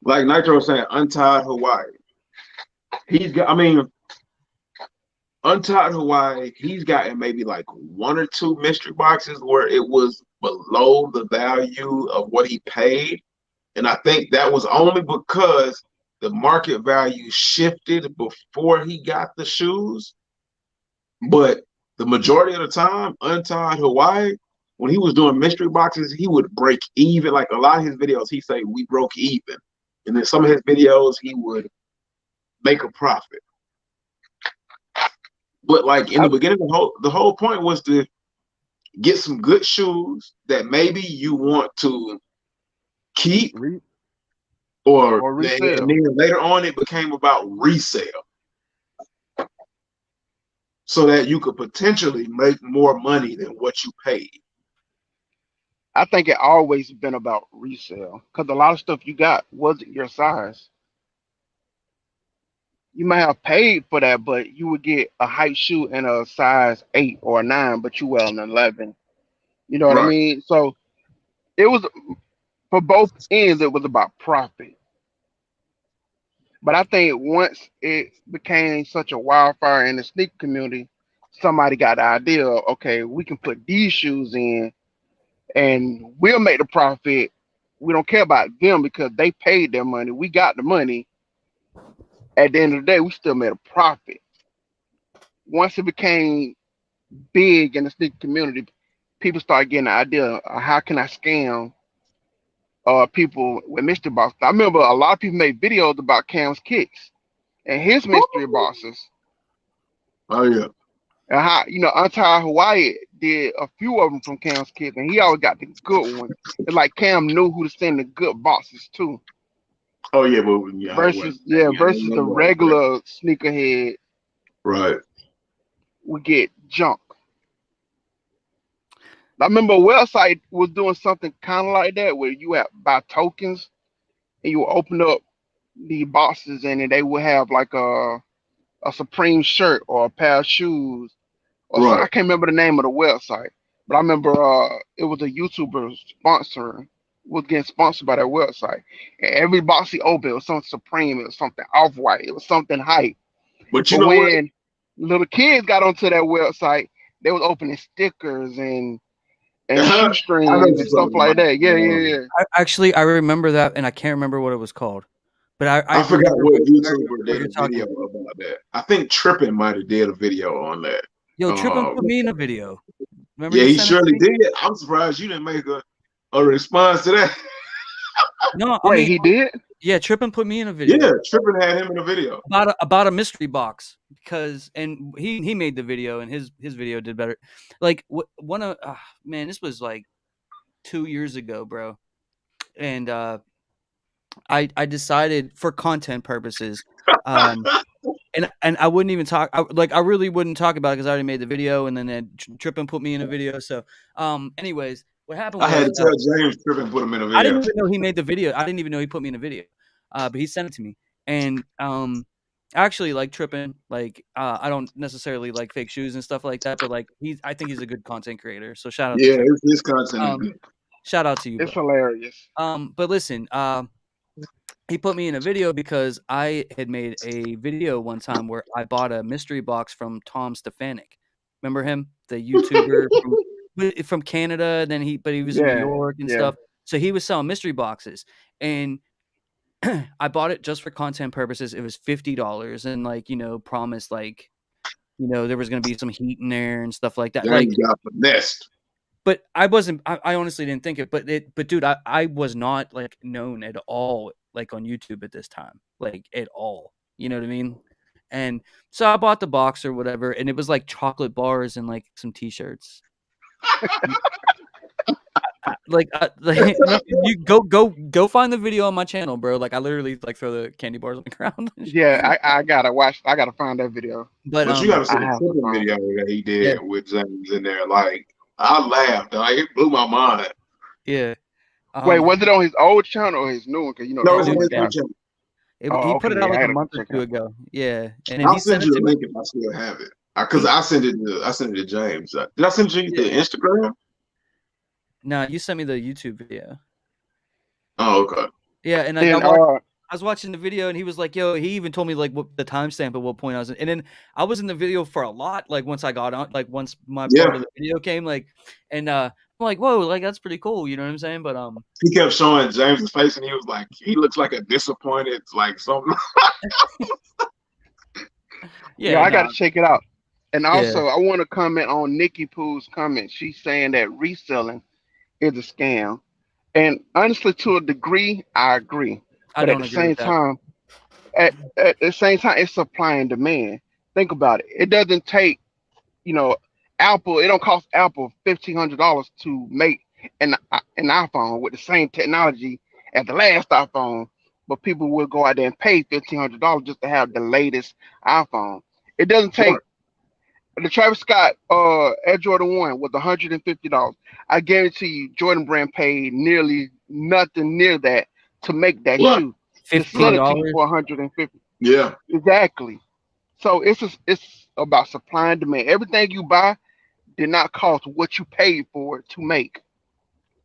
B: Like Nitro was saying, Untied Hawaii. He's got, I mean, Untied Hawaii, he's gotten maybe like one or two mystery boxes where it was below the value of what he paid. And I think that was only because the market value shifted before he got the shoes. But the majority of the time, Untied Hawaii, when he was doing mystery boxes, he would break even. Like a lot of his videos, he say we broke even. And then some of his videos, he would make a profit. But like in the
E: I,
B: beginning, the whole point was to get some good shoes that maybe you want to keep, or
E: or
B: and
E: resell.
B: then later on it became about resale, so that you could potentially make more money than what you paid.
E: I think it always been about resale because a lot of stuff you got wasn't your size. You might have paid for that, but you would get a height shoe in a size 8 or 9, but you wear an 11. You know what I
B: Right.
E: mean? So it was for both ends. It was about profit. But I think once it became such a wildfire in the sneaker community, somebody got the idea. Okay, we can put these shoes in, and we'll make the profit. We don't care about them because they paid their money. We got the money. At the end of the day, we still made a profit. Once it became big in the sneaker community, people start getting the idea of how can I scam people with mystery boxes. I remember a lot of people made videos about Cam's kicks and his mystery boxes.
B: Oh yeah.
E: And how Untied Hawaii did a few of them from Cam's kicks, and he always got the good ones. It's like Cam knew who to send the good boxes to.
B: Oh yeah, but yeah,
E: Versus the regular sneakerhead
B: right.
E: would get junk. I remember a website was doing something kind of like that where you had buy tokens and you would open up the boxes and then they would have like a Supreme shirt or a pair of shoes or so.
B: Right.
E: I can't remember the name of the website, but I remember it was a YouTuber sponsor was getting sponsored by that website. And every box he opened, it was something Supreme, it was something Off White, it was something hype.
B: But you
E: But
B: know what?
E: when little kids got onto that website, they was opening stickers and
B: I know
E: shoestrings
B: what
E: and
B: you're
E: stuff
B: talking
E: like
B: about.
E: that. Yeah.
A: I remember that, and I can't remember what it was called, but I
B: I forgot
A: remember
B: what
A: very
B: YouTuber
A: well what
B: did
A: you're
B: a video
A: talking.
B: about that. I think Trippin might have did a video on that.
A: Yo, Trippin put me in a video. Remember
B: Yeah,
A: you
B: he
A: sent it to
B: surely
A: me?
B: did. I'm surprised you didn't make a response to that.
A: No, I
E: Wait,
A: mean,
E: he did?
A: yeah, Trippin put me in a
B: Yeah,
A: video
B: Trippin had him in a video.
A: about a mystery box because, and he made the video, and his video did better. Like one of man, this was like 2 years ago, bro, and I decided for content purposes, and I wouldn't even talk. I really wouldn't talk about it because I already made the video, and then Trippin put me in a video. So, anyways, what happened
B: I had
A: was
B: to tell James Trippin put him in a
A: I didn't
B: video.
A: even know he made the video. I didn't even know he put me in a video. But he sent it to me, and actually like Trippin. Like I don't necessarily like fake shoes and stuff like that, but like I think he's a good content creator. So shout out to
B: Yeah,
A: Trippin.
B: his content is
A: Um,
B: good.
A: shout out to you,
E: It's
A: bro.
E: hilarious.
A: But listen, he put me in a video because I had made a video one time where I bought a mystery box from Tom Stefanik. Remember him, the YouTuber from Canada? Then he was in New
E: Yeah,
A: York and
E: yeah.
A: stuff. So he was selling mystery boxes, and I bought it just for content purposes. It was $50, and promised there was gonna be some heat in there and stuff like that. Like
B: James got finessed.
A: But I wasn't. I honestly didn't think it. But dude, I was not like known at all like on YouTube at this time, like at all. You know what I mean? And so I bought the box or whatever, and it was like chocolate bars and like some T-shirts. Like you go find the video on my channel, bro. Like I literally like throw the candy bars on the ground.
E: Yeah, I gotta watch. I gotta find that video.
A: But
B: But you got to see
E: I
B: the
E: have to
B: tripping
E: find
B: video
E: it.
B: that he
A: yeah,
B: did with James in there. Like I laughed, like it blew my mind.
A: yeah.
E: Wait, was it on his old channel or his new one? Because the
B: No,
A: His
B: it's
E: old
A: new
B: on
E: one
B: his new
E: got.
B: channel.
A: he
E: Oh,
A: put
E: okay,
A: it out
E: yeah, I
A: like a
E: gotta
A: month or
E: check it
A: two
E: out.
A: ago. Yeah, and then
B: I'll
A: he
B: send
A: sent it
B: you
A: to
B: the
A: me.
B: link if I still have it. Because
A: He,
B: I sent it to James. Did I send you the
A: yeah.
B: Instagram?
A: No, you sent me the YouTube video.
B: Oh, okay.
A: Yeah, and
E: Then
A: I was watching the video, and he was like, "Yo," he even told me like what the timestamp at what point I was in. And then I was in the video for a lot. Like once I got on, like once my part
B: Yeah.
A: of the video came, like, and I'm like, "Whoa, like that's pretty cool." You know what I'm saying? But
B: He kept showing James's face and he was like, he looks like a disappointed, like something.
E: yeah,
A: yeah,
E: I
A: no,
E: gotta check it out. And
A: yeah,
E: also, I want to comment on Nikki Poo's comment. She's saying that reselling is a scam. And honestly, to a degree, I agree.
A: I
E: But
A: don't agree with that.
E: at the same time, it's supply and demand. Think about it. It doesn't take, you know, Apple. It don't cost Apple $1,500 to make an iPhone with the same technology as the last iPhone. But people will go out there and pay $1,500 just to have the latest iPhone. It doesn't
B: Right.
E: take the Travis Scott Air Jordan 1 was $150. I guarantee you, Jordan Brand paid nearly nothing near that to make that
B: Right.
E: shoe to
A: fifteen
E: sell it to you
A: dollars.
E: for 150.
B: Yeah.
E: Exactly. So it's about supply and demand. Everything you buy did not cost what you paid for it to make,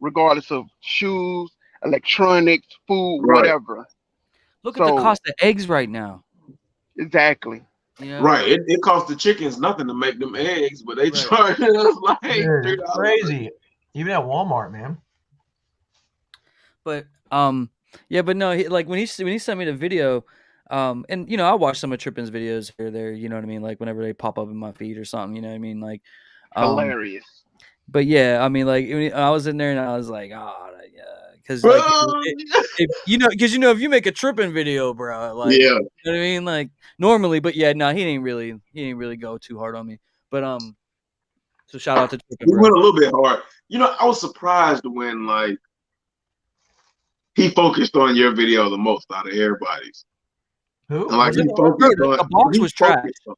E: regardless of shoes, electronics, food,
B: Right.
E: whatever.
A: Look at the
E: So
A: cost of eggs right now.
E: exactly.
A: You know,
B: Right. It cost the chickens nothing to make them eggs, but they
A: right?
B: charged us like
D: Dude, it's
B: $3.
D: crazy. Even at Walmart, man.
A: But yeah, but no, like when he sent me the video, and you know I watch some of Trippin's videos here or there. You know what I mean? Like whenever they pop up in my feed or something. You know what I mean? Like, um,
E: Hilarious.
A: but yeah, I mean, like I was in there and I was like, oh, yeah, because like
B: Well,
A: if you know, because you know, if you make a Trippin video, bro, like
B: yeah.
A: you know what I mean, like normally, but yeah, no, he didn't really go too hard on me. But so shout out to Trippin,
B: He
A: bro.
B: went a little bit hard. You know, I was surprised when like he focused on your video the most out of everybody's.
D: Who?
B: And like
D: Was
B: he
D: it
A: Bro,
B: focused on
A: the box
B: he
A: was trash.
B: focused on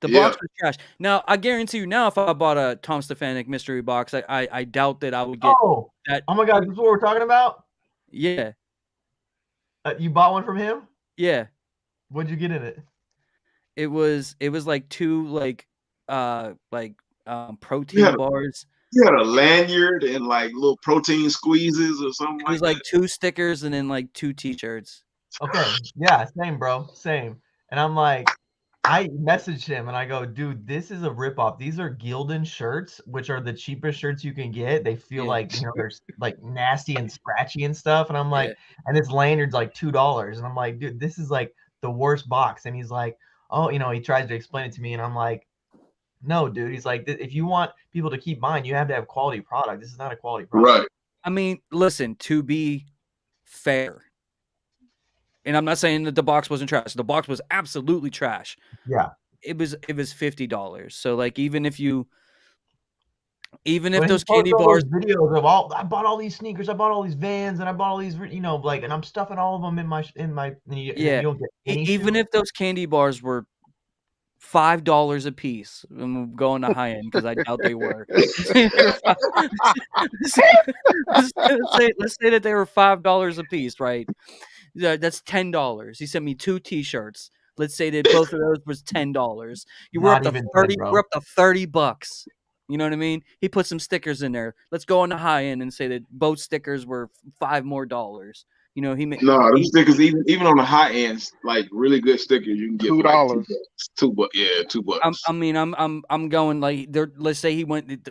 A: The
B: yeah.
A: box was trash. Now, I guarantee you now if I bought a Tom Stefanik mystery box, I doubt that I would get
D: Oh,
A: that.
D: oh my God! This is what we're talking about.
A: Yeah.
D: You bought one from him?
A: Yeah.
D: What'd you get in it?
A: It was like two
B: You
A: protein
B: had,
A: bars.
B: you had a lanyard and like little protein squeezes or something
A: It was
B: like
A: like
B: that.
A: two stickers and then like two t-shirts.
D: Okay, yeah, same, bro, same. And I'm like, I messaged him and I go, dude, this is a ripoff. These are Gildan shirts, which are the cheapest shirts you can get. They feel
A: Yeah.
D: like, they're like nasty and scratchy and stuff. And I'm
A: Yeah.
D: like, and this lanyard's like $2. And I'm like, dude, this is like the worst box. And he's like, oh, he tries to explain it to me. And I'm like, no, dude. He's like, if you want people to keep buying, you have to have quality product. This is not a quality product.
B: Right.
A: I mean, listen, to be fair. And I'm not saying that the box wasn't trash. The box was absolutely trash.
D: Yeah.
A: It was $50. So like even if
D: When
A: those
D: he
A: candy
D: posts all
A: bars,
D: those videos of I bought all these sneakers, I bought all these Vans, and I bought all these, like, and I'm stuffing all of them in my, and then you don't get any
A: even
D: shoe.
A: if those candy bars were $5 a piece, and we'll go on the high end because I doubt they were. let's say that they were $5 a piece, right? That's $10. He sent me 2 t-shirts. Let's say that both of those was $10. We're up
D: Not
A: to
D: even
A: 30.
D: 10, bro.
A: We're up to $30. You know what I mean? He put some stickers in there. Let's go on the high end and say that both stickers were $5 more. You know,
B: No, them stickers even on the high ends, like really good stickers, you can get for like
E: $2.
B: $2. Yeah, $2.
A: I'm going like there. Let's say he went.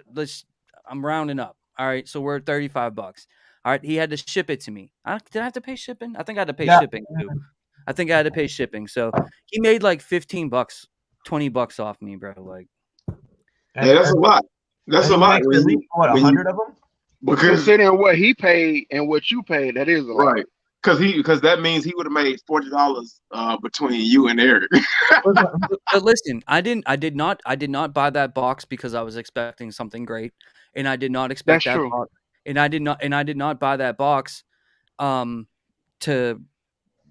A: I'm rounding up. All right, so we're at $35. All right, he had to ship it to me. Did I have to pay shipping? I think I had to pay
D: Yeah.
A: shipping too. I think I had to pay shipping. So he made like $15, $20 off me, bro. Like,
B: Hey, that's a lot. That's
D: And
B: a
D: he
B: lot
D: makes at least what, 100 of them?
B: because
E: Considering what he paid and what you paid, that is a lot.
B: right. Because that means he would have made $40 between you and Eric.
A: But listen, I did not buy that box because I was expecting something great, and I did not expect
E: That's
A: that
E: true.
A: box, and I did not buy that box, to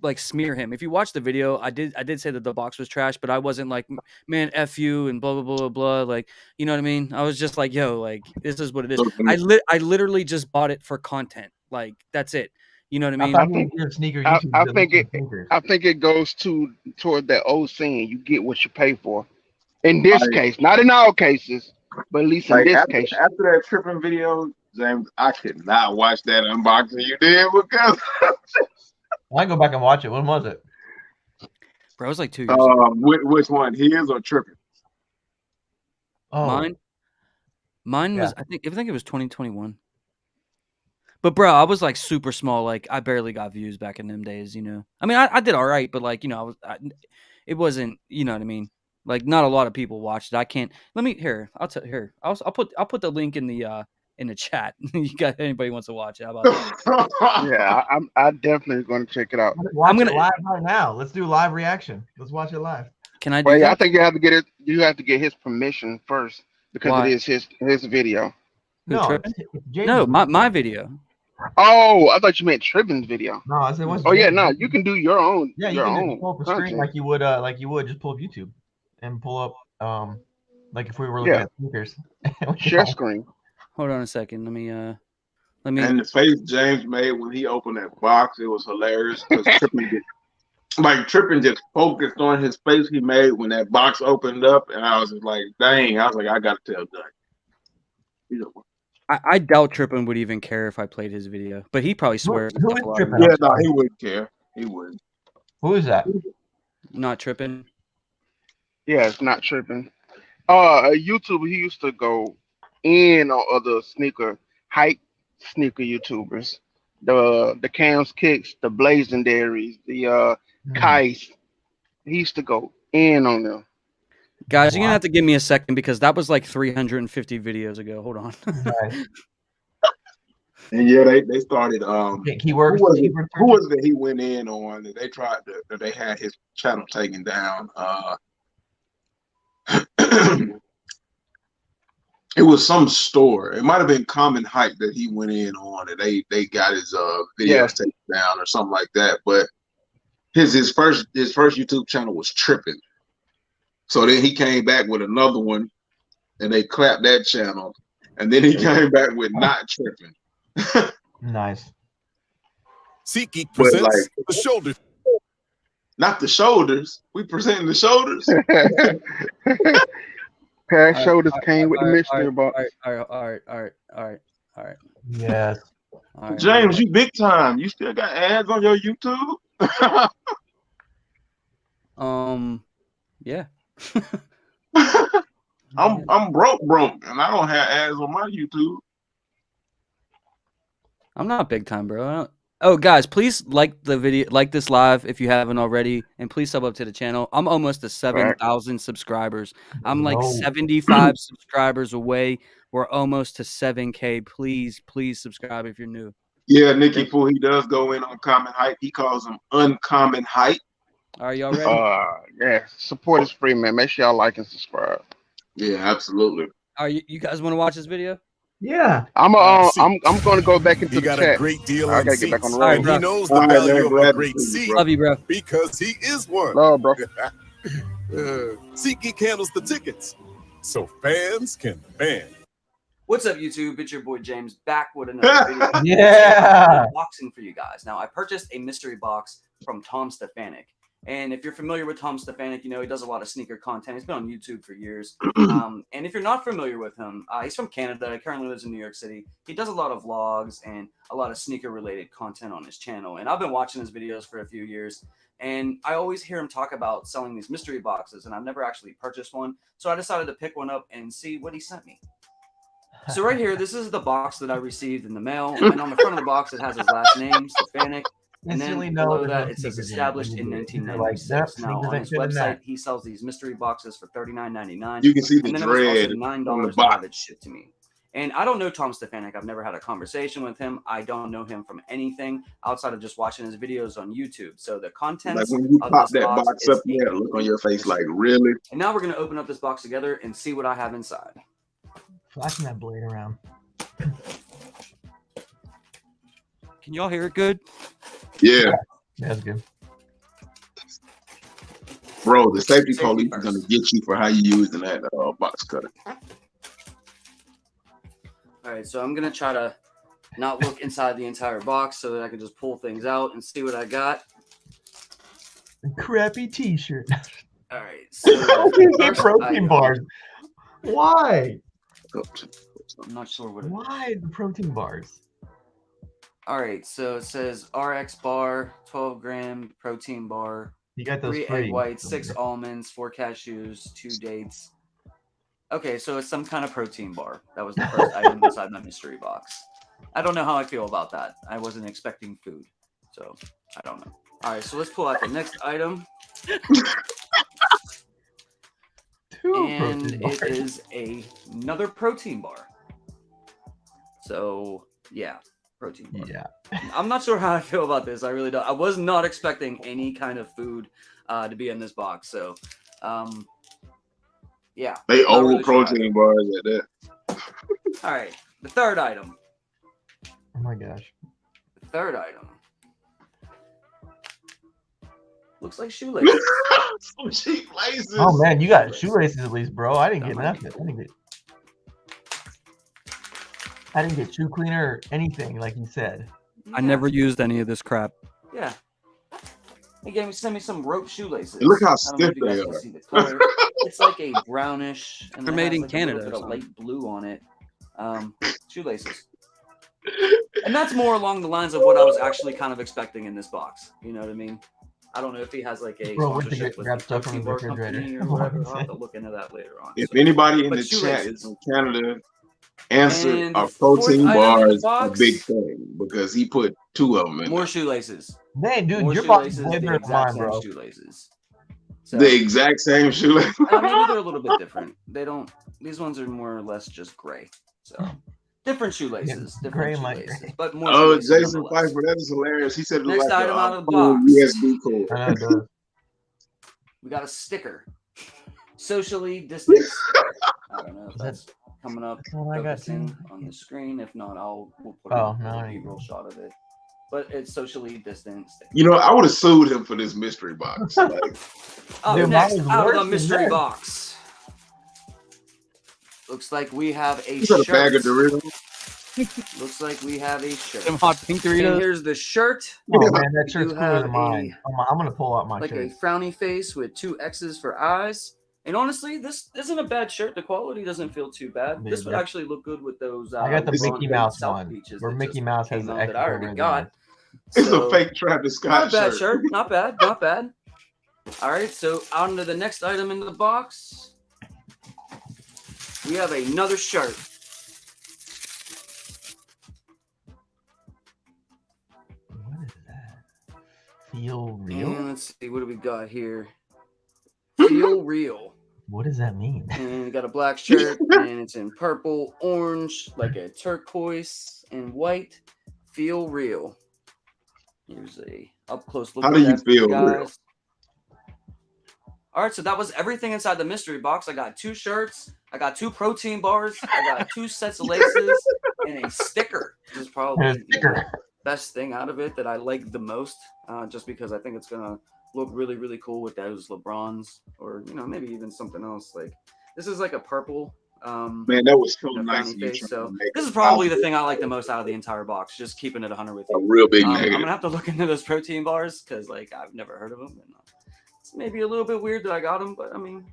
A: like smear him. If you watch the video, I did say that the box was trash, but I wasn't like, man, F you and blah blah blah blah. Like, you know what I mean? I was just like, yo, like this is what it is. I literally just bought it for content. Like that's it. You know what I
D: I
A: mean?
D: thought
E: I
D: he
E: think
D: was your sneaker
E: I,
D: YouTube
E: I
D: to
E: think
D: look
E: it
D: for sneakers.
E: I think it goes toward that old saying, you get what you pay for. In this
B: Like,
E: case, not in all cases, but at least in
B: like
E: this
B: after
E: case.
B: after that tripping video, James, I could not watch that unboxing you did because
D: I go back and watch it. When was it?
A: Bro, it was like 2 years ago.
B: which one, his or tripping?
D: Oh,
A: Mine
D: yeah.
A: was I think it was 2021. But bro, I was like super small. Like I barely got views back in them days. You know, I mean, I did all right, but like it wasn't. You know what I mean? Like not a lot of people watched it. I can't. Let me here. I'll tell here. I'll put the link in the chat. You got anybody wants to watch it? How about that?
E: Yeah, I definitely going to check it out.
D: Watch
A: I'm
D: it
A: gonna.
D: live right now. Let's do live reaction. Let's watch it live.
A: Can I
E: Well,
A: do
E: yeah, I
A: that?
E: think you have to get it. You have to get his permission first because it
A: Why?
E: is his video.
A: Who
D: No,
A: tripped?
D: it's James.
A: No, my video.
E: Oh, I thought you meant Trippin's video.
D: No, I said what's
E: Oh yeah,
D: James?
E: no, you can do your own.
D: Yeah, you
E: your
D: can just
E: own
D: pull up a screen
E: content.
D: like you would just pull up YouTube and pull up like if we were looking
E: Yeah,
D: at sneakers.
E: share screen.
A: Hold on a second. Let me.
B: And the face James made when he opened that box, it was hilarious because Trippin just focused on his face he made when that box opened up, and I was just like, dang, I was like, I gotta tell Doug. You know,
A: I doubt Trippin would even care if I played his video, but he probably swears.
D: Who is Trippin?
B: yeah, no, he wouldn't care. He wouldn't.
D: Who is that?
A: Not Trippin.
E: Yeah, it's not Trippin. A YouTuber, he used to go in on other hype sneaker YouTubers. The Cams Kicks, the Blazendaries, the Kais. He used to go in on them.
A: Guys, you're gonna have to give me a second because that was like 350 videos ago. Hold on.
D: Right.
B: And yeah, they started.
D: Keywords.
B: Who was it that he went in on? That they tried to. They had his channel taken down. It was some store. It might have been Common Hype that he went in on, and they got his videos taken down or something like that. But his first YouTube channel was tripping. So then he came back with another one, and they clapped that channel, and then he came back with not tripping.
D: Nice.
F: SeatGeek presents the shoulder.
B: Not the shoulders. We presenting the shoulders.
E: Pair of shoulders came with the mystery box.
A: All right.
D: Yes.
A: All right.
B: James, you big time. You still got ads on your YouTube?
A: Yeah.
B: I'm broke, and I don't have ads on my YouTube.
A: I'm not big time, bro. Oh, guys, please like the video, like this live if you haven't already, and please sub up to the channel. I'm almost to 7,000 subscribers. I'm like 75 subscribers away. We're almost to 7K. Please subscribe if you're new.
B: Yeah, Nicky Pooh, he does go in on Common Hype. He calls them Uncommon Hype.
A: Are y'all ready?
E: Yeah, support is free, man. Make sure y'all like and subscribe.
B: Yeah, absolutely.
A: Are you guys want to watch this video?
D: Yeah.
E: I'm going to go back into
F: He
E: the
F: got
E: chat.
F: a great deal
E: I
F: on
E: gotta get back on
F: seats.
E: the road.
F: And he knows the
B: All right,
F: value
B: man,
F: of
B: glad
F: a
B: to
F: great
B: see you,
F: seat
B: bro.
A: Love you, bro.
F: because he is one.
E: Love, bro.
F: SeatGeek handles the tickets, so fans can fan.
A: What's up, YouTube? It's your boy James back with another video.
D: Yeah.
A: Unboxing for you guys. Now, I purchased a mystery box from Tom Stefanik. And if you're familiar with Tom Stefanik, you know he does a lot of sneaker content. He's been on YouTube for years. And if you're not familiar with him, he's from Canada. He currently lives in New York City. He does a lot of vlogs and a lot of sneaker-related content on his channel. And I've been watching his videos for a few years. And I always hear him talk about selling these mystery boxes. And I've never actually purchased one. So I decided to pick one up and see what he sent me. So right here, this is the box that I received in the mail. And on the front of the box, it has his last name, Stefanik. And then
D: Instantly
A: below
D: there's
A: that,
D: no
A: it says
D: sneakers
A: established
D: when
A: in
D: you do it. You're like,
A: 1996.
D: nope,
A: Now,
D: sneakers
A: on
D: ain't
A: his
D: fitting
A: website,
D: that.
A: he sells these mystery boxes for $39.99.
B: You can see the
A: And then it was also
B: dread on the
A: $9 to
B: box.
A: have it shipped to me. And I don't know Tom Stefanik. I've never had a conversation with him. I don't know him from anything outside of just watching his videos on YouTube. So the
B: Like
A: contents
B: when you
A: of
B: pop
A: this
B: that
A: box
B: box up,
A: is
B: you
A: a
B: had a look on
A: complete
B: your face like,
A: mystery.
B: really?
A: And now we're going to open up this box together and see what I have inside.
D: Flashing that blade around.
A: Can y'all hear it good?
B: Yeah.
D: That's good.
B: Bro, the safety
A: Safety
B: police is going to get you for how you using that box cutter.
A: All right, so I'm going to try to not look inside the entire box so that I can just pull things out and see what I got.
D: Crappy t-shirt.
A: All right, so first
D: protein
A: item.
D: bars. Why?
A: I'm not sure what it is.
D: Why the protein bars?
A: All right, so it says RX bar, 12-gram protein bar,
D: You got those
A: 3
D: free.
A: egg whites, 6 almonds, 4 cashews, 2 dates. Okay, so it's some kind of protein bar. That was the first item inside my mystery box. I don't know how I feel about that. I wasn't expecting food, so I don't know. All right, so let's pull out the next item. And it is another protein bar. So, yeah, protein bar.
D: Yeah.
A: I'm not sure how I feel about this. I really don't. I was not expecting any kind of food to be in this box. So, yeah.
B: They old
A: really
B: protein bars at that.
A: All right, the third item.
D: Oh my gosh.
A: The third item. Looks like shoelaces.
B: Some cheap laces.
D: Oh man, you got shoelaces at least, bro. I didn't get
A: That might be
D: nothing. I didn't get shoe cleaner or anything, like you said.
A: I
G: never used any of this crap.
A: Yeah. He sent me some rope shoelaces.
B: And look how
A: I don't know if
B: stiff
A: you guys
B: they
A: can
B: are.
A: see the color. It's like a brownish, and
G: They're
A: it
G: made
A: has
G: in
A: like
G: Canada
A: a little bit
G: or
A: of light blue on it. Shoelaces. And that's more along the lines of what I was actually kind of expecting in this box. You know what I mean? I don't know if he has like a
D: Bro, where'd they
A: sponsorship
D: get
A: with
D: grab
A: the
D: stuff from
A: protein
D: the
A: bar
D: refrigerator?
A: company or whatever. I'll have to look into that later on.
B: If
A: So.
B: anybody in
A: But
B: the chat is
A: shoelaces.
B: from Canada, answer
A: And the
B: a
A: fourth
B: protein
A: item in
B: bar
A: the
B: is a
A: box,
B: big thing because he put 2 of them in
A: more
B: there.
A: shoelaces.
D: Man, dude,
A: More
D: your box is
A: shoelaces,
D: way
A: the
D: better than
A: exact
D: mine,
A: same
D: bro.
A: shoelaces. So,
B: The exact same shoelace.
A: maybe they're a little bit different. They don't. These ones are more or less just gray. So different shoelaces,
D: Yeah,
A: different
D: gray and light
A: shoelaces,
D: gray.
A: but more.
B: Oh,
A: shoelaces
B: Jason
A: nonetheless.
B: Pfeiffer, that is hilarious. He said it looked
A: Next
B: like
A: item out of the
B: phone
A: box.
B: USB cord.
D: I know it does.
A: We got a sticker. Socially distanced. I don't know if that's coming up.
D: That's what I got too.
A: On the screen. If not, we'll put
D: Oh,
A: a
D: no,
A: B-roll shot of it. But it's socially distanced.
B: You know, I would have sued him for this mystery box. Like,
D: Dude,
A: next
D: mine is
A: out of
D: worse
A: the
D: than
A: mystery
D: this.
A: box. Looks like we have a
B: you got a
A: shirt.
B: bag of Doritos?
A: Looks like we have a shirt.
G: Some hot pink
A: And
G: Doritos.
A: here's the shirt.
D: Oh man, that
A: We
D: shirt's
A: do
D: cooler
A: have
D: than mine. I'm gonna pull out my
A: like
D: shirt.
A: a frowny face with 2 X's for eyes. And honestly, this isn't a bad shirt. The quality doesn't feel too bad.
D: Dude,
A: this would actually look good with those.
D: I got the
A: LeBron
D: Mickey Mouse
A: South
D: one,
A: Beaches
D: where
A: that
D: Mickey
A: just
D: Mouse has
A: came
D: the
A: out that I
D: extra
A: already
D: red
A: got.
D: line.
B: It's
A: So,
B: a fake Travis
A: not
B: Scott
A: a bad shirt. Not bad. Not bad. All right, so on to the next item in the box. We have another shirt.
D: What is that? Feel real?
A: And let's see, what do we got here? Feel real.
D: What does that mean?
A: And we got a black shirt, and it's in purple, orange, like a turquoise, and white. Feel real. Here's a up close look.
B: How
A: at
B: do you
A: that for
B: feel
A: guys.
B: real?
A: All right, so that was everything inside the mystery box. I got 2 shirts, I got 2 protein bars, I got 2 sets of laces, and a sticker. This is probably the best thing out of it that I like the most, just because I think it's gonna look really, really cool with those LeBrons, or maybe even something else. Like this is like a purple.
B: Man, that was so nice.
A: Frowny face. So this is probably the thing I like the most out of the entire box. Just keeping it 100 with
B: a
A: you.
B: real big
A: I'm
B: negative.
A: gonna have to look into those protein bars because like I've never heard of them. And, it's maybe a little bit weird that I got them, but I mean,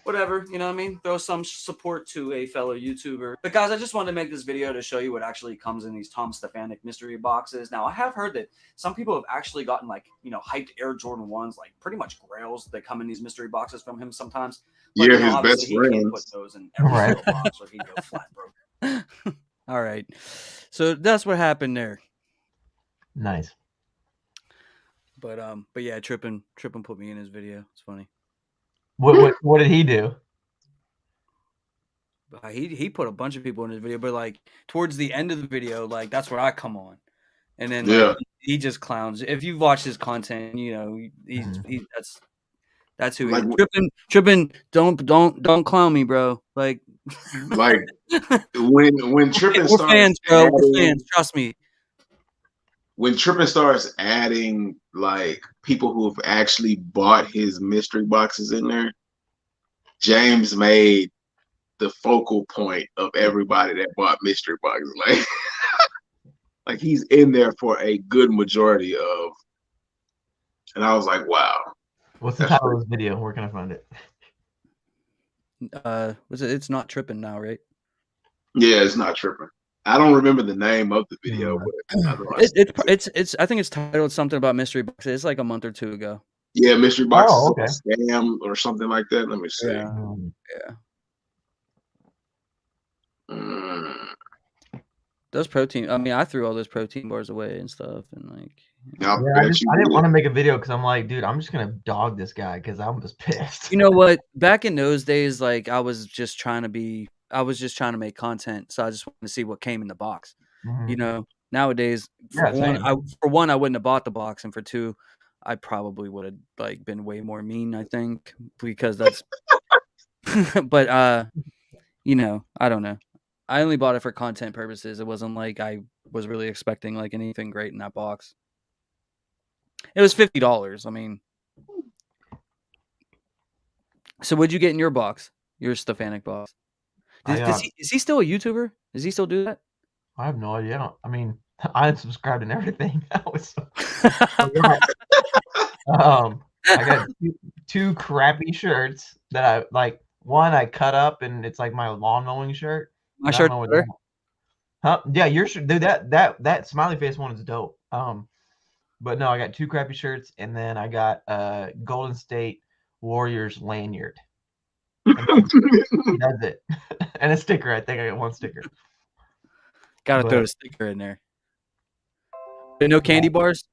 A: whatever. You know what I mean? Throw some support to a fellow YouTuber. But guys, I just wanted to make this video to show you what actually comes in these Tom Stefanik mystery boxes. Now, I have heard that some people have actually gotten like, hyped Air Jordan 1s, like pretty much grails that come in these mystery boxes from him sometimes. But,
B: Yeah, his best
A: obviously he can't put
B: friends.
A: those in every
D: Right.
A: single box or he'd go flat broke.
G: All right. So that's what happened there.
D: Nice.
A: But yeah, Trippin put me in his video. It's funny.
D: What did he do?
A: He put a bunch of people in his video, but like towards the end of the video, like that's where I come on, and then
B: Yeah.
A: like he just clowns. If you've watched his content, you know he's that's who
B: Like-
A: he is. Trippin, don't clown me, bro. Like
B: when Trippin
A: we're
B: starts
A: fans, bro.
B: adding,
A: We're fans. Trust me.
B: when Trippin starts adding like people who have actually bought his mystery boxes in there, James made the focal point of everybody that bought mystery boxes. Like, like he's in there for a good majority of, and I was like, wow.
D: What's the title of this video? Where can I find it?
A: It's not Trippin now, right?
B: Yeah, it's not Trippin. I don't remember the name of the video, but
A: it's I think it's titled something about mystery boxes. It's like a month or two ago.
B: yeah, mystery boxes
D: Oh, okay.
B: scam or something like that. Let me see.
A: Yeah.
B: Mm.
A: Those protein. I mean, I threw all those protein bars away and stuff, and like.
B: I
D: didn't want to make a video because I'm like, dude, I'm just gonna dog this guy because I'm just pissed.
A: You know what? Back in those days, like I was just trying to make content, so I just wanted to see what came in the box.
D: Mhm.
A: You know, nowadays, for one, I wouldn't have bought the box, and for two, I probably would have like been way more mean. I think because that's. But you know, I don't know. I only bought it for content purposes. It wasn't like I was really expecting like anything great in that box. It was $50. I mean, so what'd you get in your box? Your Stefanik box? Is he still a YouTuber? Does he still do that?
D: I have no idea. I mean, I unsubscribed and everything. I got two crappy shirts that I like. One I cut up and it's like my lawn mowing shirt.
A: My shirt better.
D: Huh? Yeah, your shirt, dude. That smiley face one is dope. But no, I got two crappy shirts and then I got a Golden State Warriors lanyard. And that's it. And a sticker. I think I got one sticker.
A: Gotta throw a sticker in there. But no candy bars?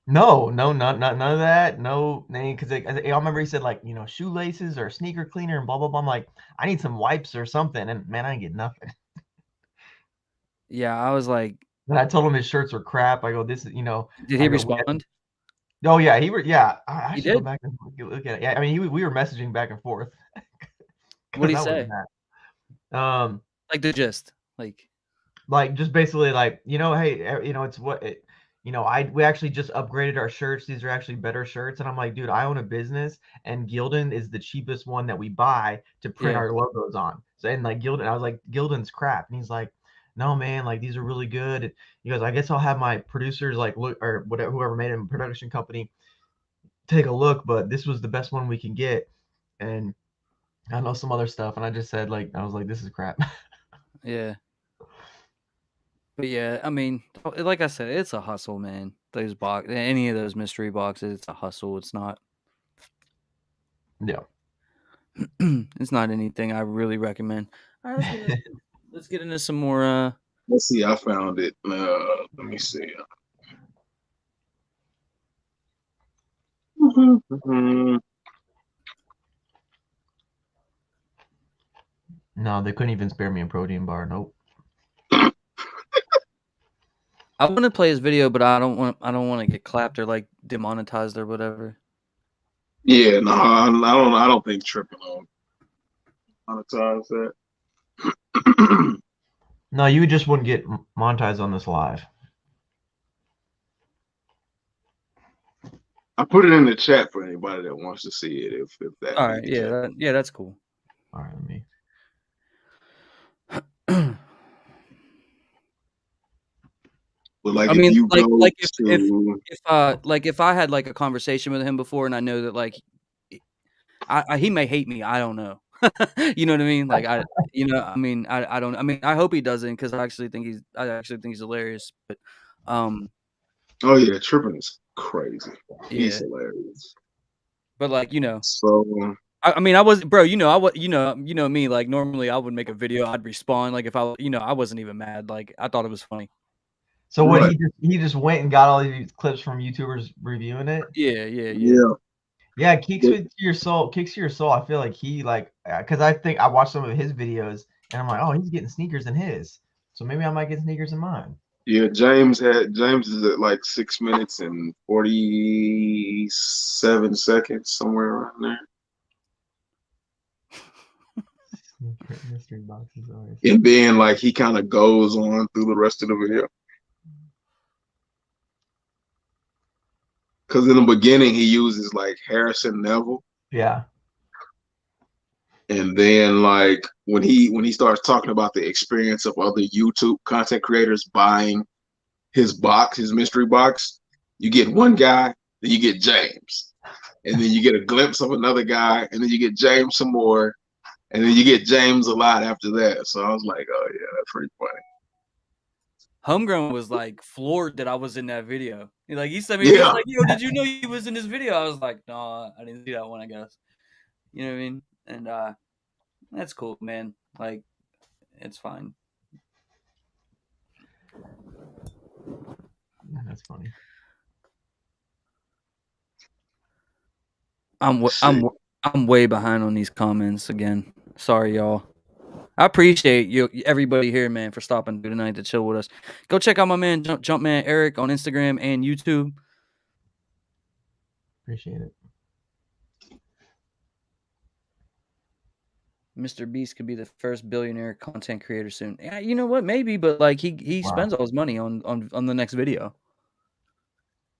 D: No, none of that. No, because I remember he said like, you know, shoelaces or sneaker cleaner and blah blah blah. I'm like, I need some wipes or something, and man, I didn't get nothing.
A: Yeah, I was like.
D: And I told him his shirts were crap. I go, this is, you know.
A: Did he respond?
D: Oh yeah, I should
A: did?
D: go back and look at it. Yeah, I mean, we were messaging back and forth.
A: What did he say? Like the gist,
D: like just basically like, you know, hey, you know, it's what it, you know, we actually just upgraded our shirts. These are actually better shirts. And I'm like, dude, I own a business and Gildan is the cheapest one that we buy to print our logos on. So, and like Gildan, I was like, Gildan's crap. And he's like, no, man, like these are really good. And he goes, I guess I'll have my producers like look, or whatever, whoever made it in production company, take a look, but this was the best one we can get. And I know some other stuff. And I just said, like, I was like, this is crap.
A: Yeah. But yeah, I mean, like I said, it's a hustle, man. Any of those mystery boxes, it's a hustle. It's not.
D: Yeah.
A: It's not anything I really recommend. All right, let's get into some more.
B: Let's see. I found it. Let me see.
D: No, they couldn't even spare me a protein bar. Nope.
A: I want to play his video, but I don't want to get clapped or like demonetized or whatever.
B: Yeah, no, I don't think Trippin will monetize that.
D: No, you just wouldn't get monetized on this live.
B: I put it in the chat for anybody that wants to see it. If that.
A: All right, yeah, that's cool.
D: All right, let me.
B: But like,
A: I mean,
B: if
A: I had like a conversation with him before, and I know that like, he may hate me. I don't know. You know what I mean? Like I don't. I mean, I hope he doesn't because I actually think he's hilarious. But,
B: oh yeah, Trippin is crazy. He's hilarious.
A: But like, you know,
B: so
A: I mean, I was, bro. You know me. Like normally, I would make a video. I'd respond. Like if I wasn't even mad. Like I thought it was funny.
D: So what
B: Right.
D: he just went and got all these clips from YouTubers reviewing it.
A: Yeah.
D: Yeah, kicks with your soul. Kicks to your soul. I feel like he like because I think I watched some of his videos and I'm like, oh, he's getting sneakers in his. So maybe I might get sneakers in mine.
B: Yeah, James is at like 6 minutes and 47 seconds, somewhere around there.
D: Sneaker mystery boxes always.
B: And then like he kind of goes on through the rest of the video. Because in the beginning he uses like Harrison Neville.
D: Yeah.
B: And then like when he starts talking about the experience of other YouTube content creators buying his box, his mystery box, you get one guy, then you get James. And then you get a glimpse of another guy, and then you get James some more, and then you get James a lot after that. So I was like, oh yeah, that's pretty funny.
A: Homegrown was like floored that I was in that video. He sent me, he's like, yo, did you know you was in this video? I was like, no, I didn't see that one, I guess. You know what I mean? And that's cool, man. Like, it's fine.
D: That's funny.
A: I'm way behind on these comments again. Sorry, y'all. I appreciate you, everybody here, man, for stopping through tonight to chill with us. Go check out my man Jumpman Eric on Instagram and YouTube.
D: Appreciate it.
A: Mr. Beast could be the first billionaire content creator soon. Yeah, you know what? Maybe, but like he spends all his money on the next video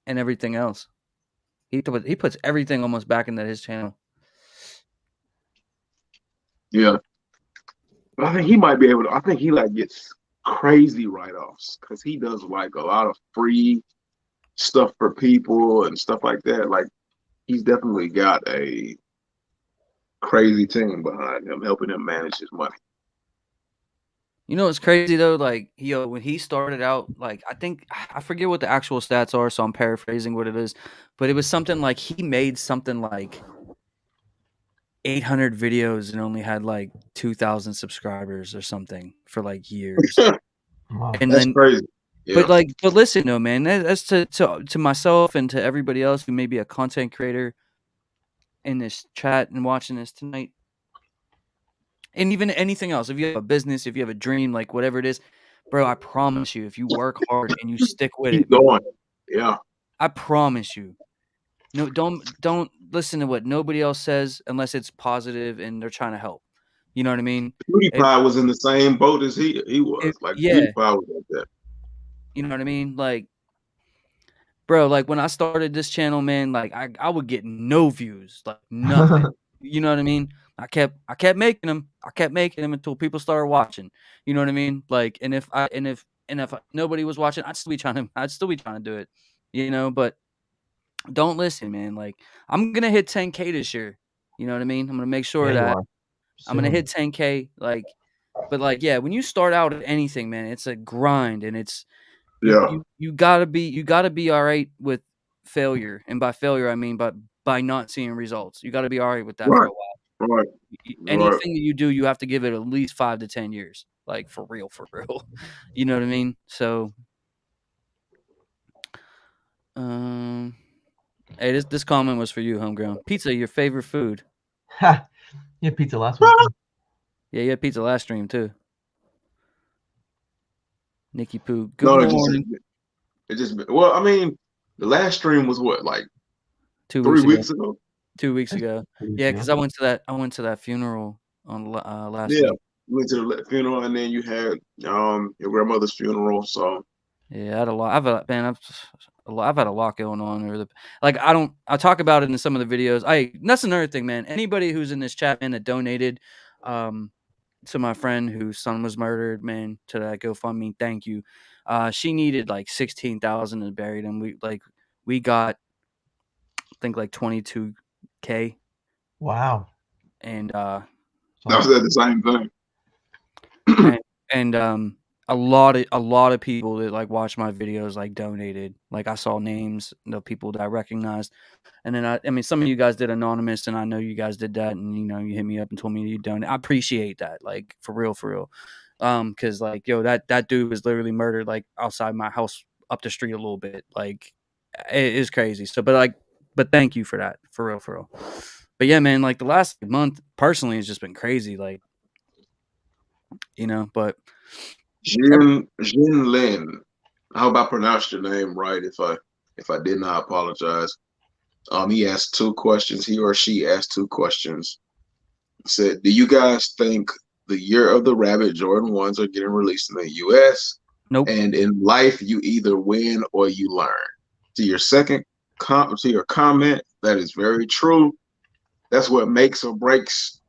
A: and everything else. He puts everything almost back into his channel.
B: Yeah. But I think he might be able to. I think he like gets crazy write-offs because he does like a lot of free stuff for people and stuff like that. Like he's definitely got a crazy team behind him helping him manage his money.
A: You know what's crazy though? Like, when he started out, like I forget what the actual stats are, so I'm paraphrasing what it is, but it was something like he made something like 800 videos and only had like 2,000 subscribers or something for like years.
D: Wow.
A: And
B: That's
A: then
B: crazy. Yeah.
A: But listen, no man, that's to myself and to everybody else who may be a content creator in this chat and watching this tonight. And even anything else, if you have a business, if you have a dream, like whatever it is, bro, I promise you, if you work hard and you stick with
B: Keep
A: it, man,
B: going. Yeah.
A: I promise you. No, don't listen to what nobody else says unless it's positive and they're trying to help. You know what I mean?
B: PewDiePie was in the same boat as he was. Like
A: Yeah.
B: PewDiePie was like that.
A: You know what I mean? Like, bro, like when I started this channel, man, like I would get no views, like nothing. You know what I mean? I kept making them. I kept making them until people started watching. You know what I mean? Like, and if nobody was watching, I'd still be trying to do it. You know, but don't listen, man. Like, I'm gonna hit 10K this year. You know what I mean? I'm gonna make sure that I'm gonna hit 10K. Like, but like, yeah, when you start out at anything, man, it's a grind, and it's you gotta be all right with failure, and by failure I mean by not seeing results. You gotta be all right with that for a while.
B: Right.
A: Anything that you do, you have to give it at least 5 to 10 years, like for real. You know what I mean? So, hey, this comment was for you, Homegrown. Pizza, your favorite food?
D: You had pizza last week.
A: Yeah, you had pizza last stream too. Nikki Poo. Good morning.
B: Well, I mean, the last stream was what, like
A: 2
B: 3
A: weeks
B: weeks
A: ago.
B: ago?
A: 2 weeks ago. Yeah, because I went to that funeral on last week.
B: You went to the funeral, and then you had your grandmother's funeral. So
A: yeah, I had a lot. I've had a lot going on. I talk about it in some of the videos. That's another thing, man. Anybody who's in this chat, man, that donated to my friend whose son was murdered, man, to that GoFundMe, thank you. She needed like 16,000 to bury him. We got, I think, like 22K.
D: Wow.
A: And
B: that was at the same thing.
A: and a lot of people that like watch my videos like donated. Like, I saw names of people that I recognized, and then I mean, some of you guys did anonymous, and I know you guys did that, and you hit me up and told me you donate. I appreciate that, like for real. Because like, yo, that dude was literally murdered like outside my house up the street a little bit. Like, it is crazy. So, but thank you for that, for real, for real. But yeah, man, like the last month personally has just been crazy. Like, but
B: Jin Lin. I hope I pronounced your name right. If I did not, apologize. He asked 2 questions. He or she asked 2 questions. Said, do you guys think the Year of the Rabbit Jordan 1s are getting released in the US?
A: nope.
B: And in life, you either win or you learn. To your comment, that is very true. That's what makes or breaks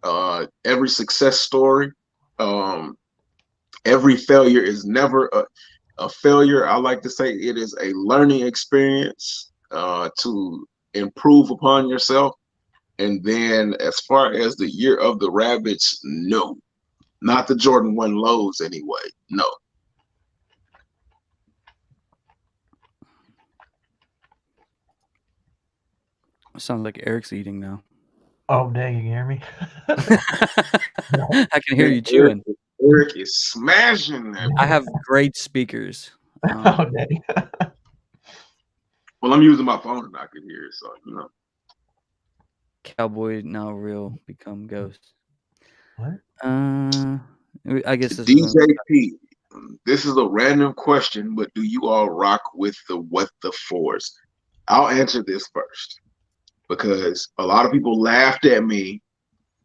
B: every success story. Every failure is never a failure. I like to say it is a learning experience to improve upon yourself. And then as far as the Year of the Rabbits, no. Not the Jordan 1 lows anyway. No.
A: Sounds like Eric's eating now.
D: Oh, dang, you can hear me?
A: I can hear you chewing.
B: Eric is smashing that.
A: I have great speakers.
D: Oh, dang.
B: Well, I'm using my phone and I can hear it, so
A: Cowboy now real become ghost.
D: What?
A: I guess this
B: DJP. This is a random question, but do you all rock with the What the Force? I'll answer this first because a lot of people laughed at me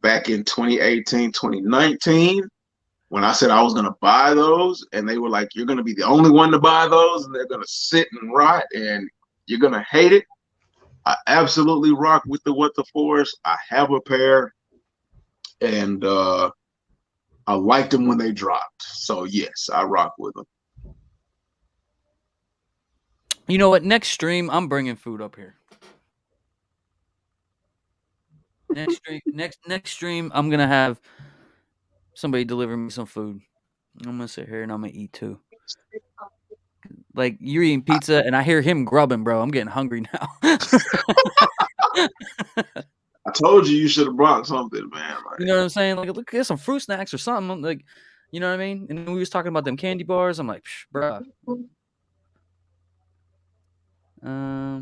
B: back in 2018, 2019 when I said I was going to buy those, and they were like, you're going to be the only one to buy those, and they're going to sit and rot, and you're going to hate it. I absolutely rock with the What the Force. I have a pair, and I liked them when they dropped. So, yes, I rock with them.
A: You know what? Next stream, I'm bringing food up here. Next stream, I'm gonna have somebody deliver me some food. I'm gonna sit here and I'm gonna eat too. Like, you're eating pizza, and I hear him grubbing, bro. I'm getting hungry now.
B: I told you should have brought something, man. Like,
A: you know what I'm saying? Like, look, get some fruit snacks or something. Like, you know what I mean? And then we was talking about them candy bars. I'm like, bruh.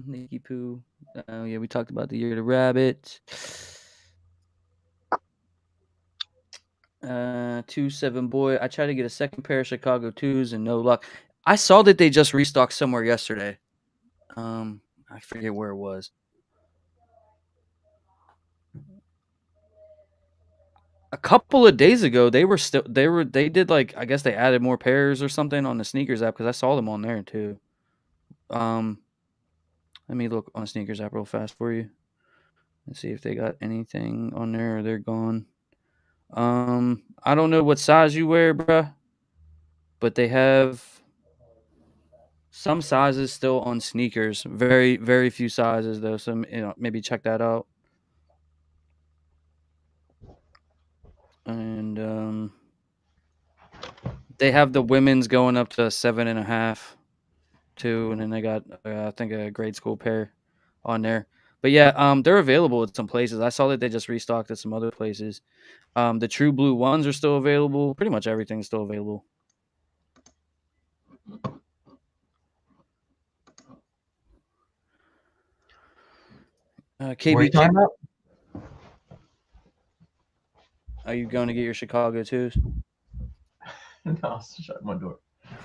A: Nikki Poo. Oh yeah, we talked about the Year of the Rabbit. 27 boy. I tried to get a second pair of Chicago 2s and no luck. I saw that they just restocked somewhere yesterday. I forget where it was. A couple of days ago, they did like, I guess they added more pairs or something on the sneakers app because I saw them on there too. Let me look on the sneakers app real fast for you and see if they got anything on there or they're gone. I don't know what size you wear, bruh, but they have some sizes still on sneakers. Very, very few sizes though. So maybe check that out. And they have the women's going up to 7.5 too, and then they got I think a grade school pair on there. But yeah, they're available at some places. I saw that they just restocked at some other places. The True Blue ones are still available. Pretty much everything's still available. KB,
D: what are you talking about?
A: Are you going to get your Chicago 2s?
D: No, shut my door.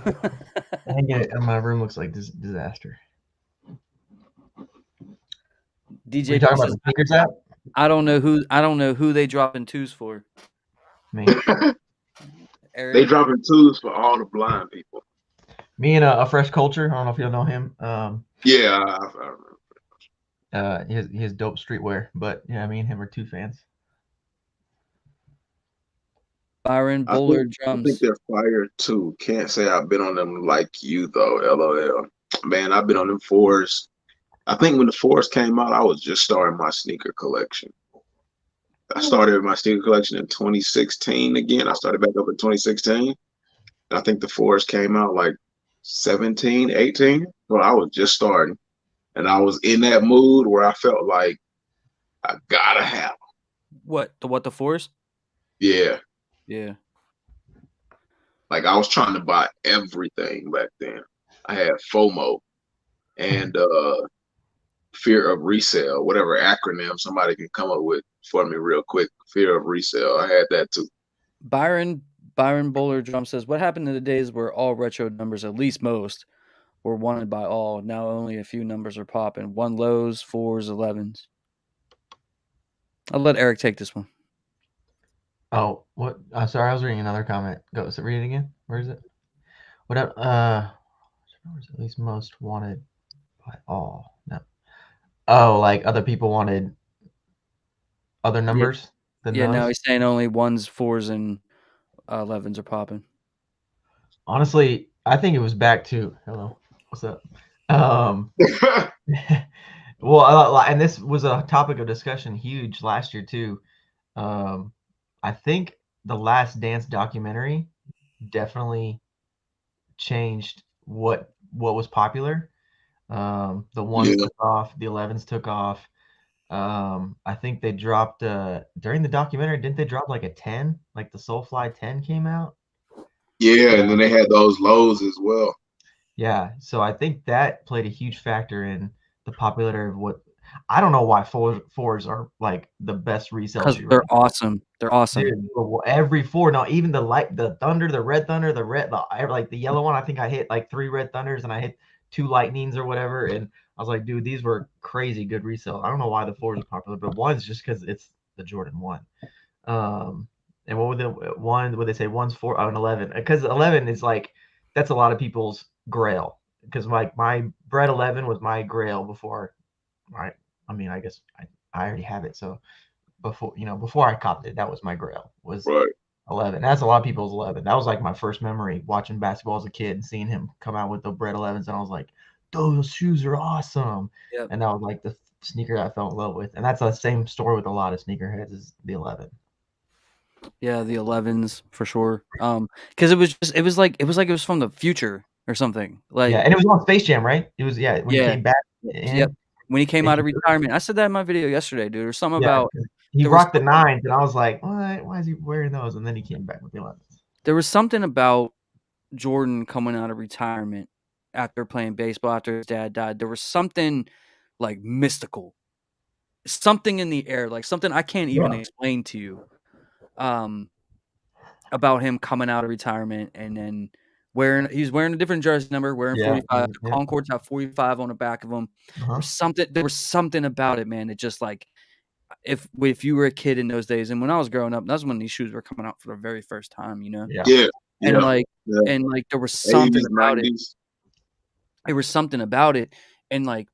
D: I get it. My room looks like this disaster.
A: DJ,
D: are you talking about the sneakers app?
A: I don't know who they dropping 2s for.
D: Me.
B: Eric. They dropping 2s for all the blind people.
D: Me and a Fresh Culture. I don't know if you'll know him.
B: Yeah, I
D: remember. His dope streetwear, but yeah, me and him are 2 fans.
A: Byron Bullard drums.
B: I think they're fire too. Can't say I've been on them like you though. LOL. Man, I've been on them 4s. I think when the 4s came out, I was just starting my sneaker collection. I started my sneaker collection in 2016 again. I started back up in 2016. And I think the 4s came out like 17, 18. Well, I was just starting. And I was in that mood where I felt like I gotta have them.
A: What the 4s?
B: Yeah.
A: Yeah.
B: Like I was trying to buy everything back then. I had FOMO and fear of resale, whatever acronym somebody can come up with for me real quick. Fear of resale. I had that too.
A: Byron Bowler Drum says, "What happened to the days where all retro numbers, at least most, were wanted by all? Now only a few numbers are popping. 1 lows, 4s, 11s." I'll let Eric take this one.
D: Oh, what? Sorry, I was reading another comment. Go, so read it again. Where is it? What up? At least most wanted by all. No. Oh, like other people wanted other numbers than
A: Yeah, now
D: those.
A: he's saying only 1s, 4s, and 11s are popping.
D: Honestly, I think it was back to hello. What's up? Well, and this was a topic of discussion huge last year too. I think the Last Dance documentary definitely changed what was popular. The ones
B: Yeah,
D: took off, the 11s took off. I think they dropped during the documentary. Didn't they drop like a 10? Like the Soulfly 10 came out.
B: yeah, and then they had those lows as well.
D: Yeah, so I think that played a huge factor in the popularity of what. I don't know why fours are like the best resale
A: Because
D: shoe
A: they're
D: right now.
A: awesome. They're awesome.
D: Dude, every four, no, even the Thunder, the Red Thunder, like the yellow one. I think I hit like 3 Red Thunders and I hit 2 Lightnings or whatever. And I was like, dude, these were crazy good resale. I don't know why the fours are popular, but one's just because it's the Jordan 1. And what would the one? Would they say one's 4? Oh, an 11? Because 11 is like that's a lot of people's grail. Because like my Bread 11 was my grail before. I mean, I guess I already have it. So before I copped it, that was my grail. Was
B: Right.
D: 11. That's a lot of people's 11. That was like my first memory watching basketball as a kid and seeing him come out with the Bread 11s, and I was like, those shoes are awesome.
A: Yep.
D: And that was like the sneaker I fell in love with. And that's the same story with a lot of sneakerheads is the 11.
A: Yeah, the 11s for sure. Because it was like it was from the future or something.
D: Yeah,
A: Like,
D: and it was on Space Jam, right? It was when he
A: yeah,
D: came back
A: yep.
D: in.
A: When he came
D: And
A: out of retirement, I said that in my video yesterday, dude. Or something
D: yeah,
A: about
D: he
A: there was
D: rocked the 9s, and I was like, what? Why is he wearing those? And then he came back with the 11s.
A: there was something about Jordan coming out of retirement after playing baseball after his dad died. There was something like mystical, something in the air, like something I can't even
D: Yeah.
A: explain to you. About him coming out of retirement and then he's wearing a different jersey number, wearing
D: Yeah.
A: 45. The
D: Yeah.
A: Concords have 45 on the back of them.
D: Uh-huh.
A: There was something about it, man. It just like if you were a kid in those days, and when I was growing up, that's when these shoes were coming out for the very first time, you know?
D: Yeah.
B: Yeah,
A: And
B: yeah, yeah.
A: and like there was something
B: 80s,
A: about it.
B: 90s.
A: There was something about it. And like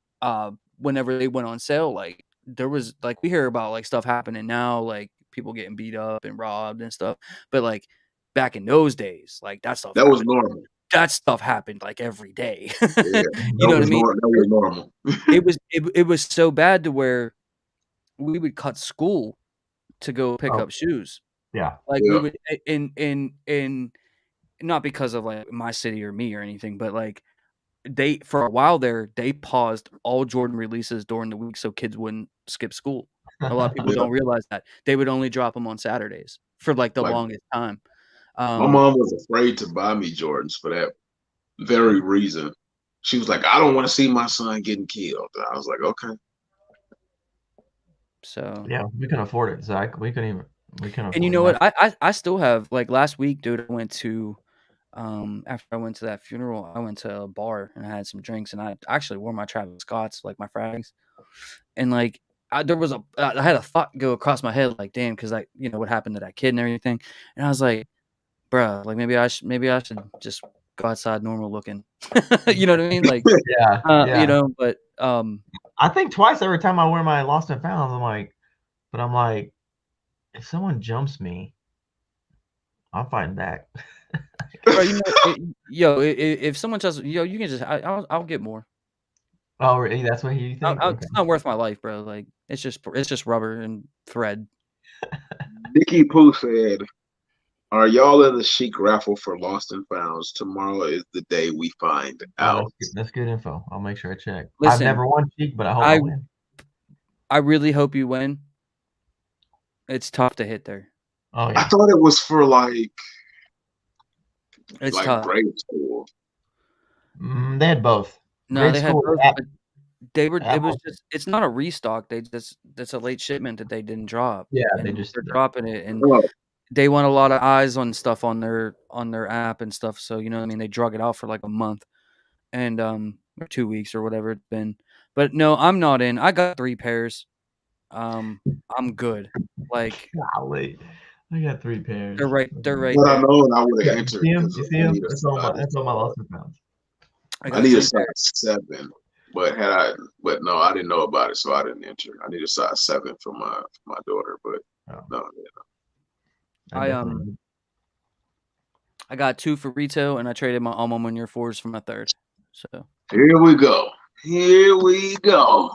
A: whenever they went on sale, like there was like we hear about like stuff happening now, like people getting beat up and robbed and stuff. But like back in those days, like that stuff
B: That was
A: happened.
B: normal.
A: That stuff happened like every day.
B: Yeah,
A: You know what I mean?
B: That was normal.
A: It was so bad to where we would cut school to go pick
D: Oh,
A: up shoes.
D: yeah.
A: Like we
B: Yeah,
A: would in not because of like my city or me or anything, but like they for a while there they paused all Jordan releases during the week so kids wouldn't skip school. A lot of people
B: yeah.
A: don't realize that they would only drop them on Saturdays for like the
B: Like
A: longest time.
B: my mom was afraid to buy me Jordans for that very reason. She was like, I don't want to see my son getting killed. I was like, okay.
A: So
D: Yeah, we couldn't afford it, Zach. We couldn't
A: and you
D: afford
A: know what?
D: that.
A: I still have like last week, dude. I went to after I went to that funeral, I went to a bar and I had some drinks and I actually wore my Travis Scotts, like my frags, and like I had a thought go across my head like, damn, because like you know what happened to that kid and everything, and I was like, bruh, like maybe I should just go outside normal looking, you know what I mean? Like,
D: Yeah,
A: you
D: yeah.
A: know, but
D: I think twice every time I wear my Lost and Found, I'm like, if someone jumps me, I'm fighting back.
A: bro, you know, if someone just you can just I'll get more.
D: Oh, really? That's what you think? Okay.
A: It's not worth my life, bro. Like it's just rubber and thread.
B: Nikki Pooh said, are y'all in the chic raffle for Lost and Founds? Tomorrow is the day we find
D: Oh,
B: out.
D: that's good info. I'll make sure I check. I've
A: Listen,
D: never won Cheek, but I hope I
A: I
D: win.
A: I really hope you win. It's tough to hit there.
D: Oh
B: I
D: yeah.
B: thought it was for like
A: It's
B: like
A: tough.
B: grade school.
D: They had both.
A: No,
D: Grade
A: they had
D: school.
A: both, but they were. It was
D: Apple.
A: just. It's not a restock. That's a late shipment that they didn't drop.
D: Yeah, they
A: and
D: just.
A: they're dropping it, and
B: Oh,
A: they want a lot of eyes on stuff on their app and stuff. So you know what I mean. They drug it out for like a month, and or 2 weeks or whatever it's been. But no, I'm not in. I got 3 pairs. I'm good. Like
D: Golly, I got 3 pairs.
A: they're right
B: but I
A: there.
B: know I would
D: Yeah,
B: have
D: you
B: entered
D: see him?
B: because
D: You see
B: I
D: him?
B: need a
D: That's all my.
B: size.
D: That's all my lost pounds.
A: I
B: I
A: got
B: need a
A: 3
B: size
A: pairs.
B: 7, but but no, I didn't know about it, so I didn't enter. I need a size 7 for my daughter, but
D: Oh,
B: no.
A: I
D: definitely.
A: I got 2 for retail, and I traded my Alma Munir 4s for my third. So
B: Here we go. Here we go.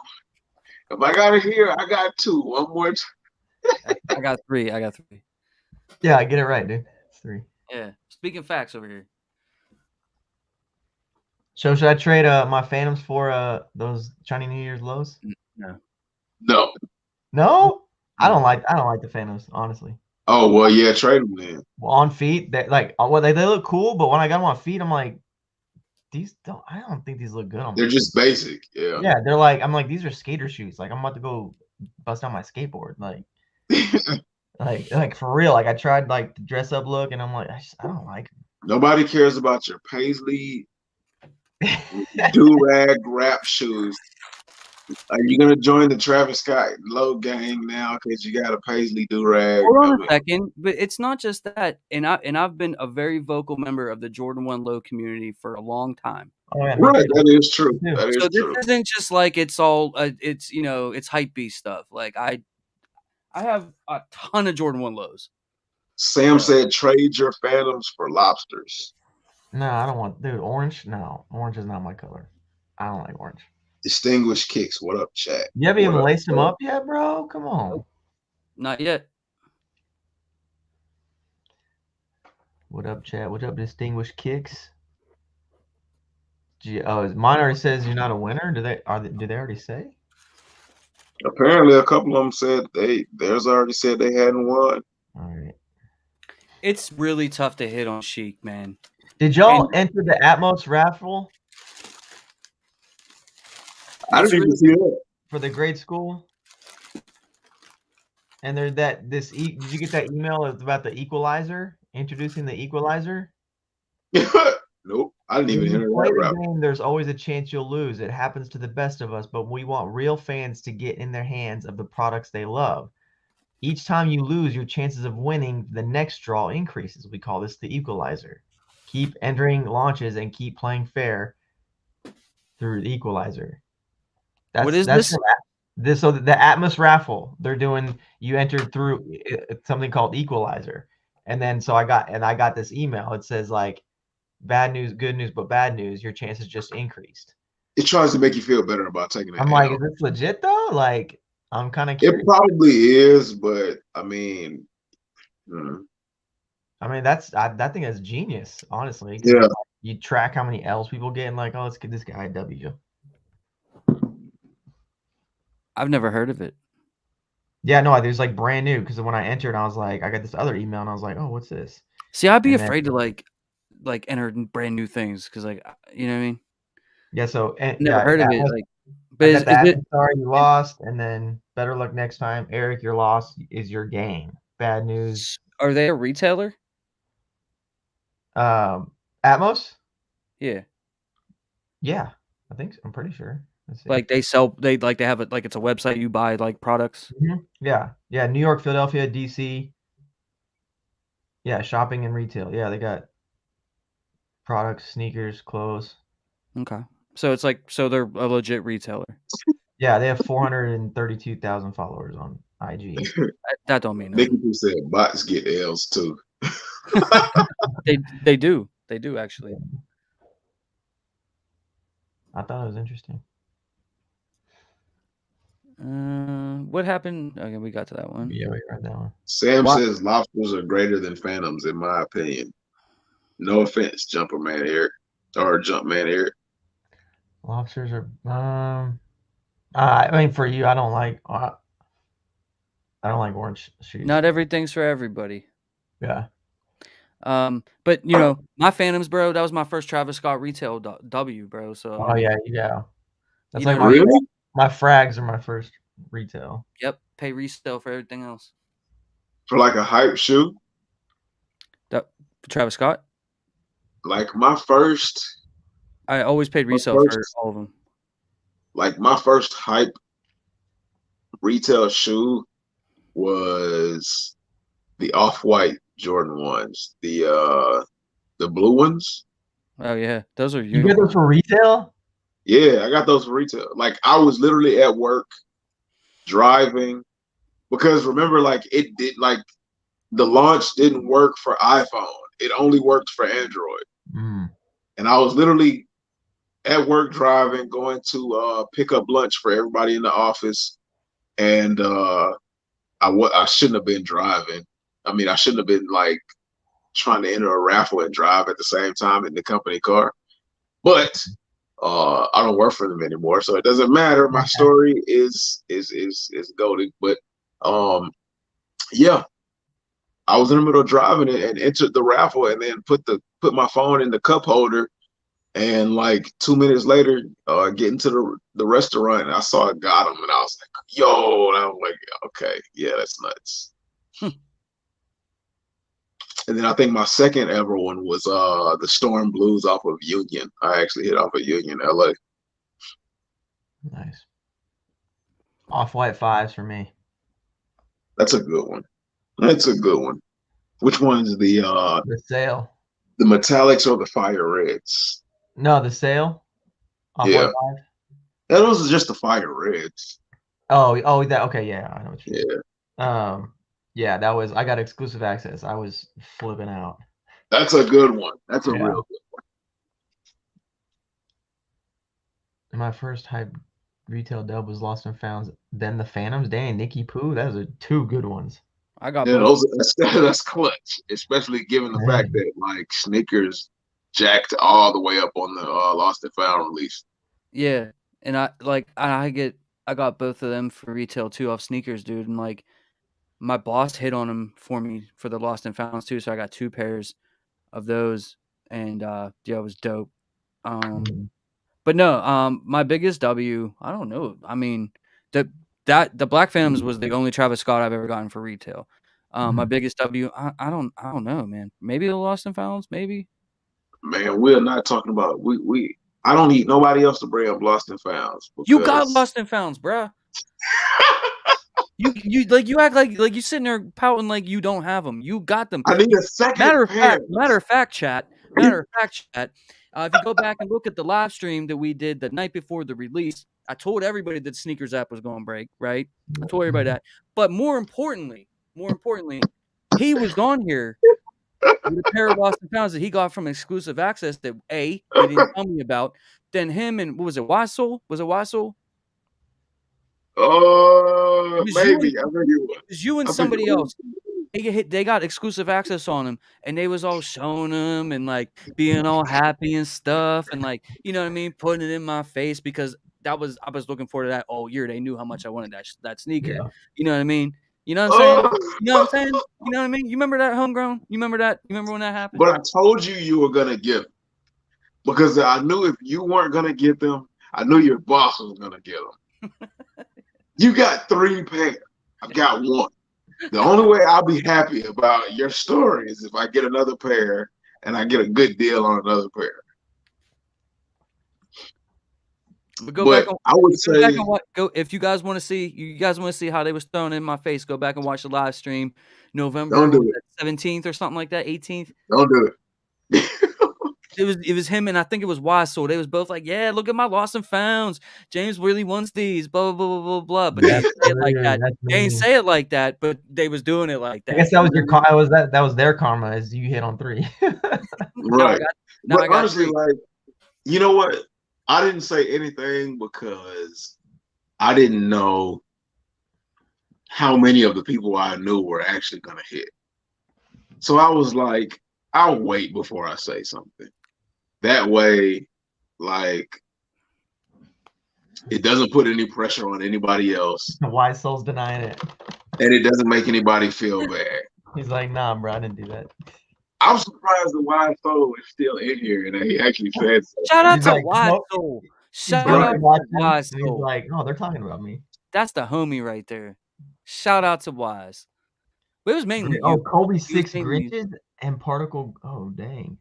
B: If I got it here, I got 2. One more time.
A: I got 3. I got 3.
D: Yeah, get it right, dude. It's 3.
A: Yeah. Speaking facts over here.
D: So should I trade my Phantoms for those Chinese New Year's lows?
A: No.
B: No.
D: No, I
A: No.
D: don't like the Phantoms, honestly.
B: Oh well, yeah, trade them then.
D: Well, on feet, they they look cool, but when I got them on feet, I'm like, I don't think these look good on.
B: They're just basic. Yeah.
D: Yeah, they're like, I'm like, these are skater shoes. Like I'm about to go bust out my skateboard. Like for real. Like I tried like the dress up look, and I'm like, I don't like
B: Nobody cares about your paisley do-rag rap shoes. Are you gonna join the Travis Scott low gang now because you got a paisley do-rag?
A: Hold on a second, but it's not just that. And I've been a very vocal member of the Jordan 1 low community for a long time.
D: Oh, yeah,
B: Right, that is true.
D: Yeah.
B: That is
A: So
B: true.
A: this isn't just like it's all it's it's hype beast stuff. Like I have a ton of Jordan 1 lows.
B: Sam said trade your Phantoms for lobsters.
D: No, I don't want, dude. Orange? No, orange is not my color. I don't like orange.
B: Distinguished Kicks. What up, chat?
D: You haven't
B: What
D: even
B: up,
D: laced them
B: bro?
D: up yet, bro? Come on.
A: Not yet.
D: What up, chat? What up, distinguished kicks? Mine already says you're not a winner. Do they already say?
B: Apparently, a couple of them said theirs already said they hadn't won.
D: All right.
A: It's really tough to hit on Sheik, man.
D: Did y'all enter the Atmos raffle?
B: I didn't even see that.
D: For the grade school? And there's did you get that email about the equalizer? Introducing the equalizer?
B: Nope. I didn't even hear
D: play
B: that
D: the
B: rap.
D: game, there's always a chance you'll lose. It happens to the best of us, but we want real fans to get in their hands of the products they love. Each time you lose, your chances of winning the next draw increases. We call this the equalizer. Keep entering launches and keep playing fair through the equalizer.
A: What is this?
D: So the Atmos raffle, they're doing, you entered through something called equalizer. And then so I got this email. It says like, bad news, good news, but bad news, your chances just increased.
B: It tries to make you feel better about taking it.
D: I'm like, is this legit though? Like, I'm kind of curious.
B: It probably is, but I mean,
D: I think that's genius, honestly.
B: Yeah.
D: Like, you track how many L's people get, and like, oh, let's get this guy a W.
A: I've never heard of it.
D: Yeah, no, there's like brand new, because when I entered, I was like, I got this other email, and I was like, oh, what's this?
A: See, I'd be afraid to like enter brand new things because, like, you know what I mean?
D: Yeah, so
A: never heard of it. Like,
D: but is it? Sorry, you lost, and then better luck next time, Eric. Your loss is your gain. Bad news.
A: Are they a retailer?
D: Atmos.
A: Yeah.
D: Yeah, I think so. I'm pretty sure.
A: Like they sell, they have it like it's a website you buy like products.
D: Mm-hmm. Yeah. New York, Philadelphia, DC. Yeah, shopping and retail. Yeah, they got products, sneakers, clothes.
A: Okay, so it's like they're a legit retailer.
D: Yeah, they have 432,000 followers on IG.
A: That don't mean
B: nothing. Nicky said bots get L's too.
A: They do actually.
D: I thought it was interesting.
A: What happened? Okay, we got to that one.
D: Yeah, we read that one.
B: Sam says lobsters are greater than Phantoms, in my opinion. No offense, Jumper Man Eric or Jump Man Eric.
D: Lobsters are. I mean, for you, I don't like orange shoes.
A: Not everything's for everybody.
D: Yeah.
A: But you know, my Phantoms, bro, that was my first Travis Scott retail W, bro. So
D: Oh yeah, yeah. That's
A: you
D: like
A: know what I mean?
B: Really?
D: my frags are my first retail.
A: Yep, pay resale for everything else.
B: For like a hype shoe?
A: That Travis Scott,
B: Like
A: I always paid
B: my
A: resale for
B: first
A: all of them.
B: like my first hype retail shoe was the off-white Jordan ones. The blue ones.
A: Oh yeah, those are
D: You get those
A: unicorn.
D: for retail?
B: Yeah, I got those for retail. Like I was literally at work driving because remember, like it did like the launch didn't work for iPhone. It only worked for Android.
D: Mm.
B: And I was literally at work driving, going to pick up lunch for everybody in the office. And I shouldn't have been driving. I mean, I shouldn't have been like trying to enter a raffle and drive at the same time in the company car. But I don't work for them anymore, so it doesn't matter. My story is goated. But um, yeah, I was in the middle of driving it and entered the raffle, and then put my phone in the cup holder. And like 2 minutes later, getting to the restaurant, and I saw it got him, and I was like, "Yo!" And I was like, "Okay, yeah, that's nuts." And then I think my second ever one was the Storm Blues off of Union. I actually hit off of Union, LA.
D: Nice. Off-white fives for me.
B: That's a good one. That's a good one. Which one's the
D: sale?
B: the metallics or the fire reds?
D: No, the sale. Off-white
B: Yeah.
D: five.
B: And those are just the fire reds.
D: Oh, that okay. Yeah, I know what you mean.
B: Yeah.
D: Yeah, that was I got exclusive access. I was flipping out.
B: That's a good one. That's a real good one.
D: My first hype retail dub was Lost and Found. Then the Phantoms, dang, Nicky Poo. Those are two good ones.
A: I got
B: Yeah,
A: both.
B: that's clutch, especially given the fact that like sneakers jacked all the way up on the Lost and Found release.
A: Yeah, and I got both of them for retail too off sneakers, dude. And like my boss hit on them for me for the Lost and Founds too, so I got 2 pairs of those, and yeah, it was dope. But no, my biggest W, I don't know. I mean, the Black Phantoms was the only Travis Scott I've ever gotten for retail. My biggest W, I don't know, man. Maybe the Lost and Founds, maybe.
B: Man, we're not talking about we. I don't need nobody else to bring up Lost and Founds
A: You got
B: because
A: Lost and Founds, bruh. You act like you sitting there pouting like you don't have them. You got them.
B: I need a second
A: Matter of
B: pair.
A: fact, chat. If you go back and look at the live stream that we did the night before the release, I told everybody that Sneakers app was going to break. Right? I told everybody that. But more importantly, he was on here with a pair of Lost and Founds that he got from exclusive access that he didn't tell me about. Then him and what was it? Wassel? Was it Wassel?
B: Maybe. I think it was.
A: It was you and somebody else. They got exclusive access on him, and they was all showing him and like being all happy and stuff, and like you know what I mean, putting it in my face because I was looking forward to that all year. They knew how much I wanted that sneaker.
D: Yeah.
A: You know what I mean? You know what I'm saying? You know what I'm saying? You know what I mean? You remember that homegrown? You remember that? You remember when that happened?
B: But I told you were gonna get them because I knew if you weren't gonna get them, I knew your boss was gonna get them. You got 3 pairs. I've got 1. The only way I'll be happy about your story is if I get another pair and I get a good deal on another pair.
A: But
B: I would say
A: if you guys want to see how they was thrown in my face, go back and watch the live stream November
B: don't do it.
A: 17th or something like that, 18th.
B: Don't do it.
A: It was him and I think it was Wassel. They was both like, yeah, look at my Lost and Founds. James really wants these, blah, blah, blah, blah, blah. But they didn't say it like that. They didn't say it like that, but they was doing it like that.
D: I guess that was your that was their karma as you hit on 3.
B: Right. But honestly, like, you know what? I didn't say anything because I didn't know how many of the people I knew were actually gonna hit. So I was like, I'll wait before I say something. That way, like, it doesn't put any pressure on anybody else.
D: Why Soul's denying it?
B: And it doesn't make anybody feel bad.
D: He's like, nah, bro, I didn't do that.
B: I'm surprised the Wise Soul is still in here and that he actually said so.
A: Shout out
D: He's
A: to
D: like,
A: Wise
D: nope.
A: Soul.
D: He's
A: Shout
D: going
A: out
D: to
A: to
D: watch him,
A: Wise
D: and he's
A: Soul.
D: like, oh, they're talking about me.
A: That's the homie right there. Shout out to Wise. But it was mainly
D: Oh,
A: you.
D: Kobe
A: It was
D: 6
A: mainly you.
D: Grinches and Particle. Oh, dang.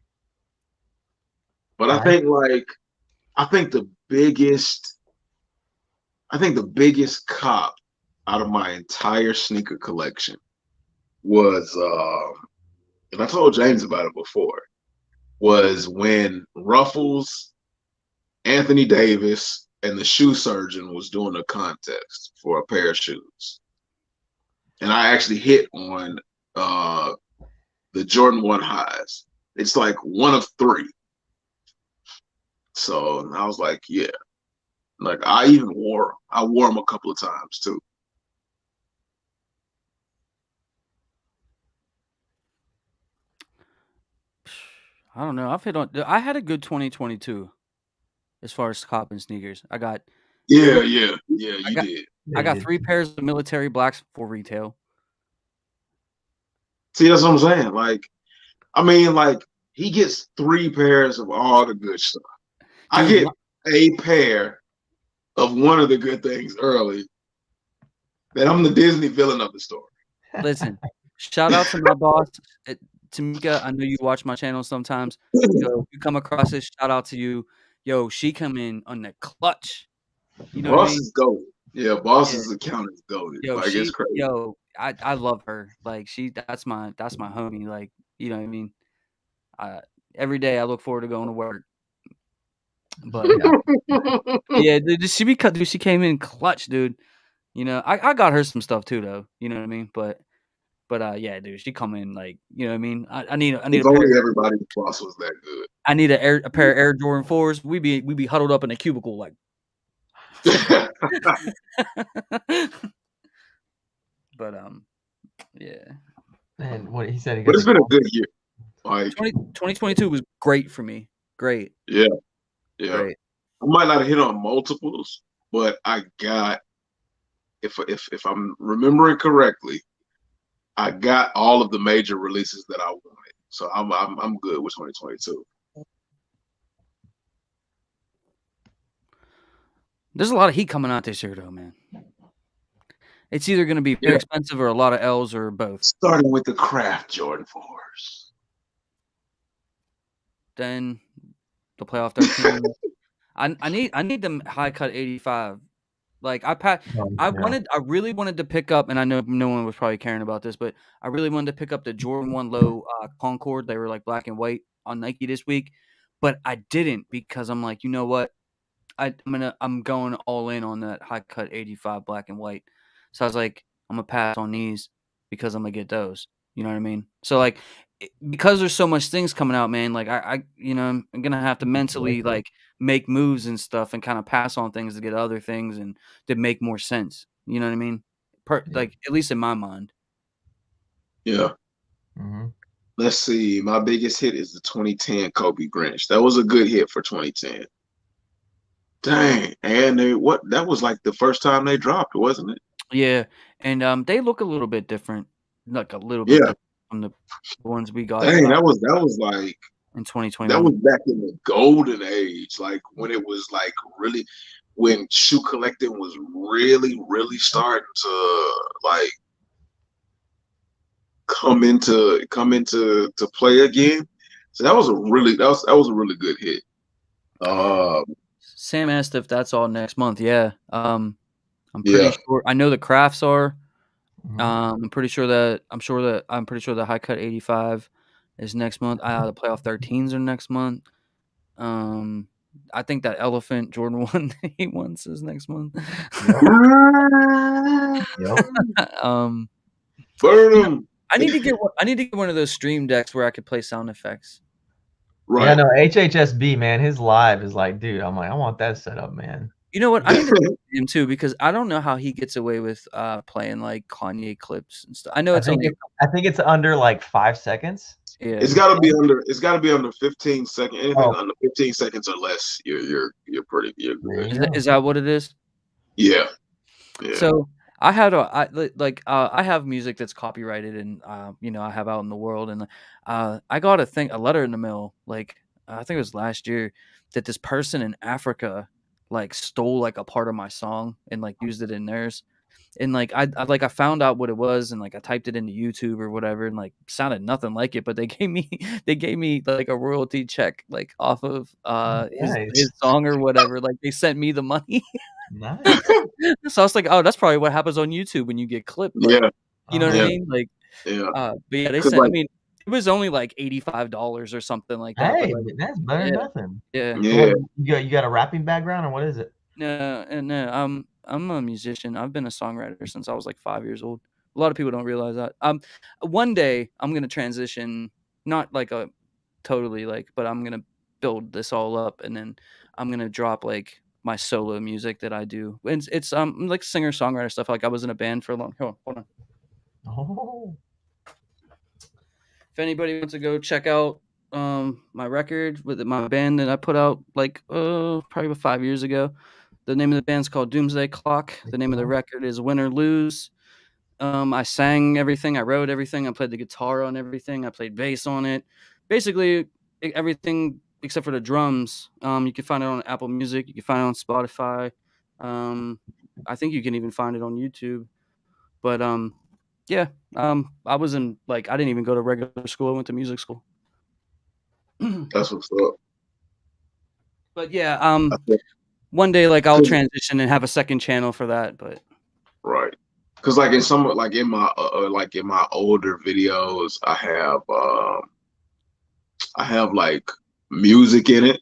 B: But I think the biggest cop out of my entire sneaker collection was and I told James about it before, was when Ruffles, Anthony Davis, and the shoe surgeon was doing a contest for a pair of shoes. And I actually hit on the Jordan 1 highs. It's like one of 3. So I was like, yeah. Like I even wore them. I wore them a couple of times too.
A: I don't know. I had a good 2022 as far as copping sneakers. I got
B: Yeah,
A: three, I
B: you
A: got
B: did.
A: I got 3 pairs of military blacks for retail.
B: See, that's what I'm saying. Like, I mean, like he gets 3 pairs of all the good stuff. I
A: Dude,
B: get a pair of one of the good things early. Then I'm the Disney villain of the story.
A: listen, shout out to my boss, Tamika. I know you watch my channel sometimes. Yo, if you come across this, shout out to you. Yo, she come in on the clutch. You know what I
B: Boss
A: mean?
B: is gold. Yeah, Boss's
A: Yeah.
B: account is goaded.
A: Yo,
B: Like it's crazy.
A: I love her. Like that's my homie. Like, you know what I mean? I every day I look forward to going to work. But yeah, dude, she came in clutch, dude. You know, I got her some stuff too though. You know what I mean? But yeah, dude, she come in like, you know what I mean? I need
B: If
A: a pair.
B: only everybody's boss was that good.
A: I need a pair of Air Jordan 4s. We be huddled up in a cubicle like. But yeah.
D: And what he said, he
B: But
D: got
B: it's been a good year. Like
A: 2022 was great for me. Great.
B: yeah.
A: Great.
B: I might not have hit on multiples, but I got if I'm remembering correctly, I got all of the major releases that I wanted. So I'm good with 2022.
A: There's a lot of heat coming out this year though, man. It's either going to be very expensive or a lot of L's or both.
B: Starting with the craft Jordan 4s.
A: Then the playoff 13. I need them high cut 85. Like I really wanted to pick up, and I know no one was probably caring about this, but I really wanted to pick up the Jordan 1 low Concord. They were like black and white on Nike this week, but I didn't because I'm like, you know what? I'm going all in on that high cut 85 black and white. So I was like, I'm gonna pass on these because I'm gonna get those. You know what I mean? So like, because there's so much things coming out, man. Like I you know, I'm gonna have to mentally like make moves and stuff and kind of pass on things to get other things and to make more sense. You know what I mean? Like at least in my mind.
B: Yeah.
D: Mm-hmm.
B: Let's see. My biggest hit is the 2010 Kobe Grinch. That was a good hit for 2010. Dang, and that was like the first time they dropped, wasn't it?
A: Yeah, and they look a little bit different, like a little bit different from the ones we got.
B: Dang, that was like
A: in 2021.
B: That was back in the golden age, like when it was like really when shoe collecting was really starting to like come into play again. So that was a really good hit.
A: Sam asked if that's all next month. Yeah. I'm pretty sure. I know the crafts are. I'm pretty sure the high cut 85 is next month. The playoff 13s are next month. I think that elephant Jordan 1 he wants is next month.
B: Burn them.
A: I need to get one of those stream decks where I could play sound effects.
D: Right. Yeah, no, HHSB, man, his live is like, dude, I'm like, I want that setup, man.
A: You know what? I need to talk to him too because I don't know how he gets away with playing like Kanye clips and stuff. I know I
D: think it's under like 5 seconds.
B: Yeah, it's got to be under. It's got to be under 15 seconds. Anything under 15 seconds or less, you're good.
A: Is that what it is?
B: Yeah.
A: So I had I have music that's copyrighted and I have out in the world, and I got a letter in the mail like I think it was last year that this person in Africa like stole like a part of my song and like used it in theirs. And like I found out what it was and like I typed it into YouTube or whatever and like sounded nothing like it, but they gave me they gave me like a royalty check like off of his
D: Nice.
A: song or whatever. Like they sent me the money.
D: Nice.
A: So I was like, oh, that's probably what happens on YouTube when you get clipped. Like,
B: Yeah,
A: you know what I
B: yeah,
D: Uh-huh.
A: mean? Like,
B: yeah.
A: but yeah, they
B: Cause
A: sent. I
B: like,
A: mean, it was only like $85 or something like that. But
D: Hey,
A: like,
D: that's better
A: yeah,
D: than nothing.
A: yeah.
D: So what
B: yeah,
D: you got a rapping background or what is it?
A: No, and no, I'm a musician. I've been a songwriter since I was like 5 years old. A lot of people don't realize that. One day I'm gonna transition, not like a totally like, but I'm gonna build this all up, and then I'm gonna drop like my solo music that I do. It's like singer songwriter stuff. Like I was in a band for a long. Hold on.
D: Oh,
A: If anybody wants to go check out my record with my band that I put out like probably about 5 years ago. The name of the band's called Doomsday Clock. The name of the record is Win or Lose. I sang everything. I wrote everything. I played the guitar on everything. I played bass on it. Basically, everything except for the drums. You can find it on Apple Music. You can find it on Spotify. Um, I think you can even find it on YouTube. But yeah. I was in like I didn't even go to regular school. I went to music school.
B: that's what's up.
A: But yeah.
B: I think,
A: One day like I'll
B: 'cause-
A: transition and have a second channel for that. But
B: right. Cause like in some like in my older videos, I have like music in it,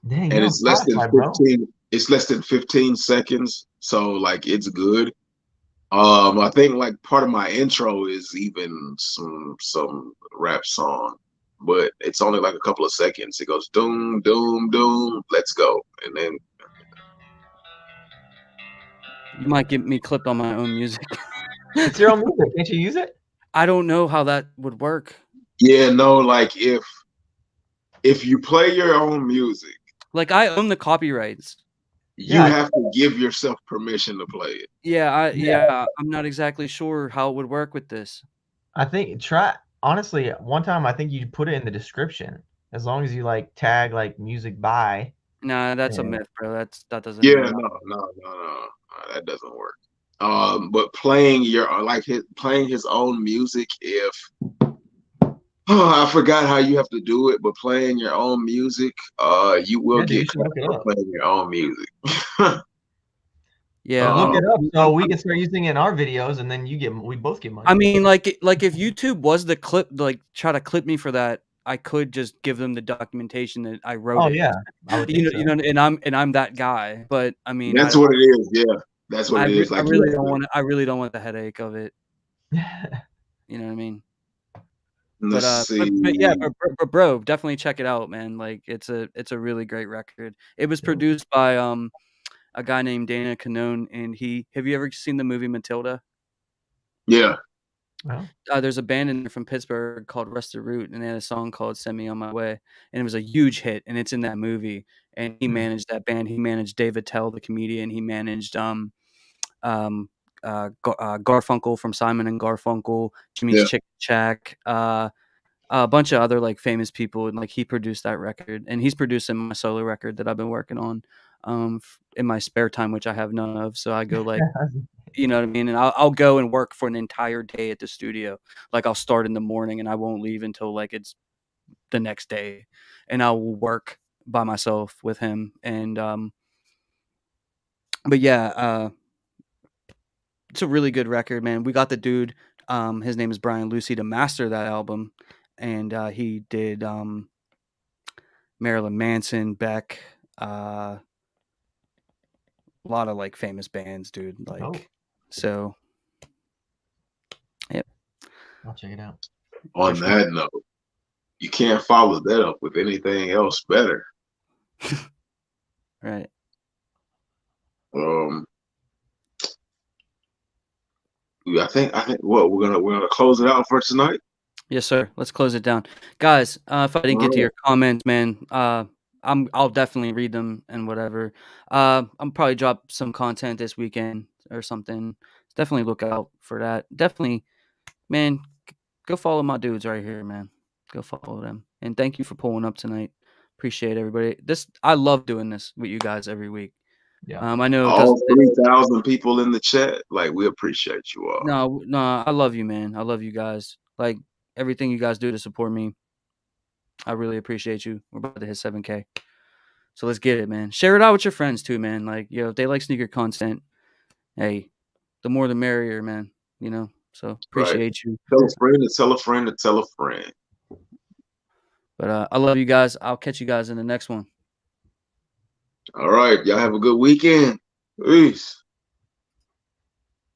D: dang,
B: and
D: you're on Spotify, bro.
B: it's less than 15 seconds, so like it's good. I think like part of my intro is even some rap song, but it's only like a couple of seconds. It goes doom doom doom, let's go, and then
A: you might get me clipped on my own music.
D: It's your own music. Can't you use it?
A: I don't know how that would work.
B: yeah, no, like if you play your own music,
A: Like I own the copyrights.
B: you
D: Yeah,
B: have to give yourself permission to play it.
A: Yeah,
D: yeah.
A: I'm not exactly sure how it would work with this.
D: I think try honestly, one time I think you put it in the description. As long as you like tag like music by.
A: Nah, that's a
D: Yeah.
A: myth, bro. That doesn't
B: Yeah,
A: even.
B: no, that doesn't work. But playing his own music, if I forgot how you have to do it, but playing your own music, you will
D: Yeah, dude, you
B: get
D: should
B: cut
D: look it
B: for
D: up.
B: playing your own music.
A: Yeah,
D: Look
B: Um,
D: it up so we can start using it in our videos, and then we both get money.
A: I mean, like if YouTube was the clip, like try to clip me for that, I could just give them the documentation that I wrote
D: Oh
A: it.
D: yeah, I would think so.
A: You know, and I'm that guy. But I mean,
B: that's what it is. Yeah, that's what it is.
A: I
B: Like you
A: really
B: have
A: don't
B: to,
A: want I really don't want the headache of it. You know what I mean?
B: let's
A: But yeah,
B: see.
A: but bro, definitely check it out, man. Like it's a really great record. It was produced by a guy named Dana Canone, and he have you ever seen the movie Matilda?
B: Yeah,
D: Well,
A: There's a band in there from Pittsburgh called Rusted Root, and they had a song called "Send Me on My Way," and it was a huge hit, and it's in that movie. And he managed that band. He managed David Tell, the comedian. He managed um Garfunkel from Simon and Garfunkel, Jimmy's
B: yeah.
A: Chicken Shack, a bunch of other like famous people, and like he produced that record, and he's producing my solo record that I've been working on in my spare time, which I have none of. So I go like, you know what I mean, and I'll go and work for an entire day at the studio. Like I'll start in the morning and I won't leave until like it's the next day, and I will work by myself with him. And but yeah, it's a really good record, man. We got the dude, his name is Brian Lucy, to master that album, and he did Marilyn Manson, Beck, a lot of like famous bands, dude. Like, so, yep.
D: I'll check it out.
B: On that note, you can't follow that up with anything else better.
A: Right.
B: I think what we're gonna close it out for tonight.
A: Yes, sir. Let's close it down, guys. If I didn't get to your comments, man, I'll definitely read them and whatever. I'm probably drop some content this weekend. or something, definitely look out for that. Definitely, man, go follow my dudes right here, man. Go follow them. And thank you for pulling up tonight. Appreciate everybody. I love doing this with you guys every week.
D: Yeah.
A: I know because
B: All 3,000 people in the chat, like, we appreciate you all.
A: no, I love you, man. I love you guys. Like everything you guys do to support me. I really appreciate you. We're about to hit 7K. So let's get it, man. Share it out with your friends too, man. Like, if they like sneaker content, hey, the more the merrier, man. So
B: Right.
A: appreciate you.
B: Tell a friend to tell a friend to tell a friend.
A: But I love you guys. I'll catch you guys in the next one.
B: All right. Y'all have a good weekend. Peace.